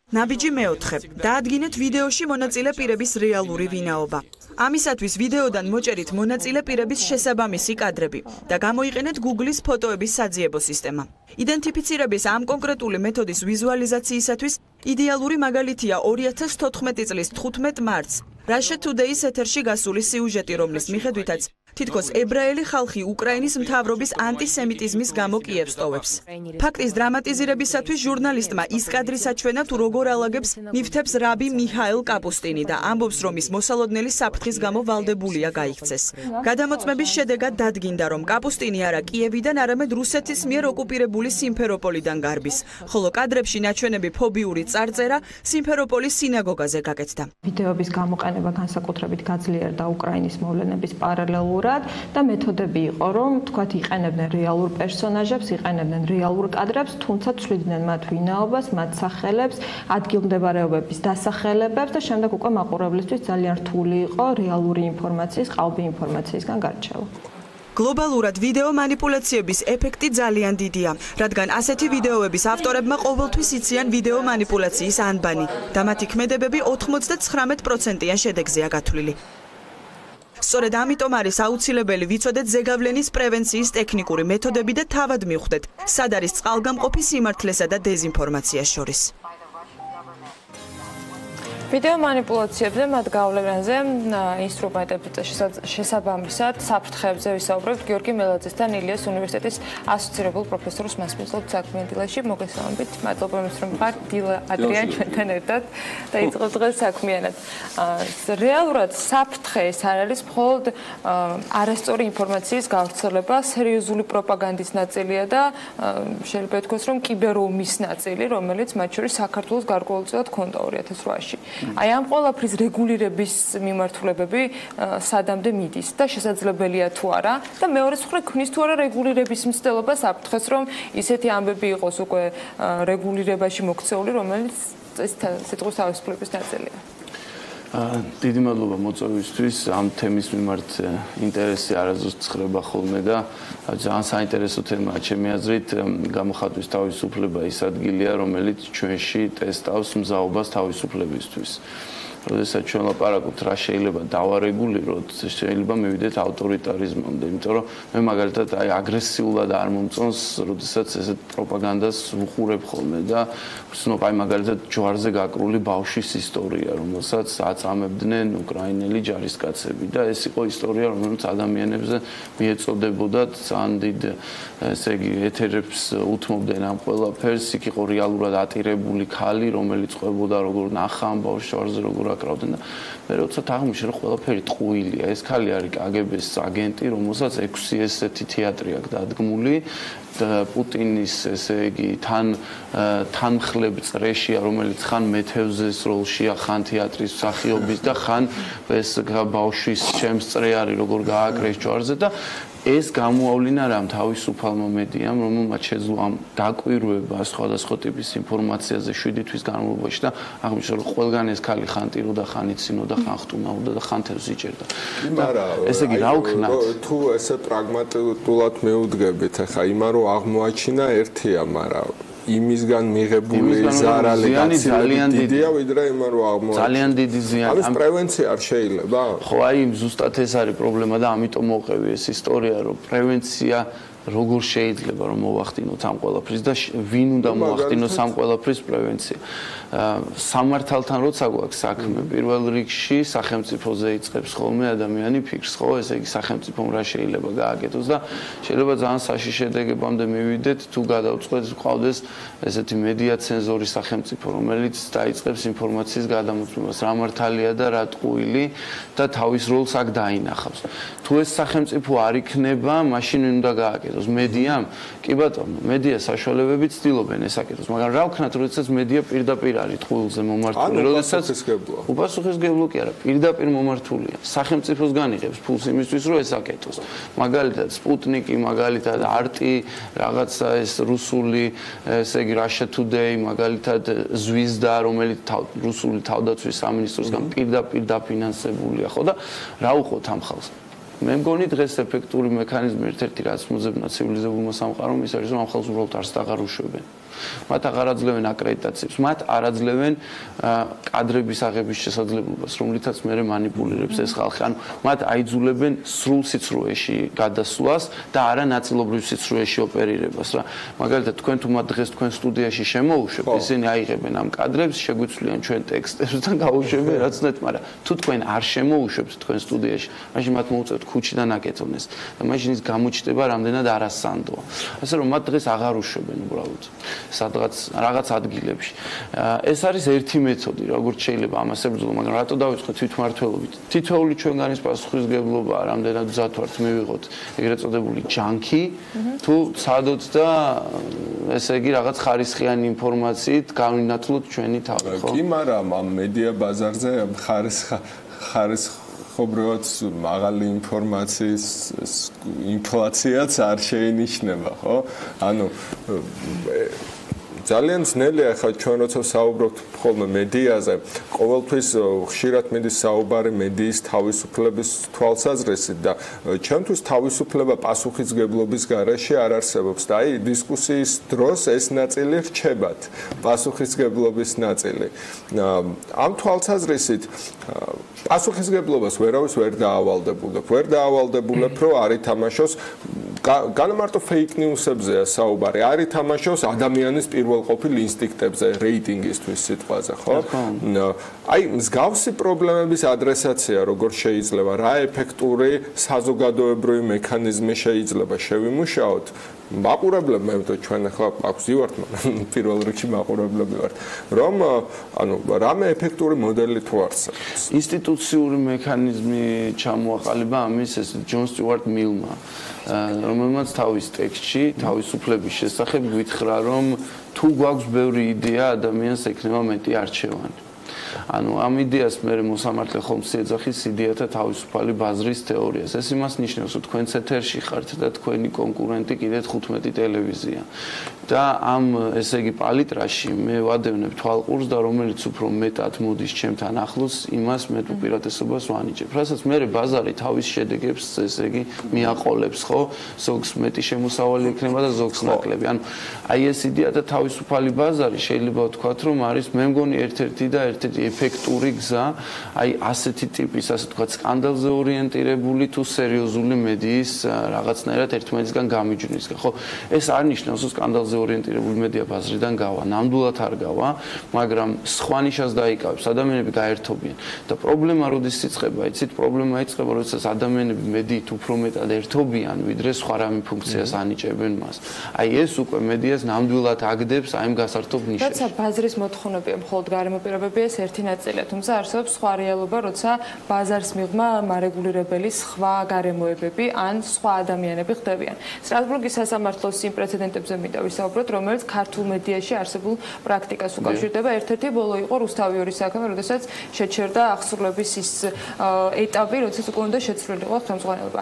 ნაბიჯი მეოთხე. დაადგინეთ ვიდეოში მონაწილე პირების რეალური ვინაობა. ამისათვის ვიდეოდან მოჭერით მონაწილე პირების შესაბამისი კადრები და გამოიყენეთ Google-ის ფოტოების საძიებო სისტემა. იდენტიფიცირების ამ კონკრეტული მეთოდის ვიზუალიზაციისათვის იდეალური მაგალითია 2014 წლის 15 მარტს Russia Today-ის ეთერში გასული სიუჟეტი, რომლის მიხედვითაც თითქოს ებრაელი ხალხი უკრაინის მთავრობის ანტისემიტიზმის გამო კიევს ტოვებს. ფაქტის დრამატიზირებისათვის ჟურნალისტმა ის კადრი საჩვენა თუ როგორ ალაგებს ნიფთებს რაბი მიჰაილ კაპუსტინი და ამბობს, რომ ის მოსალოდნელი საფრთხის გამო ვალდებულია გაიქცეს. გადამოწმების შედეგად დადგინდა, რომ კაპუსტინი არა კიევიდან, არამედ რუსეთის მიერ ოკუპირებული სიმფეროპოლიდან გარბის, ხოლო კადრებში ნაჩვენები ფობიური წარწერა სიმფეროპოლის სინაგოგაზე გაკეთდა. ვიდეოების გამოყენება განსაკუთრებით გაძლიერდა უკრაინის მოვლენების პარალელურად და მეთოდები იყო, რომ თქვათ იყენებდნენ რეალურ პერსონაჟებს, იყენებდნენ რეალურ კადრებს, თუმცა ცვლიდნენ მათ ვინაობას, მათ სახელებს, ადგილმდებარეობების დასახელებებს და შემდეგ უკვე მაყურებლისთვის ძალიან რთული იყო რეალური ინფორმაციის, ყალბი ინფორმაციისგან გარჩევა. გლობალურად ვიდეო მანიპულაციების ეფექტი ძალიან დიდია, რადგან ასეთი ვიდეოების ავტორებმა ყოველთვის იციან ვიდეო მანიპულაციის ანბანი და მათი ქმედებები 99%-იან შედეგზეა გათვლილი. სწორედ ამიტომ არის აუცილებელი ვიცოდეთ ზეგავლენის პრევენციის ტექნიკური მეთოდები და თავად მივხვდეთ, სად არის წყალგამყოფი სიმართლესა და დეზინფორმაციას შორის. ვიდეო მანიპულაციებზე, მათ გავლენაზე, ინსტრუმენტებზე შესაბამისად საფრთხეებზე ვისაუბრებთ გიორგი მელაძესთან ილიას უნივერსიტეტის ასოცირებულ პროფესორს მასპინძლობ საქმიან დილაში. მოგესალმებით. მადლობა იმის, რომ ხარ დილა ადრიან ჩვენთან ერთად და იწყებთ დღეს საქმიანად. რეალურად საფრთხე ეს არ არის მხოლოდ არასწორი ინფორმაციის გავრცელება, სერიოზული პროპაგანდის ნაწილია და შეიძლება ითქვას, რომ კიბერომის ნაწილი, რომელიც მათ შორის საქართველოს გარკვეულწილად ჰქონდა 2008-ში. Აი ამ ყველაფრის რეგულირების მიმართულებები სადამდე მიდის და შესაძლებელია თუ არა და მეორეს მხრივ ქმნის თუ არა რეგულირების მცდელობა საფრთხეს, რომ ისეთი ამბები იყოს უკვე რეგულირებაში მოქცეული, რომელიც ეს სიტყვის თავისუფლების ნაწილია. დიდი მადლობა მოწვევისთვის. ამ თემის მიმართ ინტერესი არასდროს ცხრება ხოლმე და ძალიან საინტერესო თემაა ჩემი აზრით. გამოხატვის თავისუფლება ის ადგილია, რომელიც ჩვენში ტესტავს მზაობას თავისუფლებისთვის. როდესაც ჩვენ ლაპარაკობთ რა შეიძლება დავარეგულიროთ, შეიძლება მივიდეთ ავტორიტარიზმამდე, იმიტომ რომ მე მაგალითად აი აგრესიულად არ მომწონს, როდესაც ესეთ პროპაგანდას ვუყურებ ხოლმე და ვცნობ აი მაგალითად ჯვარზე გაკრული ბავშვის ისტორია, რომელსაც აწამებდნენ უკრაინელი ჯარისკაცები და ეს იყო ისტორია, რომელიც ადამიანებზე მიეწოდებოდათ ძალიან დიდ ესე იგი ეთერებს უთმობდნენ ამ ყველაფერს. იქ იყო რეალურად ატირებული ქალი, რომელიც ყვებოდა როგორ ნახა ამ ბავშვს ჯვარზე როგორ აკრავდნენ და მე როცა აღმოჩნდა რომ ყველაფერი ტყუილია. ეს ქალი არის კგბ-ს აგენტი, რომელსაც 6 ესეთი თეატრი აქვს დადგმული და პუტინის ესე იგი თანმხლებ წრეშია, რომელიც ხან მეთევზეს როლშია, ხან თეატრის მსახიობის და ხან ეს ბავშვის ჩემს წრე არის როგორ გააკრეს ჯვარზე და ეს გამოავლინა რამ თავისუფალმა მედიამ, რომელმაც შეძლო ამ დაკვირვება სხვადასხვა ტიპის ინფორმაციაზე 7 თვის განმავლობაში და აღმოჩნდა რომ ყველგან ეს ქალი ხან ტიროდა, ხან იცინოდა, ხან ხტუნაობდა და ხან თევზს იჭერდა. ესე იგი რა ვქნათ? თუ ესე პრაგმატულად მეუდგებით, ახლა იმან რომ აღმოაჩინა ერთია, მაგრამ იმისგან მიღებული ზარალი ძალიან დიდია, ვიდრე იმან რომ აღმოაჩინა. ძალიან დიდი ზიანი. ამის პრევენცია არ შეიძლება? ხო, აი ზუსტად ეს არის პრობლემა და ამიტომ მოყევი ეს ისტორია, რომ პრევენცია როგორ შეიძლება რომ მოვახდინოთ ამ ყველაფრის და ვინ უნდა მოვახდინოს ამ ყველაფრის პრევენცია. სამართალთან როცა გვაქვს საქმე, პირველ რიგში სახელმწიფოზე იწყებს ხოლმე ადამიანი ფიქრს, ხო, ესე იგი სახელმწიფომ რა შეიძლება გააკეთოს და შეიძლება ძალიან საშიში შედეგებამდე მივიდეთ, თუ გადავწყვეტ ყავდეს ესეთი მედია ცენზორი სახელმწიფო, რომელიც დაიწყებს ინფორმაციის გადამოწმებას, რა მართალია და რა ტყუილი და თავის როლს აქ დაინახავს. თუ ეს სახელმწიფო არ იქნება, მაშინ ვინ უნდა გააკეთოს? საკეთოს მედიამ? კი ბატონო, მედია საშუალებებით ცდილობენ ეს საკეთოს, მაგრამ რა ვქნათ, როდესაც მედია პირდაპირ არის ტყუილზე მომართული, როდესაც უპასუხისმგებლო კი არა, პირდაპირ მომართულია. სახელმწიფოს განიღებს ფულს იმისთვის, რომ ეს აკეთოს. მაგალითად, სპუტნიკი, მაგალითად, არტი, რაღაცა ეს რუსული, ესე იგი Russia Today, მაგალითად, ზვიზდა, რომელიც რუსული თავდაცვის სამინისტროსგან პირდაპირ დაფინანსებულია, ხო და რა უყოთ ამ ხალხს? მე მგონი დღეს ეფექტური მექანიზმი ერთ-ერთი რაც მოძებნა ცივილიზებულმა სამყარომ ის არის რომ ამ ხალხს უბრალოდ არც აღარ უშვებენ. მათ აღარ აძლევენ აკრედიტაციებს, მათ არ აძლევენ კადრების აღების შესაძლებლობას, რომლითაც მე მანიპულირებს ეს ხალხი. ანუ მათ აიძულებენ სრულ სიცრუეში გადასვლას და არა ნაწილობრივ სიცრუეში ოპერირებას რა. მაგალითად თქვენ თუ მათ დღეს თქვენ სტუდიაში შემოუშვებთ, ისინი აიღებენ ამ კადრებს, შეგვიცვლიან ჩვენ ტექსტებს და გაუშვებენ რაც ნეთ, მაგრამ თუ თქვენ არ შემოუშვებთ თქვენ სტუდიაში, მაშინ მათ მოუწევთ ქუჩიდან აკეთონეს და მაშინ ის გამოჩნდება რამდენად არასანდოა. ასე რომ მათ დღეს აღარ უშვებენ უბრალოდ. სადღაც რაღაც ადგილებში. ეს არის ერთი მეთოდი, როგორც შეიძლება ამას ებრძოლო, მაგრამ რატო დავიწყოთ თვითმმართველობით? თითოეული ჩვენგანის პასუხისმგებლობა, რამდენად მზად ვართ მივიღოთ ეგრეთ წოდებული ჯანკი, თუ ცადოთ და ესე იგი რაღაც ხარისხიანი ინფორმაციით გავინათლოთ ჩვენი თავი, ხო? კი, მაგრამ ამ მედია ბაზარზე ხარისხობრივად მაღალი ინფორმაციის ინფლაციაც არ შეინიშნება, ხო? ანუ ძალიან ძნელია ხა ჩვენ როცა საუბრობთ ხოლმე მედიაზე, ყოველთვის ხშირად მიდის საუბარი მედიის თავისუფლების თვალსაზრისით და ჩვენთვის თავისუფლება პასუხისმგებლობის გარეშე არ არსებობს და აი დისკუსიის დროს ეს ნაწილი რჩებათ, პასუხისმგებლობის ნაწილი. ამ თვალსაზრისით პასუხისმგებლობას ვერავის ვერ დაავალდებულებ, რომ არ ითამაშოს განმარტო fake news-ებზეა საუბარი, არ ითამაშოს ადამიანის პირველყოფილ ინსტინქტებზე, რეიტინგისთვის სიტყვაზე, ხო? აი, მსგავსი პრობლემების ადრესაცია როგორ შეიძლება, რა ეფექტური საზოგადოებრივი მექანიზმი შეიძლება შევიმუშაოთ? მაყურებლები, მე ვთქვი, ჩვენ ახლა აქვს ვივართ, მაგრამ პირველ რიგში მაყურებლები ვართ, რომ ანუ რამე ეფექტური მოდელი თუ არსებობს. ინსტიტუციური მექანიზმი ჩამოაყალიბა ამის ეს ჯონ სტიუარტ მილმა, რომელმაც თავის ტექსტში თავისუფლების შესახებ გითხრა, რომ თუ გვაქვს ბევრი იდეა, ადამიანს ექნება მეტი არჩევანი. ანუ ამ იდეას მე მოსამართლე ხომს ეძახის იდეათა თავისუფალი ბაზრის თეორიას. ეს იმას ნიშნავს, რომ თქვენ ეთერში ხართ და თქვენი კონკურენტი კიდე 15 ტელევიზია. და ამ ესე იგი პალიტრაში მე ვადევნებ თვალყურს და რომელიც უფრო მეტად მოდის ჩემთან ახლოს, იმას მე უპირატესობას ვანიჭებ. რასაც მე ბაზარი თავის შედეგებს ესე იგი მიაყოლებს, ხო? ზოგს მეტი შემოსავალი ექნება და ზოგს ნაკლები. ანუ აი ეს იდეათა თავისუფალი ბაზარი შეიძლება ვთქვათ, რომ არის მე მგონი ერთ-ერთი და ერთ-ერთი ეფექტური გზა, აი ასეთი ტიპის, ასე ვთქვათ, სკანდალზე ორიენტირებული თუ სერიოზული მედიის რაღაცნაირად ერთმანეთისგან გამიჯვნისგან, ხო? ეს არ ნიშნავს, რომ სკანდალზე ორიენტირებული მედია ბაზრიდან გავა, ნამდვილად არ გავა, მაგრამ სხვა ნიშას დაიკავებს, ადამიანები გაერთობიან და პრობლემა როდის იწყება? იცით, პრობლემა იწყება, როდესაც ადამიანები მედიით უფრო მეტად ერთობიან, ვიდრე სხვა რამე ფუნქციას ანიჭებენ მას. აი ეს უკვე მედიას ნამდვილად აგდებს აი ამ გასართობ ნიშებს. როცა ბაზრის მოთხოვნებია მხოლოდ გარემო პირობებია ეს ერთი ნაწილია, თუმცა არსებობს სხვა რეალობა, როცა ბაზარს მიღმა მარეგულირებელი სხვა გარემოებები ან სხვა ადამიანები ხდებიან. სტრასბურგის სასამართლოს იმ პრეცედენტებზე მინდა ვისაუბროთ, რომელიც ქართულ მედიაში არსებულ პრაქტიკას უკავშირდება. ერთ-ერთი ბოლო იყო რუსთავიორის საქმე, როდესაც შეჩერდა აღსრულების ის ეტაპი, როდესაც უკვე უნდა შეცვლილიყო ხელმძღვანელობა.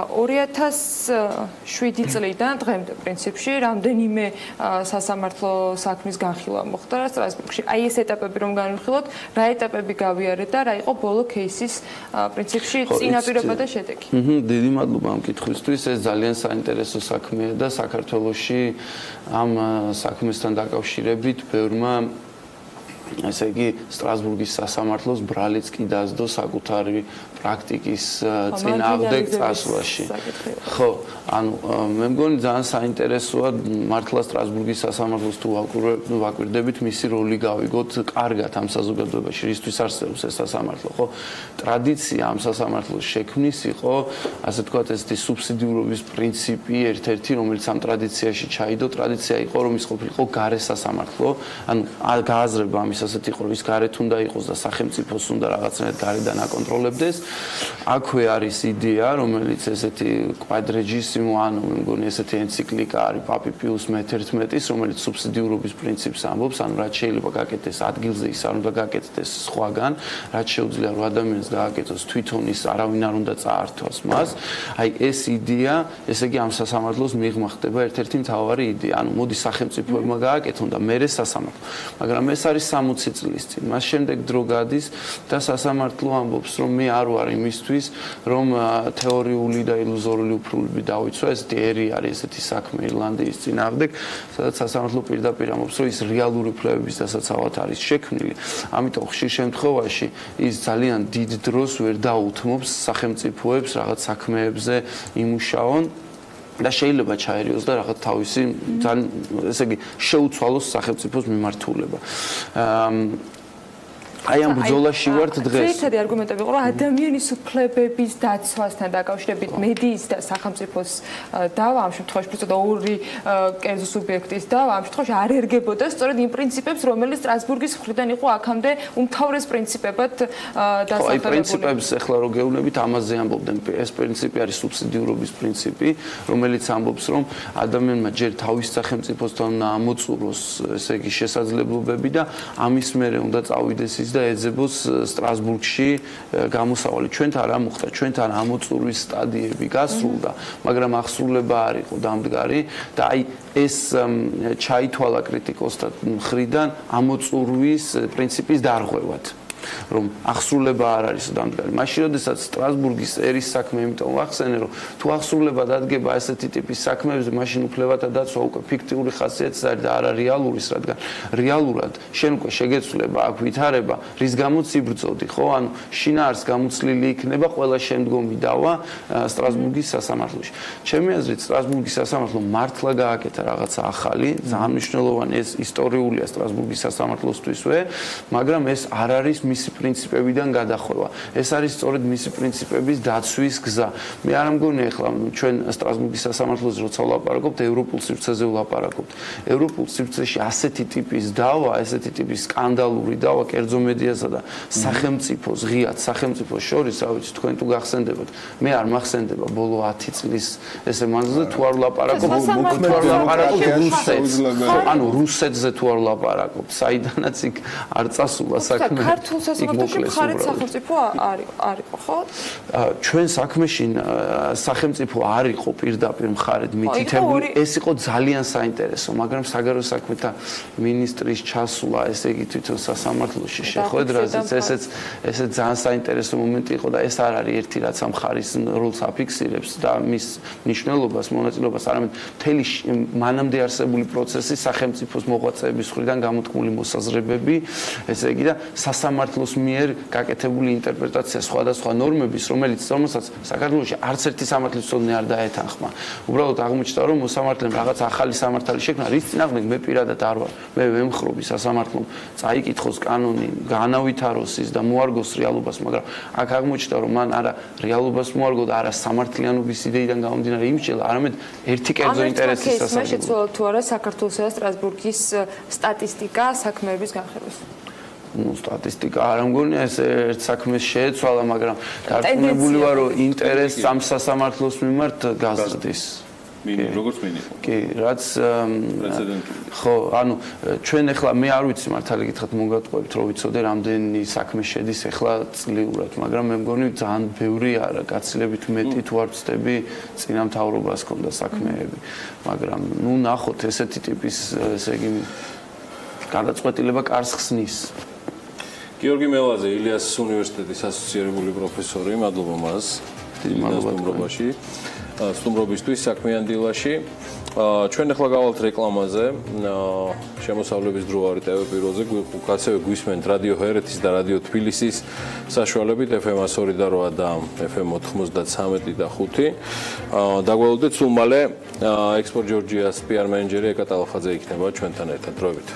2007 წლიდან დღემდე პრინციპში რამდენიმე სასამართლო საქმის განხილვა მოხდა სტრასბურგში. აი ეს ეტაპები რომ განვიხილოთ, რა ეტაპები გავიარეთ და რა იყო ბოლო кейსის პრინციპში წინაპირობა და შედეგი. დიდი მადლობა ამ კითხვისთვის. ეს ძალიან საინტერესო საქმეა და საქართველოში ამ საქმესთან დაკავშირებით ბევრმა ესე იგი სტრასბურგის სასამართლოს ბრალიც კი დაასდო საკუთარი პრაქტიკის წინააღმდეგ წასვლაში. ხო, ანუ მე მგონი ძალიან საინტერესოა მართლა სტრასბურგის სასამართლოს თუ ვაკვირდებით მისი როლი გავიგოთ კარგად ამ საზოგადოებაში, რისთვის არსებობს ეს სასამართლო, ხო? ტრადიცია ამ სასამართლოს შექმნის იყო, ასე ვთქვათ, ესეთი სუბსიდიურობის პრინციპი ერთ-ერთი, რომელიც ამ ტრადიციაში ჩაიდო. ტრადიცია იყო, რომ ის ყოფილიყო გარე სასამართლო, ანუ გააზრება ამის ასეთი იყო, რომ ის გარეთ უნდა იყოს და სახელმწიფოს უნდა რაღაცნაირად გარედან აკონტროლებდეს. აქვე არის იდეა, რომელიც ესეთი კვადრეჯისიმო, ანუ მე მგონი ესეთი ენციკლიკა არის პაპი პიუს მე-11-ის, რომელიც სუბსიდიურობის პრინციპს ამბობს, ანუ რაც შეიძლება გაკეთდეს ადგილზე, ის არ უნდა გაკეთდეს სხვაგან, რაც შეუძლია რომ ადამიანს გააკეთოს თვითონ ის არავინ არ უნდა წაართვას მას. აი ეს იდეა, ესე იგი ამ სასამართლოს მიღმა ხდება ერთ-ერთი მთავარი იდეა. ანუ მოდი სახელმწიფოებმა გააკეთონ და მერე სასამართლო. მაგრამ ეს არის 60 წლის წინ. მას შემდეგ დრო გადის და სასამართლო ამბობს, რომ მე არ ვარ იმისთვის, რომ თეორიული და ილუზორული უფლებები დავიცვა. ესეთი ერი არის ესეთი საქმე ირლანდიის წინააღმდეგ, სადაც სასამართლო პირდაპირ ამბობს, რომ ის რეალური უფლებების დასაცავად არის შექმნილი. ამიტომ ხშირ შემთხვევაში ის ძალიან დიდ დროს ვერ დაუთმობს სახელმწიფოებს რაღაც საქმეებზე იმუშაონ და შეიძლება ჩაერიოს და რაღაც თავისი ძალიან ესე იგი შეუცვალოს სახელმწიფოს მიმართულება. აი ამ ბრძოლაში ვართ დღეს. ძირითადი არგუმენტები იყო, რომ ადამიანის უფლებების დაცვასთან დაკავშირებით მედიის და სახელმწიფოს დავა ამ შემთხვევაში უბრალოდ ორი კერძო სუბიექტის დავა ამ შემთხვევაში არ ერგებოდა სწორედ იმ პრინციპებს, რომელიც სტრასბურგის მხრიდან იყო აქამდე უმთავრეს პრინციპებად დასახელებული. აი პრინციპებს ახლა რო გეუბნებით, ამაზე ამბობდნენ. ეს პრინციპი არის სუბსიდიურობის პრინციპი, რომელიც ამბობს, რომ ადამიანმა ჯერ თავის სახელმწიფოსთან ამოწუროს, ესე იგი შესაძლებლობები და ამის მერე უნდა წავიდეს ის და ეძებოს სტრასბურგში გამოსავალი. ჩვენთან რა მოხდა? ჩვენთან ამოწურვის სტადიები გასრულდა, მაგრამ აღსრულება არ იყო დამდგარი და აი ეს ჩაითვალა კრიტიკოსთა მხრიდან ამოწურვის პრინციპის დარღვევად. რომ აღსრულება არ არის დამდგარი. მაშინ როდესაც სტრასბურგის ერის საქმე, იმიტომ ვახსენე, რომ თუ აღსრულება დადგება ესეთი ტიპის საქმეებზე, მაშინ უფლებათა დაცვა უკვე ფიქტიური ხასიათის არის და არა რეალურის, რადგან რეალურად შენ უკვე შეგეცვლება აქ ვითარება, რის გამოც იბრძოდი, ხო? ანუ შინაარს გამოცლილი იქნება ყველა შემდგომი დავა სტრასბურგის სასამართლოში. ჩემი აზრით, სტრასბურგის სასამართლომ მართლა გააკეთა რაღაცა ახალი, ძალიან მნიშვნელოვანი ეს ისტორიულია სტრასბურგის სასამართლოსთვისვე, მაგრამ ეს არ არის მისი პრინციპებიდან გადახვევა. ეს არის სწორედ მისი პრინციპების დაცვის გზა. მე არ მგონი ახლა ჩვენ სტრასბურგის სასამართლოზე როცა ვლაპარაკობთ, ევროპულ სივრცეზე ვლაპარაკობთ. ევროპულ სივრცეში ასეთი ტიპის დავა, ესეთი ტიპის სკანდალური დავა კერძო მედიასა და სახელმწიფოს, ღიად სახელმწიფოს შორის, რა ვიცი, თქვენ თუ გახსენდებათ, მე არ მახსენდება ბოლო 10 წლის ესე მანძილზე თუ არ ვლაპარაკობ, ანუ რუსეთზე თუ არ ვლაპარაკობ, საიდანაც იქ არ წასულა საქმე. ქართულ სასამართლოში მხარეთ სახელმწიფო არისო, ხო? ჩვენ საქმეში სახელმწიფო არ იყო პირდაპირ მხარეთ მითითებული, ეს იყო ძალიან საინტერესო, მაგრამ საგარეო საქმეთა მინისტრის ჩასვლა, ესე იგი თვითონ სასამართლოში შეხვედრაზეც ესეც ძალიან საინტერესო მომენტი იყო და ეს არ არის ერთი რაც ამ მხარის როლს აფიქსირებს და მის მნიშვნელობას, მონაწილეობას, არამედ მთელი მანამდე არსებული პროცესი სახელმწიფოს მოღვაწეების მხრიდან გამოთქმული მოსაზრებები, ესე იგი და სასამართლოს მიერ გაკეთებული ინტერპრეტაცია სხვადასხვა ნორმების, რომელსაც საქართველოში არც ერთი სამართლის ცოდნე არ დაეთანხმა. უბრალოდ აღმოჩნდა, რომ მოსამართლემ რაღაც ახალი სამართალი შექმნა, რის წინააღმდეგ მე პირადად არ ვარ. მე ვემხრობი სასამართლომ წაიკითხოს კანონი, გაანავითაროს ის და მოარგოს რეალობას, მაგრამ აქ აღმოჩნდა, რომ მან არა რეალობას მოარგო და არა სამართლიანობის იდეიდან გამომდინარე იმსჯელა, არამედ ერთი კერძო ინტერესის სასამართლო. მე შეცვალა თუ არა საქართველოსა და სტრასბურგის სტატისტიკა საქმეების განხილვის. სტატისტიკა არ მგონია ეს ერთ საქმეს შეეცვალა, მაგრამ დარწმუნებული ვარ, რომ ინტერესს ამ სასამართლოს მიმართ გაზრდის. როგორც მინიმუმ. კი, რაც ხო, ანუ ჩვენ ახლა მე არ ვიცი მართალი გითხრათ მოგატყუებთ, რომ ვიცოდე რამდენი საქმე შედის ახლა წლიურად, მაგრამ მე მგონი ძალიან ბევრი არა, გაცილებით მეტი თუ არ ვწდები წინამთავრობას ქონდა საქმეები, მაგრამ ნუ ნახოთ ესეთი ტიპის, ესე იგი გადაწყვეტილება კარს ხსნის. გიორგი მელაძე, ილიას უნივერსიტეტის ასოცირებული პროფესორი, მადლობა მას. სტუმრობაში. სტუმრობისთვის საქმიან დილაში. ჩვენ ახლა გავალთ რეკლამაზე. შემოსავლების დრო არის TV პირველზე. ასევე გვისმენთ რადიო ჰერეთის და რადიო თბილისის საშუალებით FM 102 და 8 და FM 93 და 5. დაგვალოდეთ სულ მალე ექსპორტ ჯორჯიას PR მენეჯერი ეკა ტალახაძე იქნება ჩვენთან ერთად დროებით.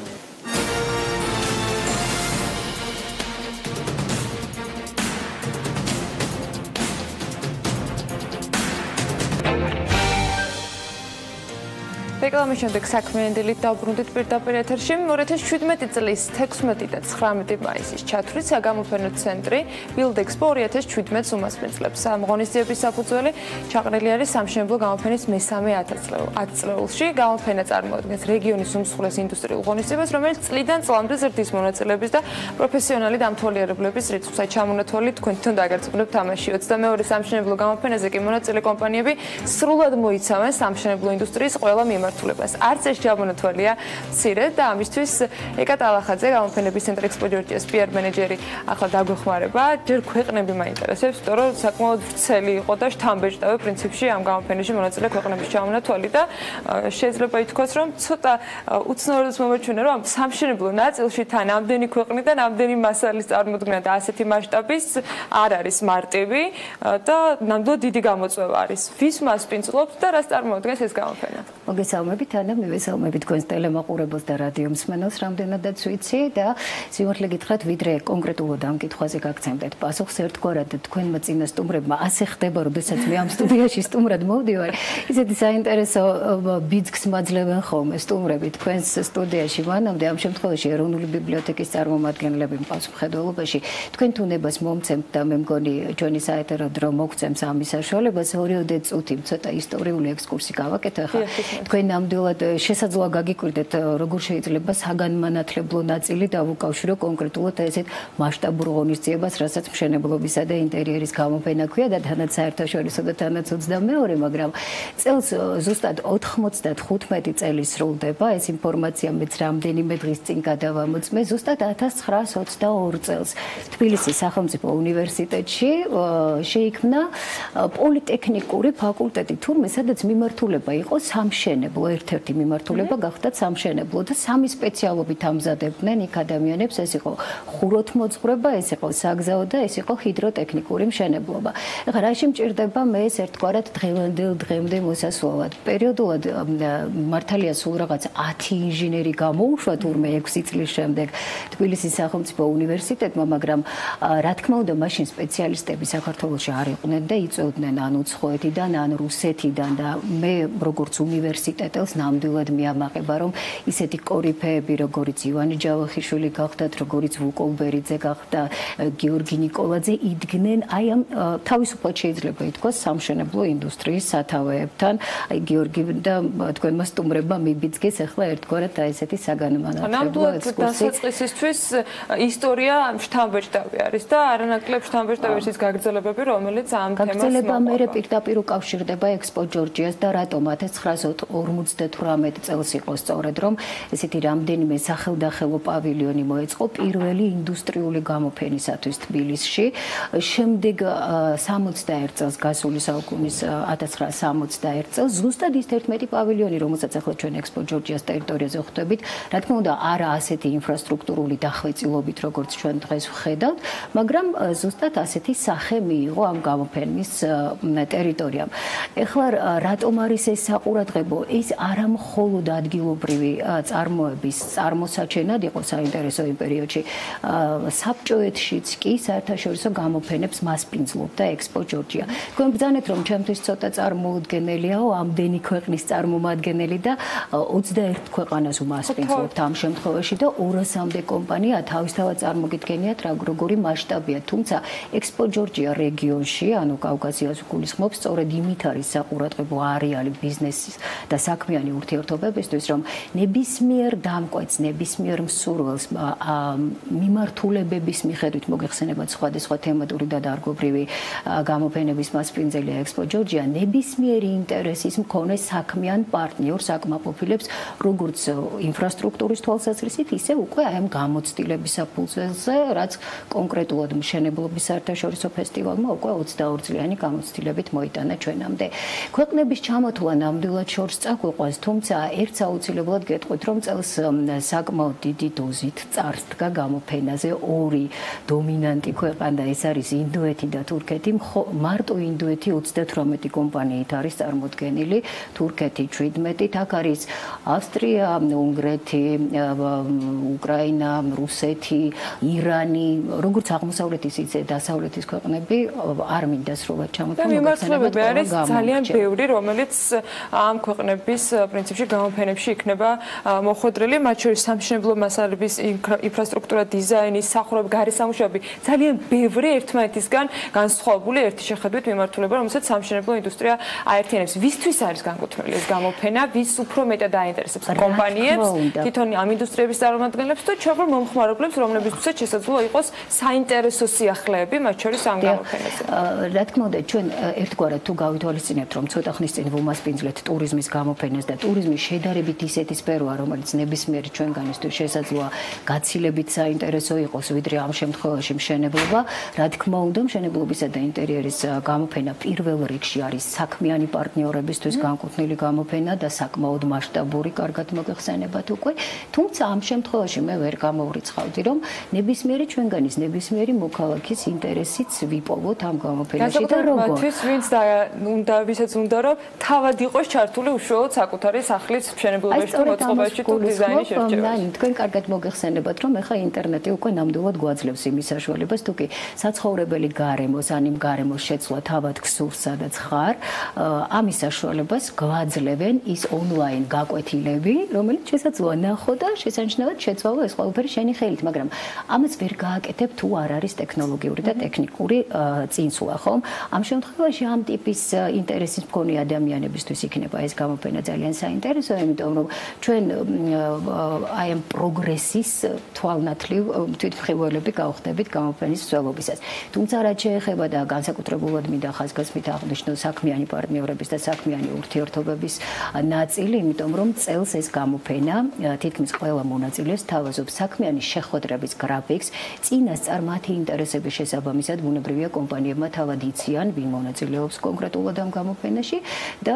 რეკლამის შემდეგ საქმიანი დილით დავბრუნდით პირდაპირ ეთერში. 2017 წლის 16 და 19 მაისის ჩათვლით საგამოფენო ცენტრი Build Expo 2017-ს უმასპინძლებს. ღონისძიების საფუძველი ჩაყრილი არის სამშენებლო გამოფენის მესამე ათწლეულში. გამოფენა წარმოადგენს რეგიონის უმსხვილეს ინდუსტრიულ ღონისძიებას, რომელიც წლიდან წლამდე ზრდის მონაწილეების და პროფესიონალი დამთვალიერებლების რიცხვს. ჩამონათვალი თქვენ თვითონ დაგერწმუნებთ თამაში. 22 სამშენებლო გამოფენაზე კი მონაწილე კომპანიები სრულად მოიცავენ სამშენებლო ინდუსტრიის ყველა მიმართულებას. არც ეს ჩამონათვალია მცირე და ამისთვის ეკა ტალახაძე, გამოფენების ცენტრი ექსპო ჯორჯიას PR მენეჯერი, ახლა დაგვეხმარება. ჯერ ქვეყნები მაინტერესებს, იმიტომ რომ საკმაოდ ვრცელი იყო და შთამბეჭდავე პრინციპში ამ გამოფენაში მონაწილე ქვეყნების ჩამონათვალი და შეიძლება ითქვას, რომ ცოტა უცნაურს მომეჩვენა, რომ ამ სამშენებლო ნაწილში თან ამდენი ქვეყნიდან ამდენი მასალის წარმოქმნა და ასეთი მასშტაბის არ არის მარტივი და ნამდვილად დიდი გამოწვევა არის. ვის მასპინძლობს და რას წარმოადგენს ეს გამოფენა? მოგესალმებით, ანა, მივესალმებით თქვენს ტელემაყურებელს და რადიო მსმენელს, რამდენადაც ვიცი და სიმართლე გითხრათ, ვიდრე კონკრეტულად ამ კითხვაზე გაგცემდეთ პასუხს, ერთგვარად თქვენმა წინა სტუმრებმა ასე ხდება, როდესაც მე ამ სტუდიაში სტუმრად მოვდივარ, ისეთი საინტერესო ბიძგს მაძლევენ ხოლმე სტუმრები თქვენს სტუდიაში. მანამდე ამ შემთხვევაში ეროვნული ბიბლიოთეკის წარმომადგენლები მყავს მხედველობაში. თქვენ თუნებას მომცემთ და მე მგონი ჩვენი საეთერო დრო მოგცემს ამის საშუალებას. 2 წუთი ცოტა ისტორიული ექსკურსი გავაკეთე ხა. თქვენ ნამდვილად შესაძლოა გაგიკვირდეთ, როგორ შეიძლება საგანმანათლებლო ნაწილი დავუკავშირო კონკრეტულად ესეთ მასშტაბურ ღონისძიებას, რასაც მშენებლობისა და ინტერიერის გამოფენა ქვია და თანაც საერთაშორისო და თანაც 22, მაგრამ წელს ზუსტად 95 წელი სრულდება. ეს ინფორმაცია მეც რამდენიმე დღის წინ გადავამოწმე, ზუსტად 1922 წელს თბილისის სახელმწიფო უნივერსიტეტში შეიქმნა პოლიტექნიკური ფაკულტეტი, თურმე სადაც მიმართულება იყო სამშენებლო, ერთ-ერთი მიმართულება გახდათ სამშენებლო და სამი სპეციალობით ამზადებდნენ იქ ადამიანებს, ეს იყო ხუროთმოძღვრება, ეს იყო საგზაო და ეს იყო ჰიდროტექნიკური მშენებლობა. ეხლა რაში მჭირდება მე ეს ერთგვარად დღევანდელ დღემდე მოსასვლელად. პერიოდულად მართალია სულ რაღაც 10 ინჟინერი გამოუშვა თურმე 6 წლის შემდეგ თბილისის სახელმწიფო უნივერსიტეტმა, მაგრამ რა თქმა უნდა მაშინ სპეციალისტები საქართველოში არ იყვნენ და იწვევდნენ ან უცხოეთიდან, ან რუსეთიდან და მე როგორც უნივერსიტეტელს ნამდვილად მიამაყება, რომ ისეთი კორიფეები, როგორიც ივანე ჯავახიშვილი გახდათ, როგორიც ვუკოლბერიძე გახდა, გიორგი ნიკოლაძე იდგნენ აი ამ თავისუფლად შეიძლება ითქვას სამშენებლო ინდუსტრიის სათავეებთან. აი გიორგი და თქვენმა სტუმრებმა მიბიძგეს ახლა ერთგვარად აი ესეთი საგანმანათლებლო ექსკურსი. დასაწყისისთვის ისტორია შთამბეჭდავი არის და არანაკლებ შთამბეჭდავი ის გაგრძელებები, რომელიც ამ თემას გაგრძელება მე პირდაპირ უკავშირდება ექსპო ჯორჯიას და რატომ 1958 წელს იყო სწორედ რომ ესეთი რამდენიმე სახელდახელო პავილიონი მოეწყო პირველი ინდუსტრიული გამოფენისათვის თბილისში. შემდეგ 61 წელს გასული საუკუნის 1961 წელს ზუსტად ის 11 პავილიონი, რომელსაც ახლა ჩვენ ექსპო ჯორჯიას ტერიტორიაზე ხვდებით, რა თქმა უნდა არა ასეთი ინფრასტრუქტურული დახვეწილობით, როგორც ჩვენ დღეს ვხედავთ, მაგრამ ზუსტად ასეთი სახე მიიღო ამ გამოფენის ტერიტორიამ. ეხლა რატომ არის ეს საყურადღებო? ის არა მხოლოდ ადგილობრივი წარმოების წარმოსაჩენად იყო საინტერესო იმ პერიოდში. საბჭოეთშიც კი საერთაშორისო გამოფენებს მასპინძლობდა ექსპო ჯორჯია. თქვენ ბრძანეთ, რომ ჩემთვის ცოტა წარმოუდგენელიაო, ამდენი ქვეყნის წარმომადგენელი და 21 ქვეყანას უმასპინძლობთ ამ შემთხვევაში და 200-მდე კომპანია თავისთავად წარმოგიდგენიათ როგორი მასშტაბია, თუმცა ექსპო ჯორჯია რეგიონში, ანუ კავკასიას გულისხმობს, სწორედ იმით არის საყურადღებო არეალი ბიზნესის და საქმიანი ურთიერთობებისთვის, რომ ნებისმიერ დამკვეთს, ნებისმიერ მსურველს მიმართულებების მიხედვით მოგეხსენებათ სხვადასხვა თემატური და დარგობრივი გამოფენების მასპინძელია ექსპო ჯორჯია, ნებისმიერი ინტერესის მქონე საქმიან პარტნიორს აკმაყოფილებს როგორც ინფრასტრუქტურის თვალსაზრისით, ისე უკვე აი ამ გამოცდილების საფუძველზე, რაც კონკრეტულად მშენებლობის საერთაშორისო ფესტივალმა უკვე 22 წლიანი გამოცდილებით მოიტანა ჩვენამდე. ქვეყნების ჩამოთვლა ნამდვილად შორს წაგვიყვანს, თუმცა ერთს აუცილებლად გეტყვით, რომ წელს საკმაოდ დიდი დოზით წარსდგა გამოფენაზე ორი დომინანტი ქვეყანა, ეს არის ინდოეთი და თურქეთი. მარტო ინდოეთი 38 კომპანიით არის წარმოდგენილი, თურქეთი 17, აქ არის ავსტრია, უნგრეთი, უკრაინა, რუსეთი, ირანი, როგორც აღმოსავლეთის ისე დასავლეთის ქვეყნები არ მინდა სრულად ჩამოთვალო. მიმართულებები არის ძალიან ბევრი, რომელიც ამ ქვეყნებს საქმიანობის პრინციპში გამოფენებში იქნება მოხვედრილი, მათ შორის სამშენებლო მასალების ინფრასტრუქტურა, დიზაინი, სახურავი, გარესამუშავები, ძალიან ბევრი ერთმანეთისგან განსხვავებული ერთი შეხედვით მიმართულება, რომელსაც სამშენებლო ინდუსტრია აერთიანებს. ვისთვის არის განკუთვნილი ეს გამოფენა, ვის უფრო მეტად დაინტერესებს კომპანიებს, თვითონ ამ ინდუსტრიების წარმომადგენლებს და ჩვეულებრივ მომხმარებლებს, რომლებიცაც შესაძლოა იყოს საინტერესო სიახლეები, მათ შორის ამ გამოფენაზე. რა თქმა უნდა, ჩვენ ერთგვარად თუ გავითვალისწინებთ, რომ ცოტა ხნის წინ ვუმასპინძლეთ ტურიზმის გამოფენას და ტურიზმი შედარებით ისეთი სფეროა, რომელიც ნებისმიერი ჩვენგანისთვის შესაძლოა გაცილებით საინტერესო იყოს, ვიდრე ამ შემთხვევაში მშენებლობა. რა თქმა უნდა, მშენებლობისა და ინტერიერის გამოფენა პირველ რიგში არის საქმიანი პარტნიორებისთვის განკუთვნილი გამოფენა და საკმაოდ მასშტაბური, კარგად მოგეხსენებათ უკვე. თუმცა ამ შემთხვევაში მე ვერ გამოვრიცხავდი, რომ ნებისმიერი ჩვენგანის ნებისმიერი მოქალაქის ინტერესიც ვიპოვოთ ამ გამოფენაში და როგორ. მათთვის ვინც უნდა ვისაც უნდა რომ თავად იყოს ჩართული უშუალოდ საკუთარი სახლის მშენებლობაში თუ მოწყობაში თუ დიზაინის შერჩევაში. თქვენ კარგად მოგეხსენებათ, რომ ეხა ინტერნეტი უკვე ნამდვილად გვაძლევს იმის საშუალებას, თუ კი საცხოვრებელი გარემოს, ან იმ გარემოს შეცვლა თავად გსურს, სადაც ხარ, ამის საშუალებას გვაძლევენ ის ონლაინ გაკვეთილები, რომელიც შესაძლოა ნახო და შესანიშნავად შეცვალო ეს ყველაფერი შენი ხელით, მაგრამ ამას ვერ გააკეთებ თუ არ არის ტექნოლოგიური და ტექნიკური წინსვლა, ხომ? ამ შემთხვევაში ამ ტიპის ინტერესის მქონე ადამიანებისთვის იქნება ეს გამოფენა ძალიან საინტერესო, იმიტომ რომ ჩვენ აი ამ პროგრესის თვალნათლივ თვითმხილველები გავხდებით გამოფენის მსვლელობისას. თუმცა რაც შეეხება და განსაკუთრებულად მინდა ხაზგასმით აღნიშნო საქმიანი პარტნიორების და საქმიანი ურთიერთობების ნაწილი, იმიტომ რომ წელს ეს გამოფენა თითქმის ყველა მონაწილეს თავაზობს საქმიანი შეხვედრების გრაფიკს, წინასწარ მათი ინტერესების შესაბამისად ბუნებრივია კომპანიებმა თავად იციან, ვინ მონაწილეობს კონკრეტულად ამ გამოფენაში და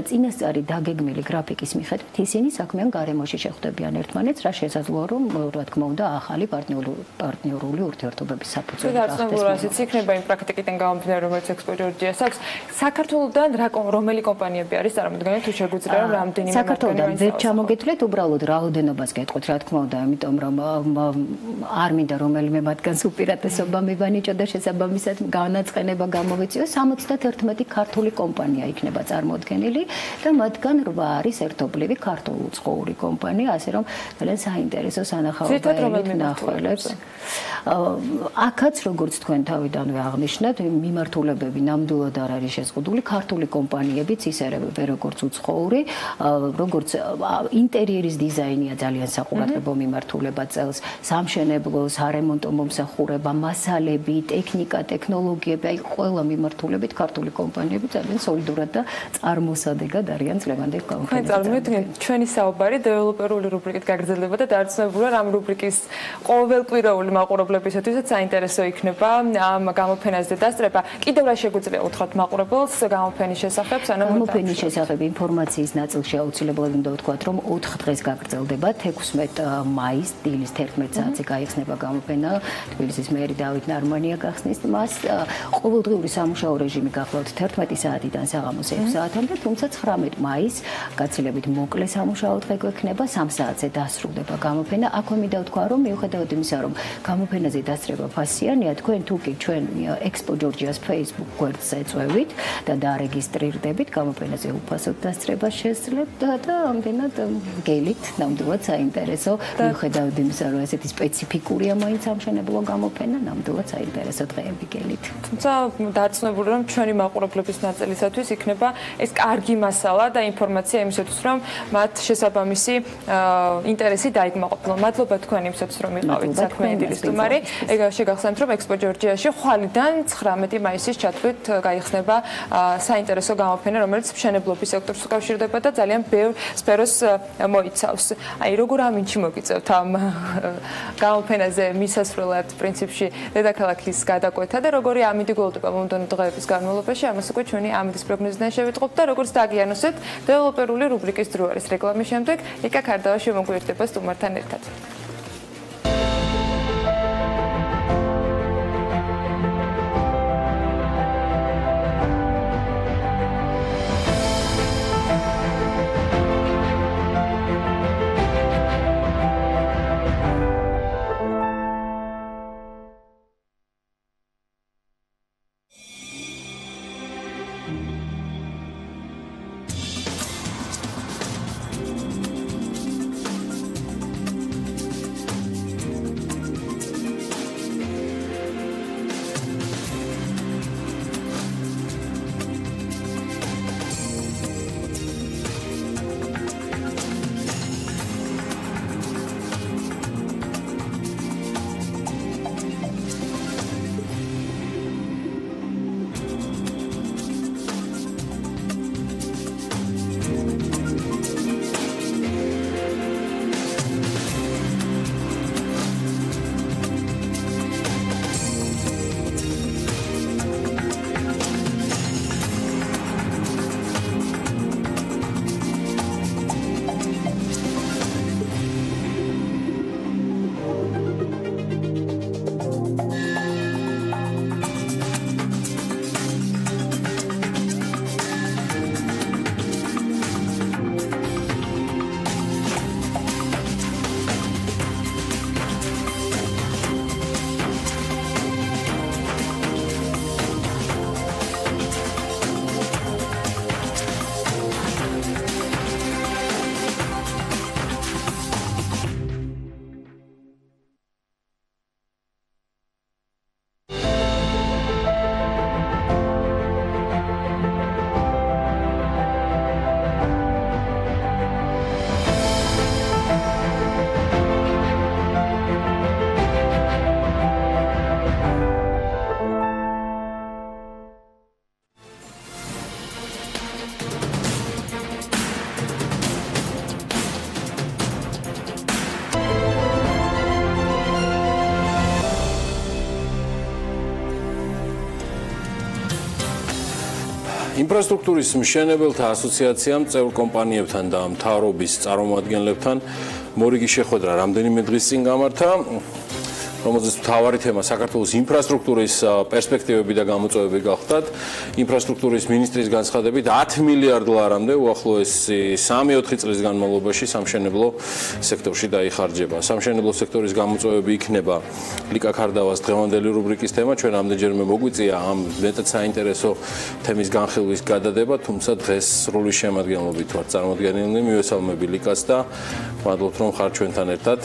წინასწარი დაგეგმილი გრაფიკის მიხედვით ისინი საქმიან გარემოში შეხვდებიან ერთმანეთს, რა შესაძლოა რომ რა თქმა უნდა ახალი პარტნიორული ურთიერთობების საფუძველი გახდეს. ასეც იქნება იმ პრაქტიკიდან გამომდინარე, რომელიც ექსპორტიორჯიას აქვს. საქართველოსდან რომელი კომპანიები არის წარმოდგენილი, თუ შეგვიძლია რომ რამდენიმე საქართველოსდან ვერ ჩამოგეთვლეთ, უბრალოდ რაოდენობას გეტყვით, რა თქმა უნდა, იმიტომ რომ არ მინდა რომელიმე მათგანს უპირატესობა მივანიჭო და შესაბამისად განაწყენება გამოვიწიო. 71 ქართული კომპანია იქნება წარმოდგენილი და მათგან 8 არის ერთობლივი ქართულ-უცხოური კომპანია, ასე რომ ძალიან საინტერესო სანახაობა ნახველებს. აქაც როგორც თქვენ თავიდანვე აღნიშნეთ, მიმართულებები ნამდვილად არ არის შეზღუდული, ქართული კომპანიებიც ისევე როგორც უცხოური, როგორც ინტერიერის დიზაინია ძალიან საყურადღებო მიმართულება წელს, სამშენებლო, სარემონტო მომსახურება, მასალები, ტექნიკა, ტექნოლოგიები, აი ყველა მიმართულებით ქართული კომპანიები ძალიან სოლიდურად და წარმოსადეგად არიან წლევანდელ გამოფენაზე. წარმოიდგინეთ, ჩვენი საუბარი დეველოპერული რუბრიკით გაგრძელდება და დარწმუნებულია რომ ამ რუბრიკის ყოველკვირეული მაყურებლებისათვისაც საინტერესო იქნება ამ გამოფენაზე დასწრება. კიდევ რა შეგვიძლია უთხრათ მაყურებელს გამოფენის შესახებ, სანამ გამოფენის შესახებ ინფორმაციის ნაწილში აუცილებლად უნდა ვთქვათ, რომ 4 დღეს გაგრძელდება 16 მაისს დილის 11 საათზე გაიხსნება გამოფენა. თბილისის მერი დავით ნარმანია გახსნის მას. ყოველდღიური სამუშაო რეჟიმი გახლავთ 11 საათიდან საღამოს 6 საათამდე, თუმცა 19 მაისს გაცილებით მოკლე სამუშაო დღე გვექნება, 3 საათზე დასრულდება გამოფენა. აქვე მინდა ვთქვა, რომ მიუხედავად იმისა, რომ გამოფენაზე დასწრება ფასიანია, თქვენ თუ კი ჩვენ Expo Georgia's Facebook გვერდს ეწევით და დარეგისტრირდებით, გამოფენაზე უფასოდ დასწრება შეძლებთ და ამდენად გელით ნამდვილად საინტერესო, მიუხედავად იმისა, რომ ესეთი სპეციფიკურია მაინც ამშენებლო გამოფენა, ნამდვილად საინტერესო დღეები გელით. თუმცა დარწმუნებული რომ ჩვენი მაყურებლების ნაწილისათვის იქნება ეს კარგი მასალა და ინფორმაცია იმისათვის, რომ მათ შესაბამისი ინტერესი დაიგმაყოფილონ. მადლობა თქვენ იმისათვის, რომ იყავით საქმიანი დილის სტუმარი. შეგახსენებთ, რომ Expo Georgia-ში ხვალიდან 19 მაისის ჩათვლით გაიხსნება საინტერესო გამოფენა, რომელიც მშენებლობის სექტორს უკავშირდება და ძალიან ბევრ სფეროს მოიცავს. აი, როგორ ამინჩი მოგიწევთ ამ გამოფენაზე მისასვლელად პრინციპში დედაქალაქის გადაკვეთა და როგორი ამინდი გველდება მომდევნო დღეების განმავლობაში, ამას უკვე ჩვენი ამინდის პროგნოზიდან შევიტყობთ და როგორც დაგიანოსეთ, დეველოპერული რუბრიკის დრო არის რეკლამის შემდეგ, იკა ქარდავა შემოგვიერთდება სტუმართან ერთად. ინფრასტრუქტურის მშენებელთა ასოციაციამ წევრ კომპანიებთან და მთავრობის წარმომადგენლებთან მორიგი შეხვედრა რამდენიმე დღის წინ გამართა, რომელზეც მთავარი თემა საქართველოს ინფრასტრუქტურის პერსპექტივები და გამოწვევები გახდათ. ინფრასტრუქტურის მინისტრის განცხადებით 10 მილიარდ ლარამდე უახლოესი 3-4 წლის განმავლობაში სამშენებლო სექტორში დაიხარჯება. სამშენებლო სექტორის გამოწვევები იქნება ლიკა ქარდავას დღევანდელი რუბრიკის თემა. ჩვენ ამდენჯერმე მოგვიწია ამ მეტად საინტერესო თემის განხილვის გადადება, თუმცა დღეს სრული შემადგენლობით ვართ წარმოდგენილნი. მივესალმები ლიკას და მადლობთ რომ ხართ ჩვენთან ერთად.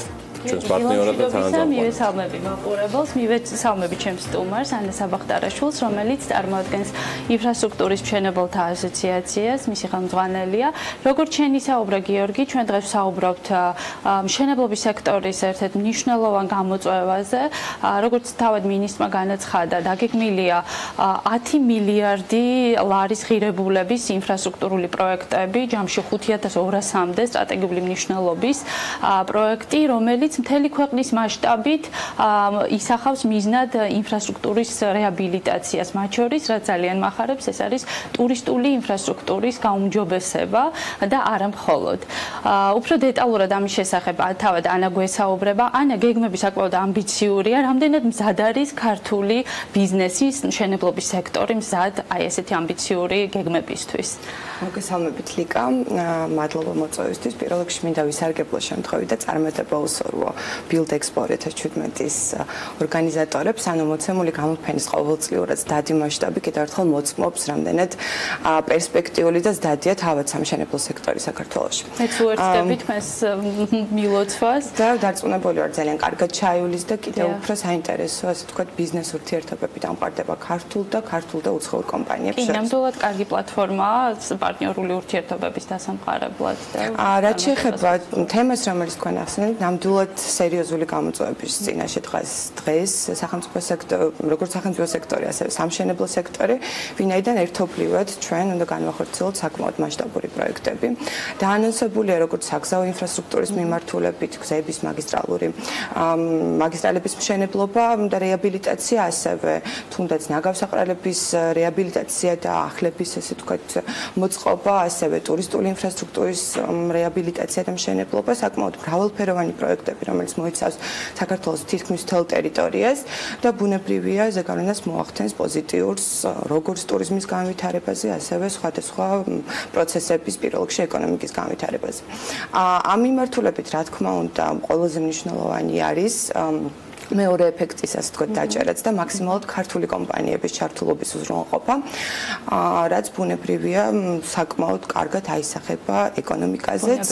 ჩვენს პარტნიორად და თანამდებობად. მივესალმები მაყურებელს, მივესალმები ჩემს სტუმარს ანას საბახტარაშვილს, რომელიც წარმოადგენს ინფრასტრუქტურის მშენებელთა ასოციაციას, მისი ხელმძღვანელია. როგორც შენ ისაუბრე გიორგი, ჩვენ დღეს ვსაუბრობთ მშენებლობის სექტორის ერთ-ერთ მნიშვნელოვან გამოწვევაზე. როგორც თავად მინისტრმა განაცხადა, დაგეგმილია 10 მილიარდი ლარის ღირებულების ინფრასტრუქტურული პროექტები, ჯამში 5200-მდე სტრატეგიული მნიშვნელობის პროექტი, რომელიც მთელი ქვეყნის მასშტაბით ისახავს მიზნად ინფრასტრუქტურის რეაბილიტაციას, მათ შორის, რაც ძალიან მახარებს, ეს არის ტურისტული ინფრასტრუქტურის გაუმჯობესება და არა მხოლოდ. უფრო დეტალურად ამის შესახებ თავად ანა გვესაუბრება. ანა, გეგმები საკმაოდ ამბიციურია, რამდენად მზად არის ქართული ბიზნესის მშენებლობის სექტორი მზად აი ესეთი ამბიციური გეგმებისთვის? მოგესალმებით ლიკა, მადლობა მოწვევისთვის. პირველ რიგში მინდა ვისარგებლო შემთხვევით და წარმატება უსურვო Build Expo 2017-ის ორგანიზატორებს, ანუ მოცემული გამოფენის ყოველწლიურად დადი მასშტაბი კიდევ ერთხელ მოწმობს, რამდენად პერსპექტიული და ზდადია თავად სამშენებლო სექტორი საქართველოში. მეც უერთდები თქვენს მილოცვას და დარწმუნებული ვარ ძალიან კარგად ჩაივლის და კიდევ უფრო საინტერესო, ასე ვთქვათ, ბიზნეს ურთიერთობები დამყარდება ქართულ და უცხოურ კომპანიებს შორის. კი, ნამდვილად კარგი პლატფორმაა პარტნიორული ურთიერთობების დასამყარებლად და რაც შეეხება თემას, რომელიც თქვენ ახსენეთ, ნამდვილად სერიოზული გამოწვევების წინაშე დღეს სახელმწიფო სექტორი, როგორც სახელმწიფო სექტორი, ასევე სამშენებლო სექტორი, ვინაიდან ერთობლივად ჩვენ უნდა განვახორციელოთ საკმაოდ მასშტაბური პროექტები. დაანონსებულია როგორც საგზაო ინფრასტრუქტურის მიმართულებით, გზების მაგისტრალების მშენებლობა და რეაბილიტაცია, ასევე თუნდაც ნაგავსაყრელების რეაბილიტაცია და ახლების, ესე ვთქვათ, მოწყობა, ასევე ტურისტული ინფრასტრუქტურის რეაბილიტაცია და მშენებლობა, საკმაოდ მრავალფეროვანი პროექტები, რომელიც მოიცავს საქართველოს თითქმის მთელ ტერიტორიას და ბუნებრივია ზეგავლენას მოახდენს პოზიტიურს როგორც ტურიზმის განვითარებაზე, ასევე სხვადასხვა პროცესების პირველ რიგში ეკონომიკის განვითარებაზე. ამ მიმართულებით, რა თქმა უნდა, ყველაზე მნიშვნელოვანი არის მეორე ეფექტის, ასე ვთქვათ, დაჭერაც და მაქსიმალურად ქართული კომპანიების ჩართულობის უზრუნველყოფა, რაც ბუნებრივია საკმაოდ კარგად აისახება ეკონომიკაზეც,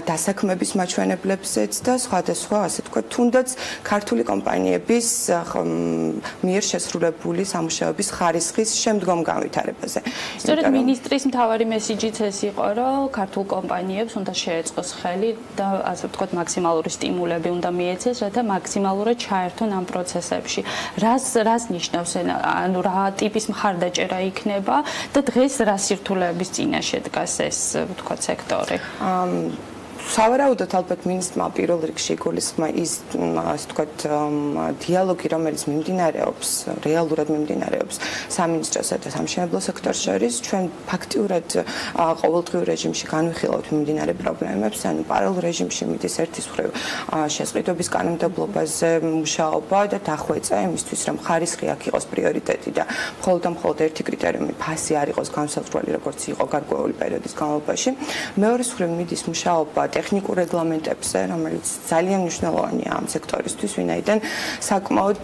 დასაქმების მაჩვენებლებზეც და სხვადასხვა, ასე ვთქვათ, თუნდაც ქართული კომპანიების მიერ შესრულებული სამუშაოების ხარისხის შემდგომ განვითარებაზე. სწორედ მინისტრის მთავარი მესიჯიც ეს იყო, რომ ქართულ კომპანიებს უნდა შეეწყოს ხელი და ასე ვთქვათ, მაქსიმალური სტიმულები უნდა მიეცეს, რათა მაქსიმალურად ჩაერთონ ამ პროცესებში. რას ნიშნავს, ანუ რა ტიპის მხარდაჭერა იქნება და დღეს რა სირთულეების წინაშე დგას ეს, ვთქვათ, სექტორი? სავარაუდოდ ალბათ მინისტრმა პირველ რიგში იგულისხმა ის, ასე ვთქვათ, დიალოგი, რომელიც მიმდინარეობს, რეალურად მიმდინარეობს სამინისტროსა და სამშენებლო სექტორს შორის, ჩვენ ფაქტიურად ყოველდღიურ რეჟიმში განვიხილავთ მიმდინარე პრობლემებს, ანუ პარალელურ რეჟიმში მიდის ერთის მხრივ შესყიდვების კანონმდებლობაზე მუშაობა და დახვეწა იმისთვის, რომ ხარისხი აქ იყოს პრიორიტეტი და მხოლოდ ერთი კრიტერიუმი ფასი არ იყოს განსაზღვრელი, როგორც იყო გარკვეული პერიოდის განმავლობაში. მეორეს მხრივ მიდის მუშაობა ტექნიკურ რეგლამენტებზე, რომელიც ძალიან მნიშვნელოვანია ამ სექტორისთვის, ვინაიდან საკმაოდ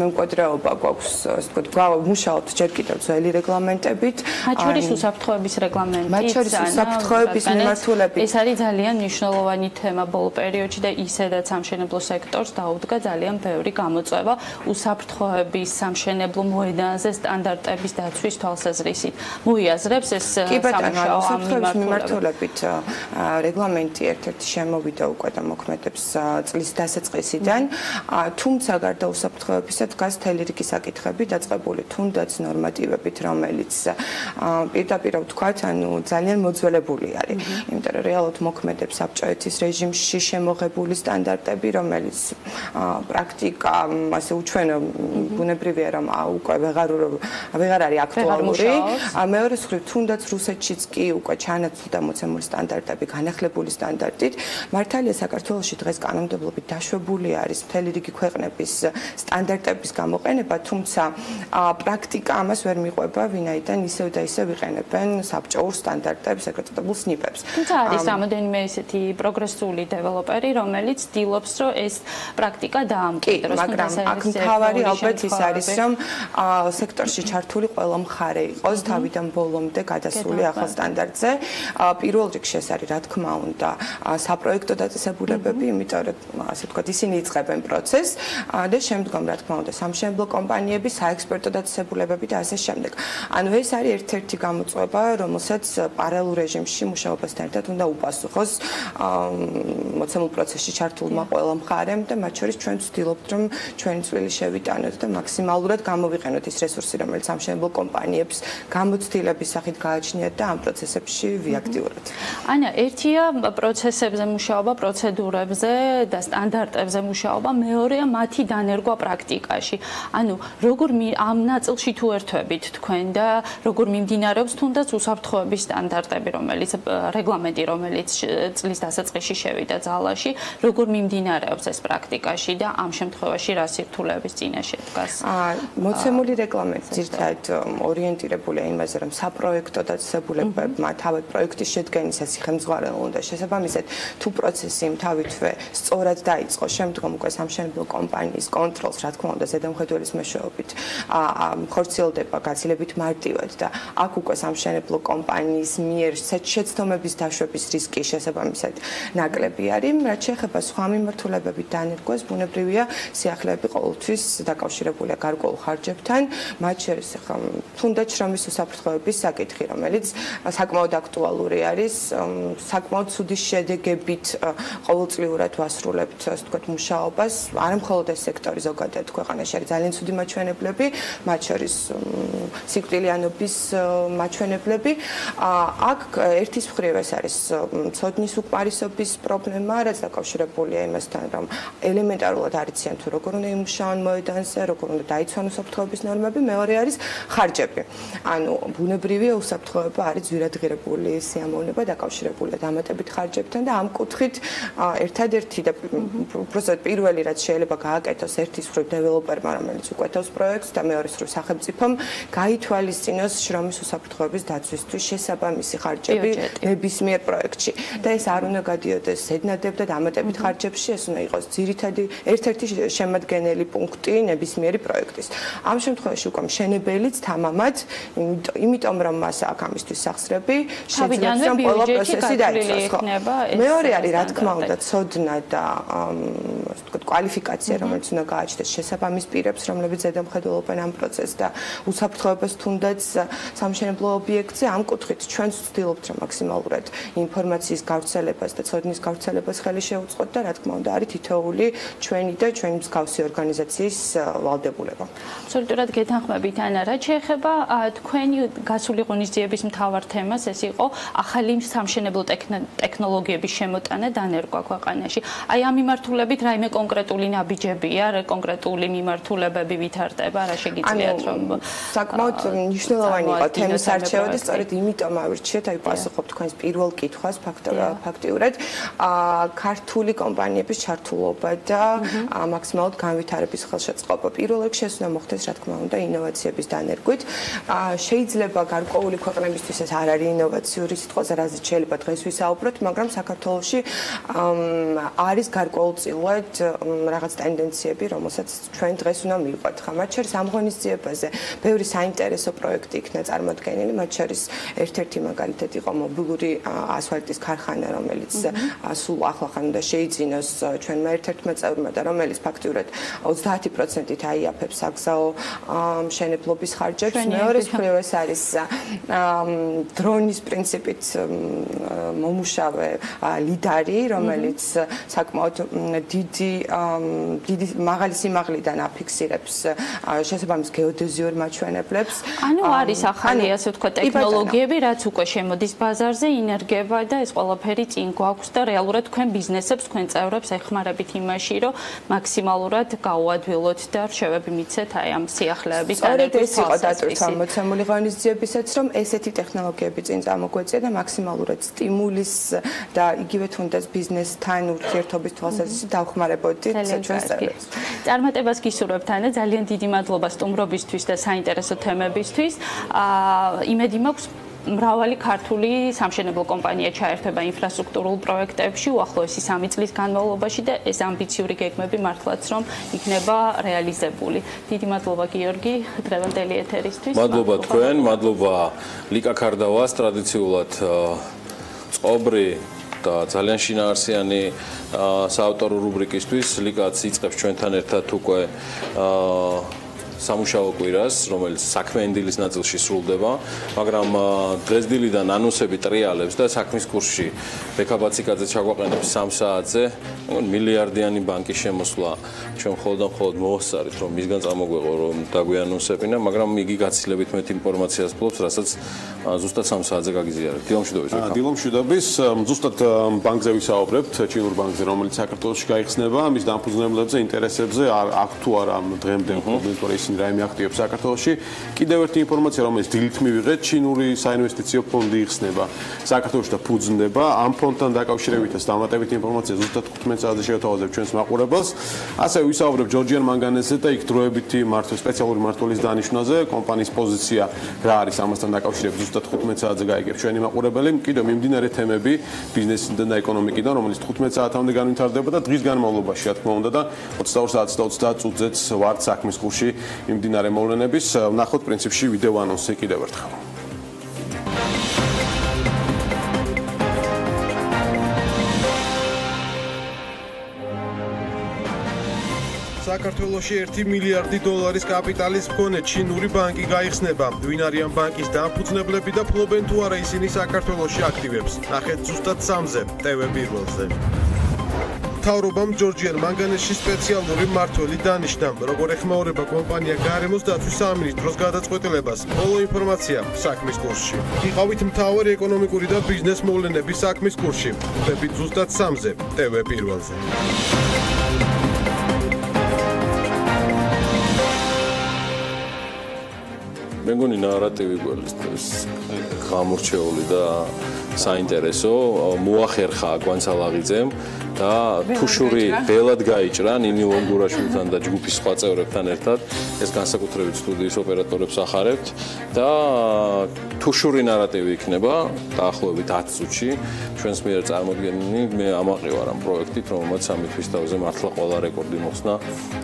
მემკვიდრეობა გვაქვს, ასე ვთქვათ, მუშაობთ ჯერ კიდევ ძველი რეგლამენტებით. მათ შორის უსაფრთხოების რეგლამენტი. მათ შორის უსაფრთხოების მიმართულებით. ეს არის ძალიან მნიშვნელოვანი თემა ბოლო პერიოდში და ისედაც სამშენებლო სექტორს დაუდგა ძალიან ბევრი გამოწვევა უსაფრთხოების სამშენებლო მოედანზე სტანდარტების დაცვის თვალსაზრისით. მოიაზრებს ეს სამუშაო ამ მიმართულებით რეგლამენტი რეგლამენტი ერთ-ერთი შემოვიდა უკვე და მოქმედებს წლის დასაწყისიდან, თუმცა გარდა უსაფრთხოებისა დგას მთელი რიგი საკითხები დაწყებული თუნდაც ნორმატივებით, რომელიც პირდაპირ ვთქვათ, ძალიან მოძველებული არის. იმიტომ რომ რეალურად მოქმედებს საბჭოეთის რეჟიმში შემოღებული სტანდარტები, რომელიც პრაქტიკა ასე უჩვენო ბუნებრივია რომ უკვე ვეღარ არის აქტუალური. მეორე მხრივ თუნდაც რუსეთშიც კი უკვე ჩანაცვლდა მოცემული სტანდარტები, განახლებული სტანდარტით. მართალია საქართველოში დღეს კანონმდებლობით დაშვებული არის მთელი რიგი ქვეყნების სტანდარტების გამოყენება, თუმცა პრაქტიკა ამას ვერ მიყვება, ვინაიდან ისევ და ისევ ვიყენებენ საბჭოურ სტანდარტებს, ეგრეთ წოდებულ სნიპებს. თუმცა არის რამოდენიმე ესეთი პროგრესული დეველოპერი, რომელიც ცდილობს, რომ ეს პრაქტიკა დაამკვიდროს. მაგრამ აქ მთავარი ალბათ ის არის, რომ სექტორში ჩართული ყველა მხარე იყოს თავიდან ბოლომდე გადასული ახალ სტანდარტზე. პირველ რიგში ეს არის, რა თქმა უნდა, საპროექტო დაწესებულებები, იმიტომ რომ ასე ვთქვათ, ისინი იწყებენ პროცესს და შემდგომ, რა თქმა უნდა, სამშენებლო კომპანიები, საექსპერტო დაწესებულებები და ასე შემდეგ. ანუ ეს არის ერთ-ერთი გამოწვევა, რომელსაც პარალელურ რეჟიმში მუშაობასთან ერთად უნდა უპასუხოს მოცემულ პროცესში ჩართულმა ყველა მხარემ და მათ შორის ჩვენ ვცდილობთ, რომ ჩვენი წვლილი შევიტანოთ და მაქსიმალურად გამოვიყენოთ ის რესურსი, რომელიც სამშენებლო კომპანიებს გამოცდილების სახით გააჩნიათ და ამ პროცესებში ვიაქტიუროთ. ანა, ერთია პროცესებზე მუშაობა, პროცედურებზე და სტანდარტებზე მუშაობა, მეორეა მათი დანერგვა პრაქტიკაში. ანუ როგორ ამ ნაწილში თუ ერთვებით თქვენ და როგორ მიმდინარეობს თუნდაც უსაფრთხოების სტანდარტები, რომელიც რეგლამენტი, რომელიც წლის დასაწყისში შევიდა ძალაში, როგორ მიმდინარეობს ეს პრაქტიკაში და ამ შემთხვევაში რა სირთულეების წინაშე დგას? მოცემული რეგლამენტი ძირითადად ორიენტირებულია იმაზე, რომ საპროექტო დაწესებულებებმა თავად პროექტის შედგენისას ხელმძღვანელ უნდა შესაბამისად თუ პროცესი თავითვე სწორად დაიწყო, შემდგომ უკვე სამშენებლო კომპანიის კონტროლს, რა თქმა უნდა, ზედამხედველის მეშვეობით ხორციელდება გაცილებით მარტივად და აქ უკვე სამშენებლო კომპანიის მიერ შეცდომების დაშვების რისკი შესაბამისად ნაკლები არის. რაც შეეხება სხვა მიმართულებებით დანერგვას, ბუნებრივია სიახლეები ყოველთვის დაკავშირებულია გარკვეულ ხარჯებთან, მათ შორის თუნდაც შრომის უსაფრთხოების საკითხი, რომელიც საკმაოდ აქტუალური არის, საკმაოდ ცუდი შედეგებით ყოველწლიურად ვასრულებთ, ასე ვთქვათ, მუშაობას, არა მხოლოდ ეს სექტორი ზოგადად ქვეყანაში არის ძალიან ცუდი მაჩვენებლები, მათ შორის სიკვდილიანობის მაჩვენებლები. აქ ერთის მხრივ ეს არის ცოდნის უკმარისობის პრობლემა, რაც დაკავშირებულია იმასთან, რომ ელემენტარულად არ იციან თუ როგორ უნდა იმუშაონ მოედანზე, როგორ უნდა დაიცვან უსაფრთხოების ნორმები, მეორე არის ხარჯები. ანუ ბუნებრივია უსაფრთხოება არის ძვირადღირებული სიამოვნება დაკავშირებულია დამატებით ხარჯებთან და ამ კუთხით ერთადერთი და უბრალოდ პირველი რაც შეიძლება გააკეთოს ერთის მხრივ დეველოპერმა, რომელიც უკვეთავს პროექტს და მეორეს მხრივ სახელმწიფომ გაითვალისწინოს შრომის უსაფრთხოების დაცვისთვის შესაბამისი ხარჯები ნებისმიერ პროექტში და ეს არ უნდა გადიოდეს ზედნადებ და დამატებით ხარჯებში, ეს უნდა იყოს ძირითადი ერთ-ერთი შემადგენელი პუნქტი ნებისმიერი პროექტის. ამ შემთხვევაში უკვე მშენებელიც თამამად, იმიტომ რომ მას აქვს ამისთვის სახსრები, შეძლებს რომ ყველა პროცესი დაიწყოს. მეორე არის რა თქმა უნდა ცოდნა და ასე ვთქვათ კვალიფიკაცია, რომელიც უნდა გააჩნდეს შესაბამის პირებს, რომლებიც ზედამხედველობენ ამ პროცესს და უსაფრთხოებას თუნდაც სამშენებლო ობიექტზე. ამ კუთხით ჩვენ ვცდილობთ რომ მაქსიმალურად ინფორმაციის გავრცელებას და ცოდნის გავრცელებას ხელი შევუწყოთ და რა თქმა უნდა არის თითოეული ჩვენი და ჩვენი მსგავსი ორგანიზაციის ვალდებულება. აბსოლუტურად გეთანხმებით ანა, რაც შეეხება თქვენი გასული ღონისძიების მთავარ თემას, ეს იყო ახალი სამშენებლო ტექნოლოგიების შემოტანა დანერგვა ქვეყანაში. აი ამ მიმართულებით რაიმე კონკრეტული ნაბიჯებია, კონკრეტული მიმართულებები ვითარდება, რა შეგიძლიათ რომ საკმაოდ მნიშვნელოვანი იყო თემის არჩევა და სწორედ იმიტომ ავირჩიეთ, აი პასუხობ თქვენს პირველ კითხვას ფაქტიურად, ქართული კომპანიების ჩართულობა და მაქსიმალურად განვითარების ხელშეწყობა. პირველ რიგში ეს უნდა მოხდეს, რა თქმა უნდა, ინოვაციების დანერგვით. შეიძლება გარკვეული ქვეყნებისთვის ეს არ არის ინოვაციური სიტყვაზე, რაზეც შეიძლება დღეს ვისაუბროთ, მაგრამ საქართველოში არის გარკვეულწილად რაღაც ტენდენციები, რომელსაც ჩვენ დღეს უნდა მივყვეთ. მათ შორის ამ ღონისძიებაზე ბევრი საინტერესო პროექტი იქნა წარმოდგენილი, მათ შორის ერთ-ერთი მაგალითად იყო მობილური ასფალტის ქარხანა, რომელიც სულ ახლახან უნდა შეიძინოს ჩვენმა ერთ-ერთმა წევრმა და რომელიც ფაქტიურად 30%-ით აიაფებს საგზაო მშენებლობის ხარჯებს. მეორეს მხრივ ეს არის დრონის პრინციპით ამჟამადვე ლიდერი, რომელიც საკმაოდ დიდი მაღალი სიმაღლიდან აფიქსირებს შესაბამის გეოდეზიურ მაჩვენებლებს. ანუ არის ახალი ასე ვთქვათ ტექნოლოგიები, რაც უკვე შემოდის ბაზარზე, ინერგება და ეს ყველაფერი წინ გვაქვს და რეალურად თქვენ ბიზნესებს, თქვენ წევრებს ეხმარებით იმაში, რომ მაქსიმალურად გაუადვილოთ და რჩევები მიცეთ აი ამ სიახლეების დანერგვის თვალსაზრისით. მოცემული ღონისძიებისაც რომ ესეთი ტექნოლოგიები წინ წამოგვეწია და მაქსიმალურად სტიმულის და იგივე თუნდაც ბიზნესთან ურთიერთობის თვალსაზრისით დავხმარებოდით ჩვენს წევრებს. წარმატებას გისურვებთ ანა, ძალიან დიდი მადლობა სტუმრობისთვის და საინტერესო თემებისთვის. იმედი მაქვს მრავალი ქართული სამშენებლო კომპანია ჩაერთვება ინფრასტრუქტურულ პროექტებში უახლოესი 3 წლის განმავლობაში და ეს ამბიციური გეგმები მართლაც რომ იქნება რეალიზებული. დიდი მადლობა გიორგი დღევანდელი ეთერისთვის. მადლობა თქვენ, მადლობა ლიკა ქარდავას ტრადიციულად წყობრი და ძალიან შინაარსიანი საავტორო რუბრიკისთვის. ლიკაც იწყებს ჩვენთან ერთად უკვე სამუშაო კვირას, რომელიც საქმიანი დილის ნაწილში სრულდება, მაგრამ დღეს დილიდან ანონსები ტრიალებს და საქმის კურსში ბექაბაციკაძე ჩაგვაყენებს 3 საათზე, მილიარდიანი ბანკის შემოსვლა ჩვენ მხოლოდ მოვასწარით, რომ მისგან წამოგვეყო, რომ დაგვიანონსებინა, მაგრამ იგი გაცილებით მეტ ინფორმაციას ფლობს, რასაც ზუსტად 3 საათზე გაგიზიარებთ. დილომშვიდობის. დილომშვიდობის. ზუსტად ბანკზე ვისაუბრებთ, ჩინურ ბანკზე, რომელიც საქართველოში გაიხსნება, მის დამფუძნებლებზე, ინტერესებზე, აქ თუ არა დღემდე მხოლოდ რაიმე აქტივებს საქართველოში. კიდევ ერთი ინფორმაცია, რომელიც დილით მივიღეთ, ჩინური საინვესტიციო ფონდი იხსნება საქართველოში და ფუძნდება. ამ ფონდთან დაკავშირებითაც დამატებით ინფორმაცია ზუსტად 15 საათზე შევთავაზებ ჩვენს მაყურებელს. ასევე ვისაუბრებ ჯორჯიან მანგანეზზე და იქ დროებითი სპეციალური მმართველის დანიშვნაზე, კომპანიის პოზიცია რა არის ამასთან დაკავშირებით ზუსტად 15 საათზე გაიგებს ჩვენი მაყურებელი. კიდევ მიმდინარე თემები ბიზნესიდან და ეკონომიკიდან, რომელიც 15 საათამდე განვითარდება და დღის განმავლობაში, რა თქმა უნდა და 22 საათს და 30 წუთზეც ვართ საქმის კურსში იმდინარე მოვლენების. ვნახოთ პრინციპში ვიდეო ანონსი კიდევ ერთხელ. საქართველოში 1 მილიარდი დოლარის კაპიტალის მქონე ჩინური ბანკი გაიხსნება. ვინ არიან ბანკის დამფუძნებლები და ფლობენ თუ არა ისინი საქართველოში აქტივებს? ნახეთ ზუსტად 3-ზე TV პირველზე. მთავრობამ ჯორჯიან მანგანეზში სპეციალური მმართველი დანიშნა. როგორ ეხმაურება კომპანია გარემოს დაცვის სამინისტროს გადაწყვეტილებას? ბოლო ინფორმაცია საქმის კურსში. იყავით მთავარი ეკონომიკური და ბიზნეს მოვლენების საქმის კურსში. ხვდებით ზუსტად 3-ზე TV პირველზე. მე მგონი ნარატივი გველის გამორჩეული და საინტერესო მოახერხა კვანცალაღიძემ და თუშური ველად გაიჭრა ნინი ლონგურაშვილთან და ჯგუფის სხვა წევრებთან ერთად. ეს განსაკუთრებით სტუდიის ოპერატორებს ახარებთ და თუშური ნარატივი იქნება დაახლოებით 10 წუთში ჩვენს მიერ წარმოდგენილი. მე ამაყი ვარ ამ პროექტით, რომელმაც 3 თვის თავზე მართლა ყველა რეკორდი მოხსნა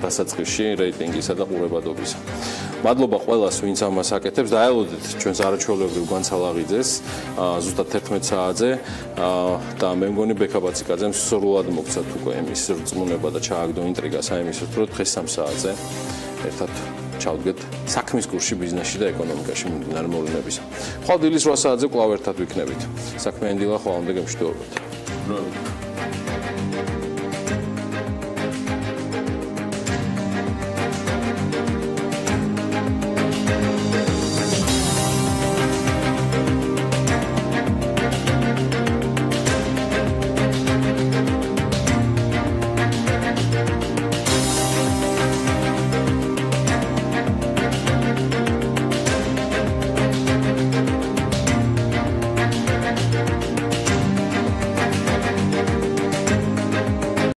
დასაწყისში რეიტინგისა და ყურებადობისა. მადლობა ყველას, ვინც ამას აკეთებს. დაელოდეთ ჩვენს არაჩვეულებრივ განცალაღიძეს ზუსტად 11 საათზე და მე მგონი ბექაბაციკაძემ სრულად მოგცათ უკვე იმის რწმუნება და ჩააგდო ინტრიგა საიმისოდ, რომ დღეს 3 საათზე ერთად ჩავდგეთ საქმის კურსში ბიზნესში და ეკონომიკაში მიმდინარე მოვლენებისა. ხვალ დილის 8 საათზე კვლავ ერთად ვიქნებით. საქმიანი დილა ხვალამდე გემშვიდობებით.